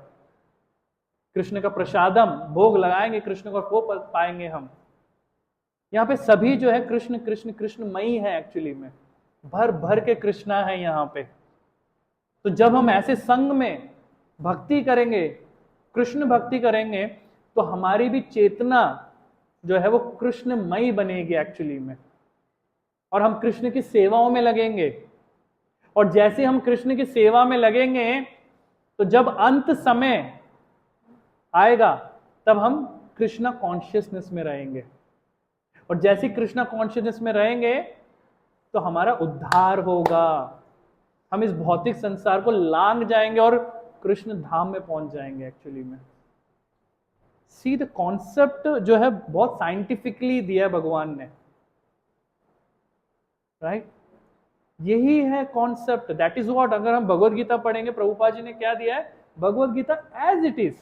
S1: कृष्ण का प्रसादम भोग लगाएंगे, कृष्ण को वो पाएंगे हम। यहाँ पे सभी जो है कृष्ण कृष्ण कृष्णमयी है एक्चुअली में, भर भर के कृष्णा है यहाँ पे। तो जब हम ऐसे संग में भक्ति करेंगे, कृष्ण भक्ति करेंगे, तो हमारी भी चेतना जो है वो कृष्णमयी बनेगी एक्चुअली में, और हम कृष्ण की सेवाओं में लगेंगे। और जैसे हम कृष्ण की सेवा में लगेंगे, तो जब अंत समय आएगा तब हम कृष्णा कॉन्शियसनेस में रहेंगे, और जैसे कृष्णा कॉन्शियसनेस में रहेंगे तो हमारा उद्धार होगा, हम इस भौतिक संसार को लांग जाएंगे और कृष्ण धाम में पहुंच जाएंगे एक्चुअली में। सी द कॉन्सेप्ट जो है बहुत साइंटिफिकली दिया है भगवान ने, राइट। यही है कॉन्सेप्ट, दैट इज व्हाट। अगर हम भगवद गीता पढ़ेंगे, प्रभुपाद जी ने क्या दिया है, Bhagavad Gita as it is.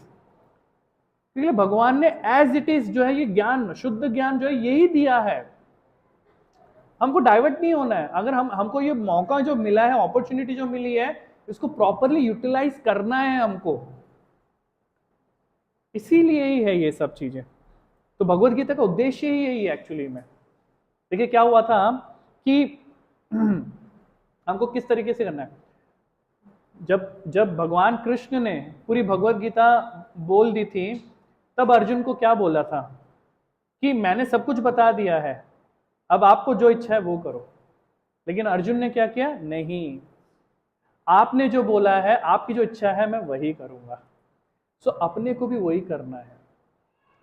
S1: इसलिए भगवान ने एज इट इज जो है ये ज्ञान, शुद्ध ज्ञान जो है यही दिया है। हमको डाइवर्ट नहीं होना है। अगर हमको ये मौका जो मिला है, अपॉर्चुनिटी जो मिली है, इसको प्रॉपरली यूटिलाइज करना है हमको, इसीलिए ही है ये सब चीजें। तो भगवत गीता का उद्देश्य ही यही है एक्चुअली में। देखिए क्या हुआ था कि हमको किस तरीके से करना है। जब भगवान कृष्ण ने पूरी भगवत गीता बोल दी थी, तब अर्जुन को क्या बोला था कि मैंने सब कुछ बता दिया है, अब आपको जो इच्छा है वो करो। लेकिन अर्जुन ने क्या किया, नहीं, आपने जो बोला है, आपकी जो इच्छा है, मैं वही करूंगा। सो अपने को भी वही करना है।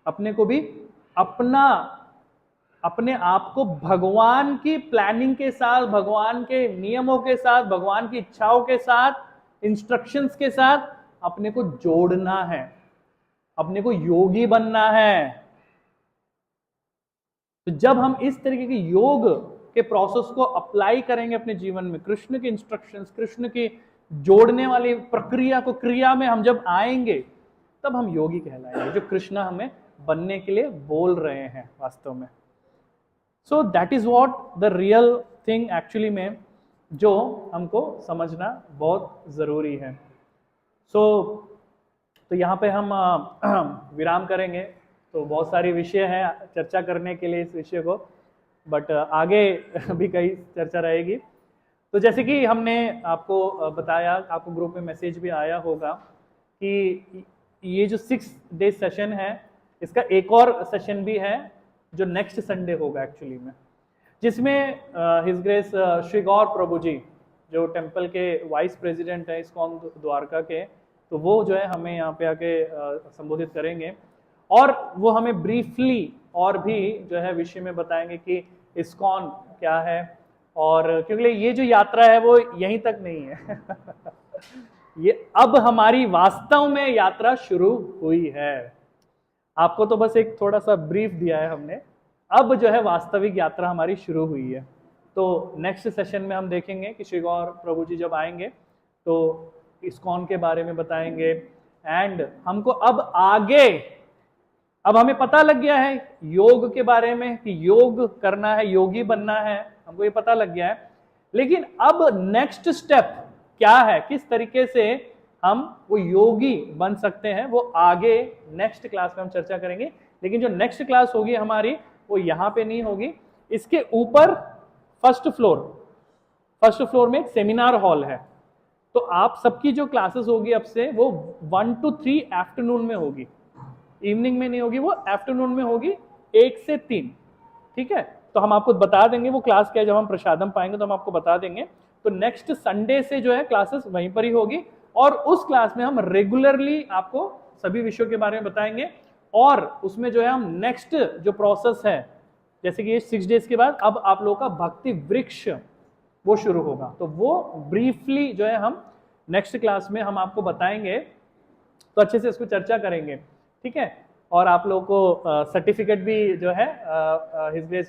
S1: अपने को भी अपने आप को भगवान की प्लानिंग के साथ, भगवान के नियमों के साथ, भगवान की इच्छाओं के साथ, इंस्ट्रक्शंस के साथ अपने को जोड़ना है, अपने को योगी बनना है। तो जब हम इस तरीके के योग के प्रोसेस को अप्लाई करेंगे अपने जीवन में, कृष्ण के इंस्ट्रक्शंस, कृष्ण की जोड़ने वाली प्रक्रिया को क्रिया में हम जब आएंगे, तब हम योगी कहलाएंगे, जो कृष्ण हमें बनने के लिए बोल रहे हैं वास्तव में। सो that is what the real thing actually में, जो हमको समझना बहुत जरूरी है। तो यहाँ पे हम विराम करेंगे। तो बहुत सारी विषय हैं चर्चा करने के लिए इस विषय को, बट आगे भी कई चर्चा रहेगी। तो जैसे कि हमने आपको बताया, आपको ग्रुप में मैसेज भी आया होगा कि ये जो 6 डे सेशन है, इसका एक और सेशन भी है जो नेक्स्ट संडे होगा एक्चुअली में, जिसमें हिज ग्रेस श्री गौर प्रभु जी, जो टेम्पल के वाइस प्रेसिडेंट है इस्कॉन द्वारका के, तो वो जो है हमें यहाँ पे आके संबोधित करेंगे, और वो हमें ब्रीफली और भी जो है विषय में बताएंगे कि इस्कॉन क्या है। और क्योंकि ये जो यात्रा है वो यहीं तक नहीं है ये अब हमारी वास्तव में यात्रा शुरू हुई है। आपको तो बस एक थोड़ा सा ब्रीफ दिया है हमने, अब जो है वास्तविक यात्रा हमारी शुरू हुई है। तो नेक्स्ट सेशन में हम देखेंगे कि श्री गौर प्रभु जी जब आएंगे तो इस्कॉन के बारे में बताएंगे, एंड हमको अब आगे, अब हमें पता लग गया है योग के बारे में कि योग करना है, योगी बनना है, हमको ये पता लग गया है। लेकिन अब नेक्स्ट स्टेप क्या है, किस तरीके से हम वो योगी बन सकते हैं, वो आगे नेक्स्ट क्लास में हम चर्चा करेंगे। लेकिन जो नेक्स्ट क्लास होगी हमारी, वो यहाँ पे नहीं होगी, इसके ऊपर फर्स्ट फ्लोर में एक सेमिनार हॉल है। तो आप सबकी जो क्लासेस होगी अब से, वो 1 to 3 आफ्टरनून में होगी, इवनिंग में नहीं होगी, वो आफ्टरनून में होगी 1 से 3। ठीक है, तो हम आपको बता देंगे वो क्लास क्या है, जब हम प्रसादम पाएंगे तो हम आपको बता देंगे। तो नेक्स्ट संडे से जो है क्लासेस वहीं पर ही होगी, और उस क्लास में हम रेगुलरली आपको सभी विषयों के बारे में बताएंगे, और उसमें जो है हम नेक्स्ट जो प्रोसेस है, जैसे कि ये 6 डेज के बाद अब आप लोगों का भक्ति वृक्ष वो शुरू होगा, तो वो ब्रीफली जो है हम नेक्स्ट क्लास में हम आपको बताएंगे, तो अच्छे से इसको चर्चा करेंगे। ठीक है, और आप लोगों को सर्टिफिकेट भी जो है हिज ग्रेस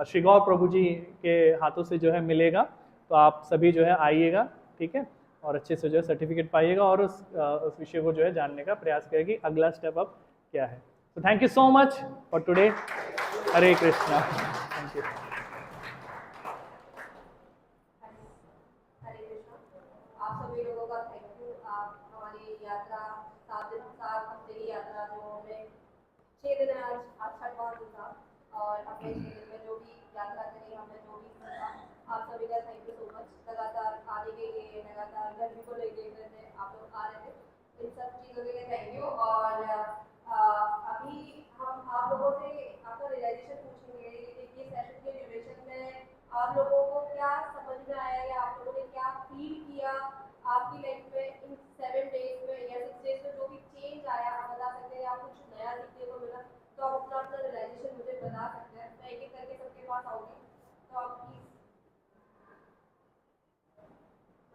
S1: श्री गौर प्रभु जी के हाथों से जो है मिलेगा, तो आप सभी जो है आइएगा। ठीक है, और अच्छे से जो है सर्टिफिकेट पाइएगा, और उस विषय को जो है जानने का प्रयास करेगी अगला स्टेप अब क्या है। तो thank you so much for today. Hare Krishna. Thank you.
S3: Hare Krishna. आप सभी लोगों का थैंक यू। आप हमारी यात्रा 7 हफ्ते की यात्रा, जो हमने 6 दिन आज 6वां दिन था, और अपने 6 दिन में जो भी यात्रा करी, हमने जो भी सीखा, आप सभी का थैंक यू सो मच। लगातार आने के लिए, लगातार गर्मी को लेकर आप लोग आ रहे थे, इन सब चीज़ों के लिए थैंक यू। और अभी हम आप लोगों से आपका रियलाइजेशन पूछेंगे कि ये सेशन के ड्यूरेशन में आप लोगों को क्या समझ में आया, या आप लोगों ने क्या फील किया आपकी लाइफ में इन 7 डेज में या 6 डेज में, जो भी चेंज आया आप बता सकते हैं, या कुछ नया सीखने को मिला, तो आप अपना अपना रियलाइजेशन मुझे बता सकते हैं। मैं एक एक करके सबके पास आऊँगी, तो आप प्लीज़।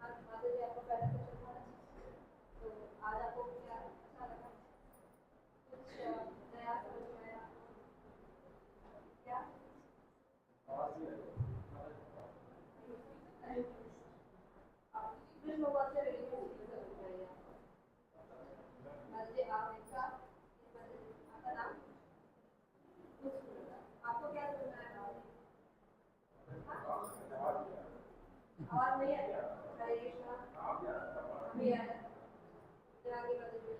S3: माता जी, आपका पहला सेशन था, तो आज आपको क्या अच्छा लगा, कुछ नया समझ में आया क्या? और भैया हरे कृष्णा भैया इधर आगे कर दीजिए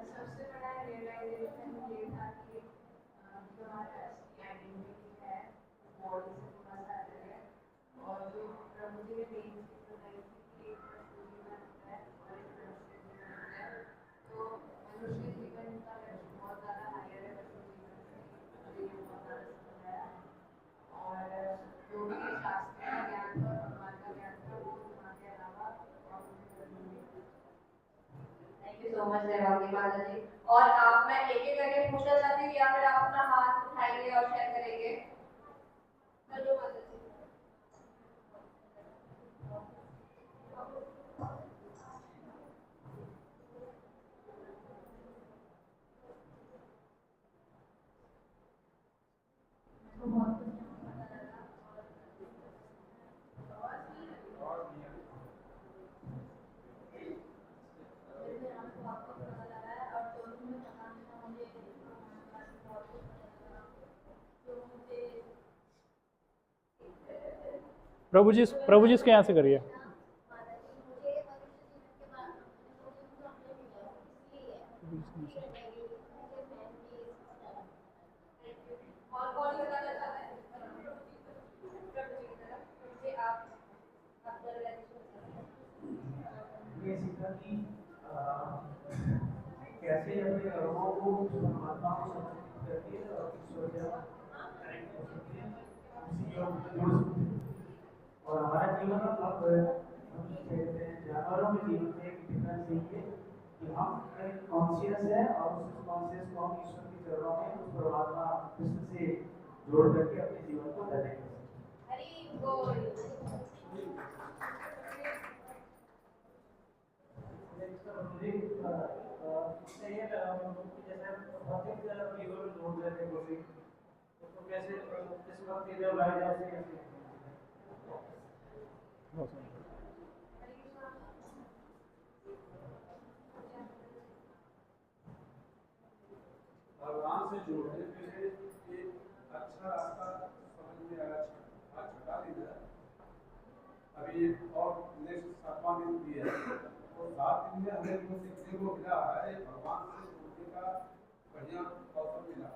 S5: सबसे बड़ा रियलाइजेशन ये था कि जो हमारा असली आइडेंटिटी है बॉडी से थोड़ा सा अलग है और जो प्रभु जी ने मेन चीज बताई थी कि एक रसूली जीवन होता है और एक मनुष्य जीवन होता है। तो मनुष्य जीवन का लक्ष्य बहुत ज़्यादा हायर है रसूली जीवन से, मुझे ये बहुत ज़्यादा समझ आया। और जो भी शास्त्र का ज्ञान था और भगवान का ज्ञान था वो वहाँ के अलावा और मुझे करनी नहीं।
S3: Thank you so much Devangi माता जी। और आप मैं एक एक करके पूछना चाहती हूँ या फिर आप अपना हाथ उठाएंगे और शेयर करेंगे। हेलो माता जी। तो बहुत कुछ पता लगा और मेरे आपको बहुत कुछ पता लगा है और जो भी मैं बताना चाहूँ मुझे बहुत कुछ पता लगा जो मुझे
S1: प्रभु जी इसके यहाँ से करिए।
S3: और कौन बताना चाहता है प्रभु जी की तरफ मुझे आप अपना
S4: ये सीखा कि कैसे अपने कर्मों को परमात्मा को समर्पित करके और ईश्वर से कनेक्ट कर सकते हैं, उसी योग में जुड़ सकते हैं। और हमारा जीवन अब हम कहते हैं जानवरों के जीवन में एक डिफरेंस यही है कि हम एक कॉन्शियस है और उस कॉन्शियस को हम ईश्वर के चरणों में उस परमात्मा कृष्ण से जोड़ करके अपने जीवन को धन्य कर सकते हैं।
S3: हरि बोल।
S4: मुझे ये लगा कि जैसे भौतिक जीवन में जोड़ देते हैं कोई तो कैसे इस वक्त ये जब लाए जाते हैं
S8: भगवान से जोड़ने के लिए एक अच्छा रास्ता समझ में आया। आज छठा दिन है, अभी और नेक्स्ट 7वां दिन भी है, तो 7 दिन में हमें जो सीखने को मिला है भगवान से जुड़ने का बढ़िया अवसर मिला।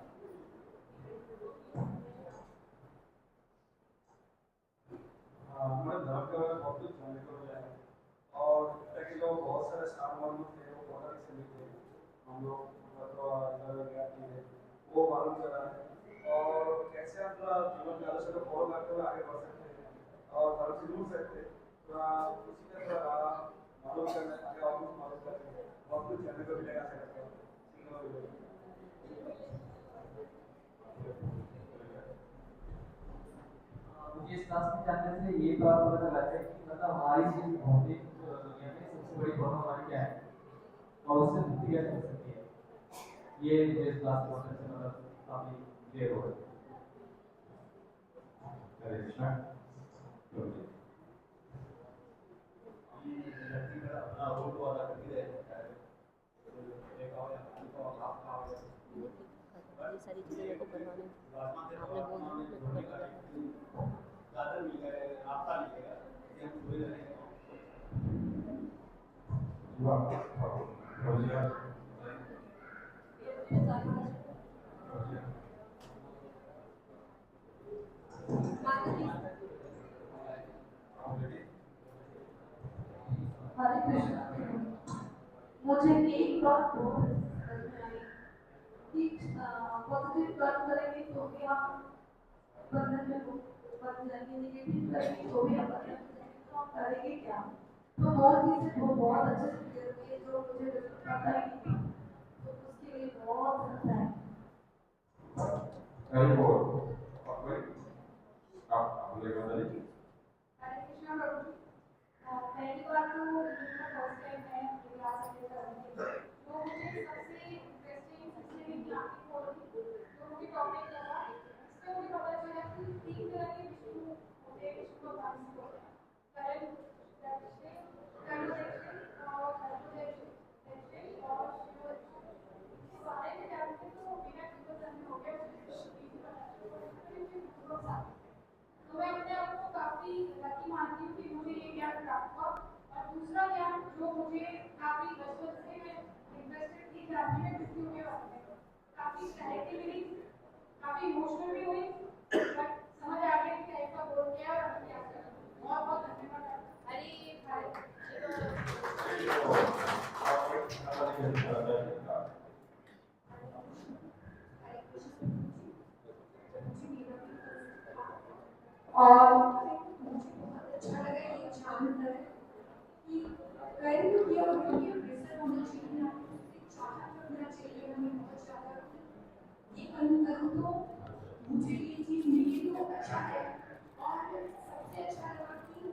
S8: हमारे धर्म के बारे में बहुत कुछ जानने को मिला है और कि जो बहुत सारे सामान थे वो बहुत अच्छे मिले हम लोग वो मालूम करा है और कैसे अपना जीवन में आदर्श को फॉलो करते हुए आगे बढ़ सकते हैं और धर्म से जुड़ सकते हैं। तो उसी का थोड़ा मालूम करने आगे और कुछ मालूम करते हैं बहुत कुछ जानने को मिलेगा सीखने को मिलेगा।
S2: मुझे इस क्लास में जानने से ये बात पता चला है कि मतलब हमारी इस भौतिक दुनिया में सबसे बड़ी प्रॉब्लम हमारी क्या है और उससे मुक्ति कैसे हो सकती है, ये मुझे इस क्लास में से मतलब काफी क्लियर हो गया। हरे कृष्णा।
S8: अपना रोल को अदा करके रहता है
S9: ये सारी चीज़ें मेरे को करवाने आपने बोल दिया मेरे को करवाना।
S8: गाजर मिलेगा, नाश्ता मिलेगा, ये हम पूरे रहेंगे।
S3: हरे कृष्ण। मुझे एक बात बहुत समझ में आई कि पॉजिटिव कर्म करेंगे तो भी हम बंधन में बंध जाएंगे, नेगेटिव करेंगे तो भी हम बंधन में जाएंगे, तो हम करेंगे क्या? तो वो चीज़ें वो बहुत अच्छे से क्लियर हुई है जो मुझे पता ही नहीं था, तो उसके लिए बहुत धन्यवाद।
S8: हरे बोल। और कोई आप बोलेगा नहीं?
S3: हरे कृष्णा प्रभु जी। पहली बात तो फर्स्ट टाइम है क्लास अटेंड करने के लिए, तो मुझे सबसे इंटरेस्टिंग इसलिए कि आपकी पॉलिसी जो मुझे टॉपिक लगा इससे मुझे पता चला कि 3 तरह के विष्णु होते हैं, विष्णु भगवान से होते हैं, करण दृष्टि, कर्म दृष्टि और अल्प दृष्टि दूसरा ज्ञान जो मुझे काफी बचपन से मैं इंटरेस्टेड थी जानने में किसी के बारे में, काफी क्लैरिटी मिली, काफी इमोशनल भी हुई, बट समझ आ गया कि लाइफ का गोल क्या है और हमें क्या करना है। बहुत बहुत धन्यवाद। अरे भाई और मुझे बहुत अच्छा लगा ये जानकर कि कर्म की और योग्य प्रेशर होना चाहिए ना, चाहत होना चाहिए हमें बहुत ज्यादा। ये कर्म करूँ तो मुझे ये चीज मिली तो अच्छा है। और सबसे अच्छा लगा कि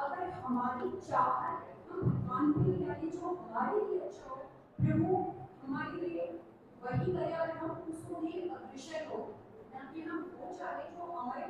S3: अगर हमारी चाहत हम भगवान पे लगाए जो हमारे लिए अच्छा हो, प्रभु हमारे लिए वही करे और हम उसको लिए अग्रसर हो, ना कि हम वो चाहे जो हमारे